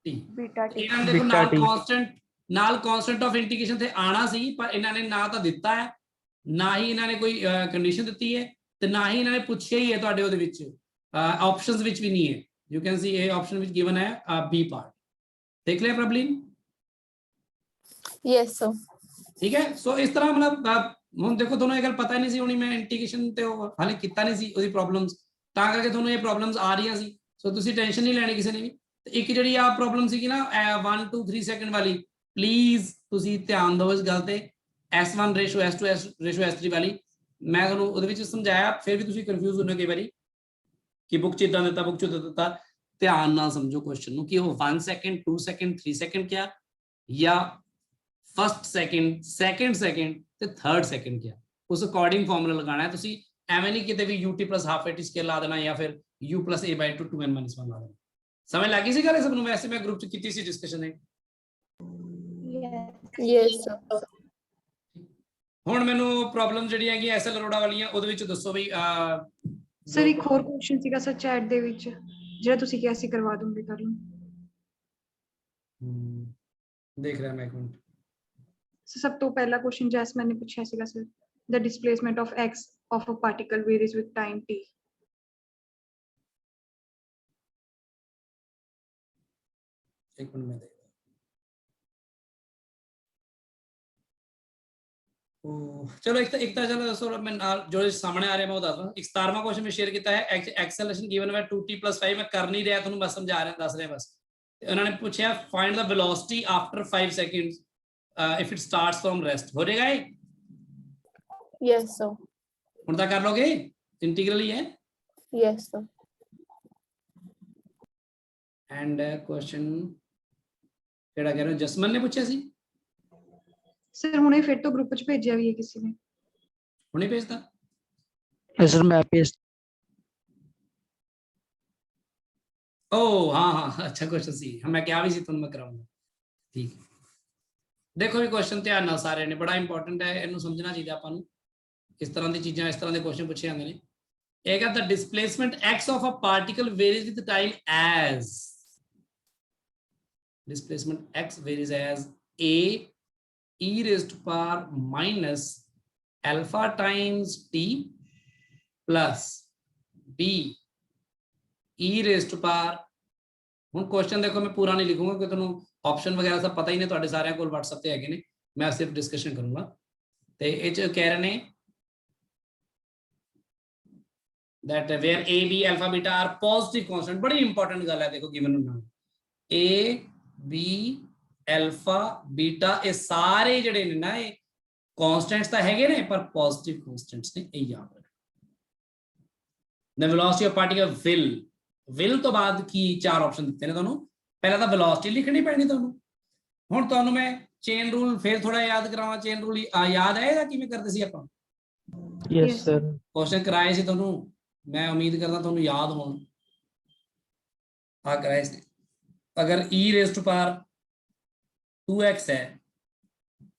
Speaker 1: t
Speaker 4: ਬੀਟਾ
Speaker 1: ਇਹਨਾਂ ਦੇ ਨਾਲ ਕਾਂਸਟੈਂਟ ਆਫ ਇੰਟੀਗ੍ਰੇਸ਼ਨ ਤੇ ਆਣਾ ਸੀ ਪਰ ਇਹਨਾਂ ਨੇ ਨਾ ਤਾਂ ਦਿੱਤਾ ਹੈ ਨਾ ਹੀ ਇਹਨਾਂ ਨੇ ਕੋਈ ਕੰਡੀਸ਼ਨ ਦਿੱਤੀ ਹੈ ਤੇ ਨਾ ਹੀ ਇਹਨਾਂ ਨੇ ਪੁੱਛਿਆ ਹੀ ਹੈ ਤੁਹਾਡੇ ਉਹਦੇ ਵਿੱਚ ਆਪਸ਼ਨਸ ਵਿੱਚ ਵੀ ਨਹੀਂ ਹੈ ਯੂ ਕੈਨ ਸੀ ਇਹ ਆਪਸ਼ਨ ਵਿੱਚ ਗਿਵਨ ਹੈ ਬੀ ਪਾਰਟ ਦੇਖ ਲਿਆ ਪ੍ਰਬਲੀਨ
Speaker 7: yes sir
Speaker 1: ਠੀਕ ਹੈ ਸੋ ਇਸ ਤਰ੍ਹਾਂ ਮਤਲਬ ਹੁਣ ਦੇਖੋ ਤੁਹਾਨੂੰ ਇਹ ਗੱਲ ਪਤਾ ਨਹੀਂ ਸੀ ਹੋਣੀ ਮੈਂ ਇੰਟੀਗ੍ਰੇਸ਼ਨ ਤੇ ਹਾਲੇ ਕੀਤਾ ਨਹੀਂ ਸੀ ਉਹਦੀ ਪ੍ਰੋਬਲਮਸ ਤਾਂ ਕਰਕੇ ਤੁਹਾਨੂੰ ਇਹ ਪ੍ਰੋਬਲਮਸ ਆ ਰਹੀਆਂ ਸੀ ਸੋ ਤੁਸੀਂ ਟੈਨਸ਼ਨ ਨਹੀਂ ਲੈਣੀ ਕਿਸੇ ਨੇ ਵੀ ਇੱਕ ਜਿਹੜੀ ਆ ਪ੍ਰੋਬਲਮ ਸੀਗੀ ਨਾ 1 2 3 ਸੈਕਿੰਡ ਵਾਲੀ ਪਲੀਜ਼ ਤੁਸੀਂ ਧਿਆਨ ਦਿਓ ਇਸ ਗੱਲ ਤੇ। S1 ratio S2 ratio S3 ਵਾਲੀ ਮੈਂ ਤੁਹਾਨੂੰ ਉਹਦੇ ਵਿੱਚ ਸਮਝਾਇਆ, ਫਿਰ ਵੀ ਤੁਸੀਂ ਕਨਫਿਊਜ਼ ਹੁੰਦੇ ਕਈ ਵਾਰੀ ਕਿ ਬੁੱਕ ਚ ਇਦਾਂ ਦਿੱਤਾ, ਬੁੱਕ ਚ ਦਿੱਤਾ। ਧਿਆਨ ਨਾਲ ਸਮਝੋ ਕੁਐਸਚਨ ਨੂੰ ਕਿ ਉਹ 1 ਸੈਕਿੰਡ 2 ਸੈਕਿੰਡ 3 ਸੈਕਿੰਡ ਕਿਆ, ਜਾਂ ਫਸਟ ਸੈਕਿੰਡ ਸੈਕਿੰਡ ਸੈਕਿੰਡ ਤੇ ਥਰਡ ਸੈਕਿੰਡ ਕਿਆ, ਉਸ ਅਕੋਰਡਿੰਗ ਫਾਰਮੂਲਾ ਲਗਾਉਣਾ ਹੈ। ਤੁਸੀਂ ਐਵੇਂ ਨਹੀਂ ਕਿਤੇ ਵੀ ut plus half at scale ਲਾ ਦੇਣਾ ਜਾਂ ਫਿਰ u plus a/2 2n - 1 ਲਾ ਦੇਣਾ। ਸਮਝ ਲੱਗੀ ਸੀ ਗੱਲ ਇਹ ਸਭ ਨੂੰ? ਵੈਸੇ ਮੈਂ ਗਰੁੱਪ ਚ ਕੀਤੀ ਸੀ ਡਿਸਕਸ਼ਨ ਹੈ।
Speaker 7: Yes sir.
Speaker 1: ਹੁਣ ਮੈਨੂੰ ਪ੍ਰੋਬਲਮ ਜਿਹੜੀ ਹੈਗੀ ਐਸਐਲ ਅਰੋੜਾ ਵਾਲੀਆਂ, ਉਹਦੇ ਵਿੱਚ ਦੱਸੋ ਵੀ
Speaker 8: ਸਰ ਇੱਕ ਹੋਰ ਕੁਐਸਚਨ ਸੀਗਾ ਸਰ ਚੈਟ ਦੇ ਵਿੱਚ, ਜਿਹੜਾ ਤੁਸੀਂ ਕਿਹਾ ਸੀ ਕਰਵਾ ਦੂੰਗੇ ਕਰ ਲਓ।
Speaker 1: ਦੇਖ ਰਿਹਾ ਮੈਂ ਇੱਕ ਮਿੰਟ।
Speaker 8: ਸਭ ਤੋਂ ਪਹਿਲਾ ਕੁਐਸਚਨ ਜੈਸਮਨ ਨੇ ਪੁੱਛਿਆ ਸੀਗਾ sir, the displacement of x of a particle varies with time t.
Speaker 1: ਇੱਕ ਮਿੰਟ ਮੈਂ ਦੇਖਦਾ। ਚਲੋ ਇੱਕ ਤਾਂ ਚਲੋ ਦੱਸੋ, ਮੈਂ ਨਾਲ ਜੋ ਸਾਹਮਣੇ ਆ ਰਿਹਾ ਮੈਂ ਉਹ ਦੱਸਦਾ। 17ਵਾਂ ਕੁਐਸਚਨ ਮੈਂ ਸ਼ੇਅਰ ਕੀਤਾ ਹੈ, ਐਕਸਲਰੇਸ਼ਨ ਗਿਵਨ ਬਾਈ 2t + 5। ਮੈਂ ਕਰ ਨਹੀਂ ਰਿਹਾ ਤੁਹਾਨੂੰ, ਬਸ ਸਮਝਾ ਰਿਹਾ, ਦੱਸ ਰਿਹਾ ਬਸ। ਉਹਨਾਂ ਨੇ ਪੁੱਛਿਆ find the velocity after 5 seconds if it starts from rest. ਹੋ ਜਾਏਗਾ ਇਹ?
Speaker 7: Yes sir.
Speaker 1: ਹੁਣ ਤਾਂ ਕਰ ਲੋਗੇ, ਇੰਟੀਗਰਲ ਹੀ ਹੈ।
Speaker 7: Yes sir.
Speaker 1: ਐਂਡ ਕੁਐਸਚਨ ਕਿਹੜਾ ਕਹਿ ਰਹੇ ਹੋ, ਜਸਮਨ ਨੇ ਪੁੱਛਿਆ ਸੀ?
Speaker 8: ਸਰ ਹੁਣੇ ਫਿਰ ਤੋਂ ਗਰੁੱਪ ਚ ਭੇਜਿਆ ਵੀ ਹੈ ਕਿਸੇ ਨੇ।
Speaker 1: ਹੁਣੇ ਭੇਜਦਾ?
Speaker 6: Yes, sir. मैं पेस्ट
Speaker 1: ਓ ਹਾਂ ਅੱਛਾ ਕੁਐਸਚਨ ਸੀ, ਮੈਂ ਕਿਹਾ ਵੀ ਸੀ ਤੁਹਾਨੂੰ ਮੈਂ ਕਰਾਉਂਗਾ। ਠੀਕ ਹੈ, ਦੇਖੋ ਵੀ ਕੁਐਸਚਨ ਧਿਆਨ ਨਾਲ ਸਾਰੇ ਨੇ, ਬੜਾ ਇੰਪੋਰਟੈਂਟ ਹੈ, ਇਹਨੂੰ ਸਮਝਣਾ ਚਾਹੀਦਾ ਆਪਾਂ ਨੂੰ। ਇਸ ਤਰ੍ਹਾਂ ਦੀ ਚੀਜ਼ਾਂ, ਇਸ ਤਰ੍ਹਾਂ ਦੇ ਕੁਐਸਚਨ ਪੁੱਛੇ ਜਾਂਦੇ ਨੇ। ਇਹ ਕਹਿੰਦਾ displacement x of a particle varies with time as displacement x varies as a e raised to power minus alpha times t plus b e raised to power। ਹੁਣ ਕੁਐਸਚਨ ਦੇਖੋ ਮੈਂ ਪੂਰਾ ਨਹੀਂ ਲਿਖੂੰਗਾ ਕਿਉਂਕਿ ਤੁਹਾਨੂੰ ਆਪਸ਼ਨ ਵਗੈਰਾ ਸਭ ਪਤਾ ਹੀ ਨੇ, ਤੁਹਾਡੇ ਸਾਰਿਆਂ ਕੋਲ WhatsApp ਤੇ ਹੈਗੇ ਨੇ, ਮੈਂ ਸਿਰਫ ਡਿਸਕਸ਼ਨ ਕਰੂੰਗਾ। ਤੇ ਇਹ ਚ ਕਹਿ ਰਹੇ ਨੇ that where a b alpha beta are positive constant। ਬੜੀ ਇੰਪੋਰਟੈਂਟ ਗੱਲ ਹੈ, ਦੇਖੋ ਗਿਵਨ ਹੁੰਦਾ a b alpha beta ਇਹ ਸਾਰੇ ਜਿਹੜੇ ਨੇ ਨਾ ਇਹ ਕਨਸਟੈਂਟਸ ਤਾਂ ਹੈਗੇ ਨੇ ਪਰ ਪੋਜ਼ਿਟਿਵ ਕਨਸਟੈਂਟਸ ਨੇ, ਇਹ ਯਾਦ ਰੱਖਣਾ। the velocity of particle will ਤੋਂ ਬਾਅਦ ਕੀ ਚਾਰ ਆਪਸ਼ਨ ਦਿੱਤੇ ਨੇ ਤੁਹਾਨੂੰ, ਪਹਿਲਾਂ ਤਾਂ ਵੈਲੋਸਿਟੀ ਲਿਖਣੀ ਪੈਣੀ ਤੁਹਾਨੂੰ। ਹੁਣ ਤੁਹਾਨੂੰ ਮੈਂ ਚੇਨ ਰੂਲ ਫੇਰ ਥੋੜਾ ਯਾਦ ਕਰਾਵਾਂ। ਚੇਨ ਰੂਲ ਯਾਦ ਆਏਗਾ ਕਿਵੇਂ ਕਰਦੇ ਸੀ ਆਪਾਂ?
Speaker 2: Yes, sir.
Speaker 1: ਕੁਐਸਚਨ ਕਰਾਏ ਸੀ ਤੁਹਾਨੂੰ, ਮੈਂ ਉਮੀਦ ਕਰਦਾ ਤੁਹਾਨੂੰ ਯਾਦ ਹੋਣ। ਆ ਕਰਾਏ ਸੀ, ਅਗਰ e raised to power 2x ਹੈ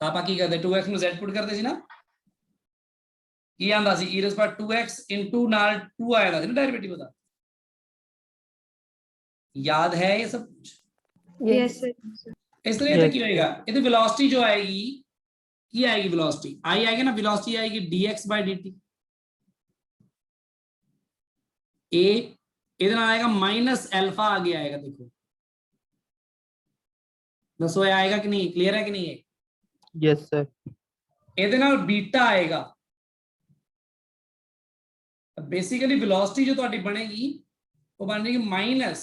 Speaker 1: ਤਾਂ ਆਪਾਂ ਕੀ ਕਰਦੇ, 2x ਨੂੰ z ਪੁੱਟ ਕਰਦੇ ਸੀ ਨਾ। ਕੀ ਆਂਦਾ ਸੀ, e raised to power 2x into ਨਾਲ 2 ਆਇਆ ਸੀ ਨਾ ਡੈਰੀਵੇਟਿਵ ਦਾ, याद है ये सब कुछ?
Speaker 8: Yes sir.
Speaker 1: इस तरह ये क्या होएगा, ये वेलोसिटी जो आएगी की आएगी, वेलोसिटी आई आएगी ना, वेलोसिटी आएगी dx/dt। ए इधर आएगा माइनस अल्फा आगे आएगा, देखो दसो ये आएगा कि नहीं, क्लियर है कि नहीं है?
Speaker 2: Yes, sir.
Speaker 1: ਇਹਦੇ ਨਾਲ बीटा आएगा। बेसिकली वेलोसिटी जो ਤੁਹਾਡੀ ਬਣੇਗੀ ਉਹ ਬਣ ਜਾਏਗੀ minus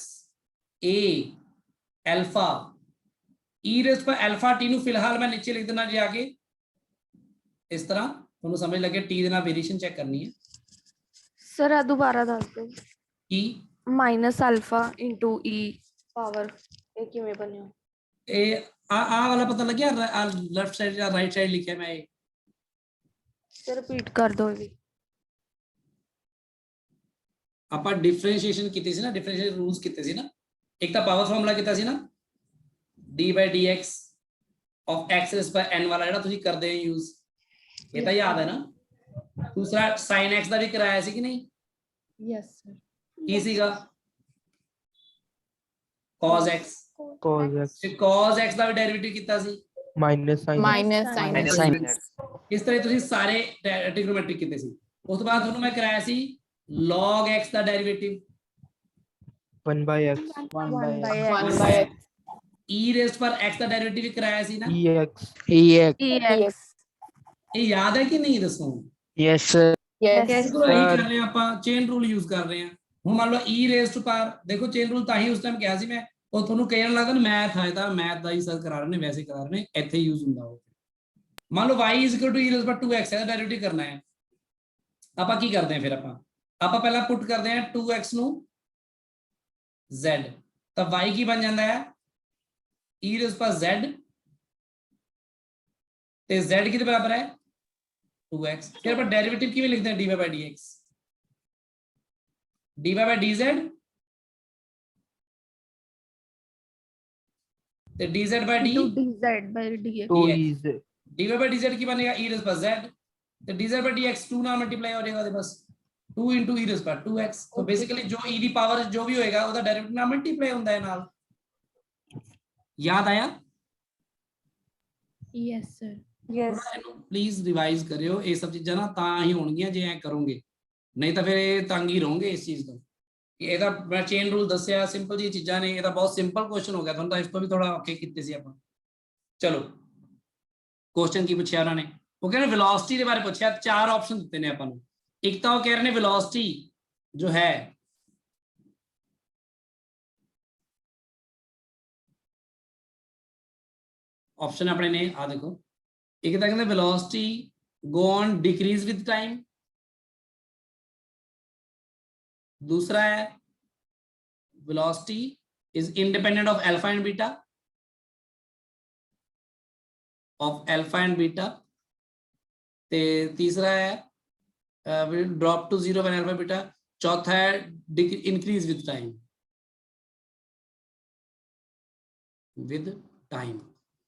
Speaker 1: a alpha e raised to alpha t ਨੂੰ ਫਿਲਹਾਲ ਮੈਂ ਨੀਚੇ ਲਿਖ ਦੇਣਾ ਜਾ ਕੇ ਇਸ ਤਰ੍ਹਾਂ, ਤੁਹਾਨੂੰ ਸਮਝ ਲੱਗੇ। t ਦੇ ਨਾਲ ਵੇਰੀਏਸ਼ਨ ਚੈੱਕ ਕਰਨੀ ਹੈ।
Speaker 4: ਸਰ ਆ ਦੁਬਾਰਾ ਦੱਸ ਦਿਓ
Speaker 1: ਕੀ
Speaker 4: -α * e ਪਾਵਰ, ਇਹ ਕਿਵੇਂ ਬਣਿਆ?
Speaker 1: ਇਹ ਆ ਵਾਲਾ ਪਤਾ ਲੱਗਿਆ, ਲੈਫਟ ਸਾਈਡ ਜਾਂ ਰਾਈਟ ਸਾਈਡ ਲਿਖਿਆ ਮੈਂ ਇਹ?
Speaker 4: ਸਰ ਰਿਪੀਟ ਕਰ ਦਿਓ ਇਹ ਵੀ।
Speaker 1: ਆਪਾਂ ਡਿਫਰੈਂਸ਼ੀਏਸ਼ਨ ਕੀਤੀ ਸੀ ਨਾ, ਡਿਫਰੈਂਸ਼ੀਏਸ਼ਨ ਰੂਲਸ ਕੀਤੇ ਸੀ ਨਾ। ਇੱਕ ਤਾਂ ਪਾਵਰ ਫਾਰਮੂਲਾ ਕੀਤਾ ਸੀ ਨਾ, d/dx of x raised by n ਵਾਲਾ ਜਿਹੜਾ ਤੁਸੀਂ ਕਰਦੇ ਹੋ ਯੂਜ਼, ਇਹ ਤਾਂ ਯਾਦ ਹੈ ਨਾ। ਦੂਸਰਾ sin x ਦਾ ਵੀ ਕਰਾਇਆ ਸੀ ਕਿ ਨਹੀਂ?
Speaker 7: Yes sir.
Speaker 1: ਕੀ ਸੀਗਾ? cos x।
Speaker 2: Cos x
Speaker 1: ਤੇ cos x ਦਾ ਵੀ ਡੈਰੀਵੇਟਿਵ ਕੀਤਾ ਸੀ,
Speaker 2: minus sin x.
Speaker 7: Minus sign.
Speaker 1: ਇਸ ਤਰ੍ਹਾਂ ਤੁਸੀਂ ਸਾਰੇ ਟ੍ਰਿਗੋਨੋਮੈਟ੍ਰਿਕ ਕੀਤੇ ਸੀ। ਉਸ ਤੋਂ ਬਾਅਦ ਤੁਹਾਨੂੰ ਮੈਂ ਕਰਾਇਆ ਸੀ log x ਦਾ derivative
Speaker 2: 1/x
Speaker 7: 1/x
Speaker 1: e raised पर x ਦਾ ਡੈਰੀਵੇਟਿਵ ਵੀ ਕਰਾਇਆ ਸੀ ਨਾ।
Speaker 2: ex
Speaker 4: ex
Speaker 1: ਇਹ ਯਾਦ ਹੈ ਕਿ ਨਹੀਂ ਦੱਸੋ?
Speaker 6: Yes, sir.
Speaker 7: ਯੈਸ
Speaker 1: ਚਲੋ ਇਹੀ ਕਰ ਰਹੇ ਹਾਂ ਆਪਾਂ, ਚੇਨ ਰੂਲ ਯੂਜ਼ ਕਰ ਰਹੇ ਹਾਂ। ਹੁਣ ਮੰਨ ਲਓ e raised to power, ਦੇਖੋ ਚੇਨ ਰੂਲ ਤਾਂ ਹੀ ਉਸ ਟਾਈਮ ਕਿਹਾ ਸੀ ਮੈਂ, ਉਹ ਤੁਹਾਨੂੰ ਕਹਿਣ ਲੱਗਦਾ ਨਾ ਮੈਥ ਆਏ ਤਾਂ ਮੈਥ ਦਾ ਹੀ ਸਰ ਕਰਾ ਰਹੇ ਨੇ, ਵੈਸੇ ਕਰਾ ਰਹੇ ਨੇ, ਇੱਥੇ ਯੂਜ਼ ਹੁੰਦਾ ਉਹ। ਮੰਨ ਲਓ y = e 2x ਹੈ, ਡੈਰੀਵੇਟਿਵ ਕਰਨਾ ਹੈ। ਆਪਾਂ ਕੀ ਕਰਦੇ ਹਾਂ ਫਿਰ, ਆਪਾਂ ਪਹਿਲਾਂ ਪੁੱਟ ਕਰਦੇ ਹਾਂ 2x ਨੂੰ z, ਤਾਂ y ਕੀ ਬਣ ਜਾਂਦਾ ਹੈ e z, ਤੇ z ਕਿਹਦੇ ਬਰਾਬਰ ਹੈ 2x। ਫਿਰ ਆਪਾਂ ਡੈਰੀਵੇਟਿਵ ਕਿਵੇਂ ਲਿਖਦੇ ਹਾਂ dy/dx, dy/dz ਤੇ dz/d,
Speaker 4: dz/dx
Speaker 2: 2
Speaker 1: dy/dz ਕੀ ਬਣੇਗਾ e z, ਤੇ dz/dx 2 ਨਾਲ ਮਲਟੀਪਲਾਈ ਹੋ ਜਾਏਗਾ, ਉਹਦੇ ਬਸ 2 × e 2x। तो बेसिकली जो e ਦੀ ਪਾਵਰ ਜੋ ਵੀ ਹੋਏਗਾ ਉਹਦਾ ਡੈਰੀਵੇਟਿਵ ਨਾਲ ਮਲਟੀਪਲਾਈ ਹੁੰਦਾ ਹੈ ਨਾਲ। ਯਾਦ ਆਇਆ?
Speaker 4: Yes sir.
Speaker 1: ਇਹਨੂੰ ਪਲੀਜ਼ ਰਿਵਾਈਜ਼ ਕਰਿਓ, ਇਹ ਸਭ ਚੀਜ਼ਾਂ ਨਾ ਤਾਂ ਹੀ ਹੋਣਗੀਆਂ ਜੇ ਐ ਕਰੋਗੇ, ਨਹੀਂ ਤਾਂ ਫਿਰ ਇਹ ਤੰਗ ਹੀ ਰਹੋਗੇ ਇਸ ਚੀਜ਼ ਤੋਂ। ਇਹਦਾ ਮੈਂ ਚੇਨ ਰੂਲ ਦੱਸਿਆ, ਸਿੰਪਲ ਜੀ ਚੀਜ਼ਾਂ ਨੇ, ਇਹਦਾ ਬਹੁਤ ਸਿੰਪਲ ਕੁਐਸਚਨ ਹੋ ਗਿਆ, ਤੁਹਾਨੂੰ ਤਾਂ ਇਸ ਤੋਂ ਵੀ ਥੋੜਾ ਔਖੇ ਕੀਤੇ ਸੀ ਆਪਾਂ। ਚਲੋ ਕੁਐਸਚਨ ਕੀ ਪੁੱਛਿਆ ਉਹਨਾਂ ਨੇ, ਉਹ ਕਹਿੰਦੇ ਵੈਲੋਸਿਟੀ ਦੇ ਬਾਰੇ ਪੁੱਛਿਆ, 4 ਆਪਸ਼ਨ ਦਿੱਤੇ ਨੇ ਆਪਾਂ ਨੂੰ। ਇੱਕ ਤਾਂ ਉਹ ਕਹਿ ਰਹੇ ਨੇ ਵੈਲੋਸਿਟੀ ਜੋ ਹੈ ऑप्शन अपने ने आ देखो, एक तो कहते velocity go on decrease with time, दूसरा है velocity is independent of alpha and beta, ते तीसरा है will drop to 0 when alpha beta, चौथा है इंक्रीज विद टाइम।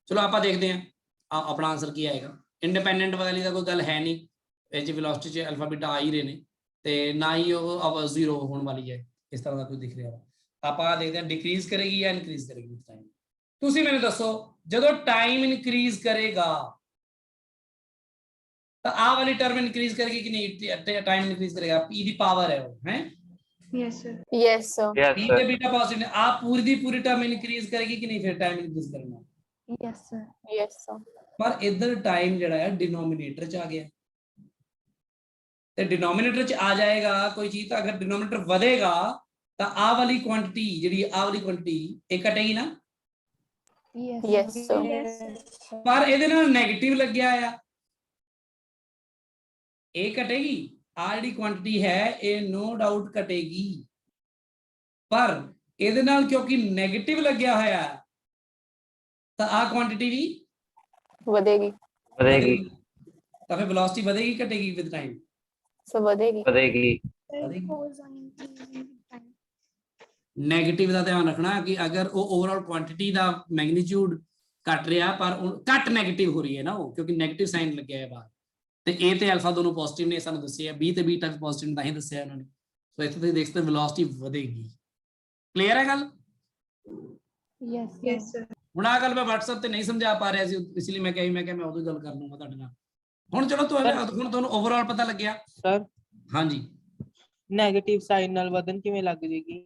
Speaker 1: चलो आप देखते हैं अपना आंसर की आएगा। इंडिपेंडेंट वाली का कोई गल है नहीं, ये वेलोसिटी च अल्फा बीटा आ ही रहे हैं, तो ना ही वो अब 0 होने वाली है, इस तरह का कुछ दिख रहा है। आप देखते हैं डिक्रीज करेगी या इनक्रीज करेगी विद टाइम। तुसी मैंने दसो जो टाइम इनक्रीज करेगा तो आ वाली टर्म इनक्रीज करेगी कि नहीं, टाइम इनक्रीज करेगा, पी दी पावर है वो है।
Speaker 8: Yes sir.
Speaker 7: Yes sir.
Speaker 1: P के बीटा पॉजिटिव, आप पूरी दी पूरी टर्म इनक्रीज करेगी कि नहीं, फिर टाइम इनक्रीज करना।
Speaker 4: Yes sir.
Speaker 7: Yes sir.
Speaker 1: पर इधर टाइम जड़ा है डिनोमिनेटर च आ गया, तो डिनोमिनेटर च आ जाएगा कोई चीज, तो अगर डिनोमिनेटर ਵਧੇਗਾ तो आ वाली क्वांटिटी ਜਿਹੜੀ आ वाली क्वांटिटी ਇਹ ਘਟੇਗੀ ਨਾ।
Speaker 7: Yes sir.
Speaker 1: पर ਇਹਦੇ ਨਾਲ 네ਗੇਟਿਵ ਲੱਗਿਆ ਆ, ਇਹ ਘਟੇਗੀ, ਆ ਜਿਹੜੀ क्वांटिटी ਹੈ ਇਹ नो डाउट ਘਟੇਗੀ, पर ਇਹਦੇ ਨਾਲ ਕਿਉਂਕਿ 네ਗੇਟਿਵ ਲੱਗਿਆ ਹੋਇਆ ਹੈ तो आ क्वांटिटी भी
Speaker 7: ਵਧੇਗੀ।
Speaker 1: तो फिर वेलोसिटी ਵਧेगी घटेगी विद टाइम?
Speaker 7: ਵਧੇਗੀ।
Speaker 1: नेगेटिव का ध्यान रखना कि अगर वो ओवरऑल क्वांटिटी का मैग्नीट्यूड घट रहा पर घट नेगेटिव हो रही है ना वो, क्योंकि नेगेटिव साइन लगे है बाहर, तो ए ते अल्फा दोनों पॉजिटिव ने सानू दस्सिया, बी ते बीटा पॉजिटिव ने तां ही दस्सिया उन्होंने। सो इत्थे तुसीं देख सकते वेलोसिटी ਵਧੇਗੀ। क्लियर है गल?
Speaker 4: Yes
Speaker 8: yes sir.
Speaker 1: ਹੁਣ ਆ ਗੱਲ ਮੈਂ WhatsApp ਤੇ ਨਹੀਂ ਸਮਝਾ ਪਾ ਰਿਹਾ ਸੀ, ਇਸ ਲਈ ਮੈਂ ਕਿਹਾ ਮੈਂ ਉਦੋਂ ਗੱਲ ਕਰ ਲੂੰਗਾ ਤੁਹਾਡੇ ਨਾਲ। ਹੁਣ ਚਲੋ ਹੁਣ ਤੁਹਾਨੂੰ ਓਵਰਆਲ ਪਤਾ ਲੱਗਿਆ
Speaker 2: ਸਰ।
Speaker 1: ਹਾਂਜੀ,
Speaker 2: 네ਗੇਟਿਵ ਸਾਈਨ ਨਾਲ ਵਧਣ ਕਿਵੇਂ ਲੱਗ ਜੇਗੀ?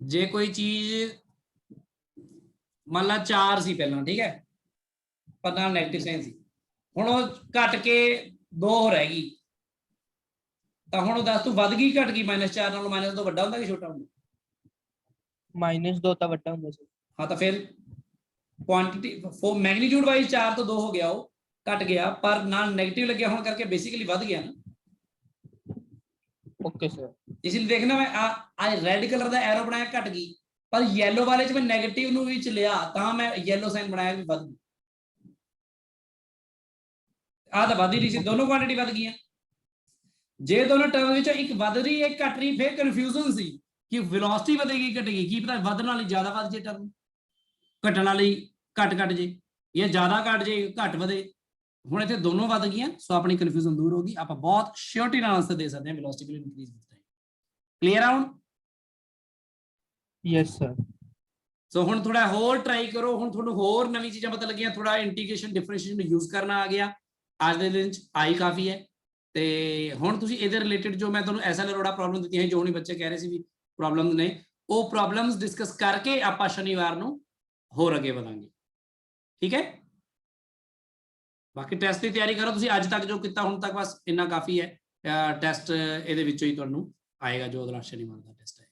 Speaker 1: ਜੇ ਕੋਈ ਚੀਜ਼ ਮੰਨ ਲਾ 4 ਸੀ ਪਹਿਲਾਂ, ਠੀਕ ਹੈ, ਪਰ ਨਾਲ ਨੈਗੇਟਿਵ ਸਾਈਨ ਸੀ, ਹੁਣ ਉਹ ਘਟ ਕੇ 2 ਰਹਿ ਗਈ, ਤਾਂ ਹੁਣ ਉਹ ਦੱਸ ਤੂੰ ਵੱਧ ਗਈ ਘਟ ਗਈ? -4 ਨਾਲੋਂ -2 ਵੱਡਾ ਹੁੰਦਾ ਕਿ ਛੋਟਾ ਹੁੰਦਾ?
Speaker 2: -2 ਤਾਂ ਵੱਡਾ ਹੁੰਦਾ ਸੀ।
Speaker 1: हाँ, तो फिर क्वांटिटी मैग्नीट्यूड वाइज 4 तो 2 हो गया, वो घट गया, पर ना नेगेटिव लगे होने करके बेसिकली बढ़ गया ना।
Speaker 2: Okay sir.
Speaker 1: इसलिए देखना मैं आ रेड कलर का एरो बनाया घट गई, पर येलो वाले च मैं नेगेटिव नु विच लिया तां मैं येलो साइन बनाया भी बढ़ गई। आ तो बढ़ ही रही सी, दोनों क्वांटिटी बढ़ गई। जे दोनों टर्म विच एक बढ़ रही एक घट रही, फिर कन्फ्यूजन सी कि वेलोसिटी बढ़ेगी घटेगी, की पता बढ़ने वाली ज्यादा बढ़ जाए टर्म, घटन वाली घट जे, या ज्यादा घट जे घट वधे। हुण इत्थे दोनों वध गईयां, सो अपनी कन्फ्यूजन दूर होगी, आप बहुत श्योरिटी नाल आंसर दे सकते हैं velocity will increase with time. Clear है हुण?
Speaker 2: Yes sir.
Speaker 1: सो हुण थोड़ा होर ट्राई करो, हुण तुहानूं होर नवीं चीज़ां पता लगियां, थोड़ा इंटीग्रेशन डिफरेंशिएशन यूज करना आ गया, अज दे दिन च आई काफ़ी है। ते हुण तुसीं इहदे रिलेटेड जो मैं तुहानूं ऐसा लोड़ा प्रॉब्लम दित्तियां जो हुणे बच्चे कह रहे सी भी प्रॉब्लम ने, वो प्रॉब्लम्स डिस्कस करके आपां शनिवार नूं होर अगे वधांगे, ठीक है? बाकी टेस्ट की तैयारी करो, तुसीं अज तक जो किया हुण तक बस इन्ना काफ़ी है। टेस्ट इहदे विचों ही तुहानूं आएगा जो अगला शनिवार का टेस्ट है।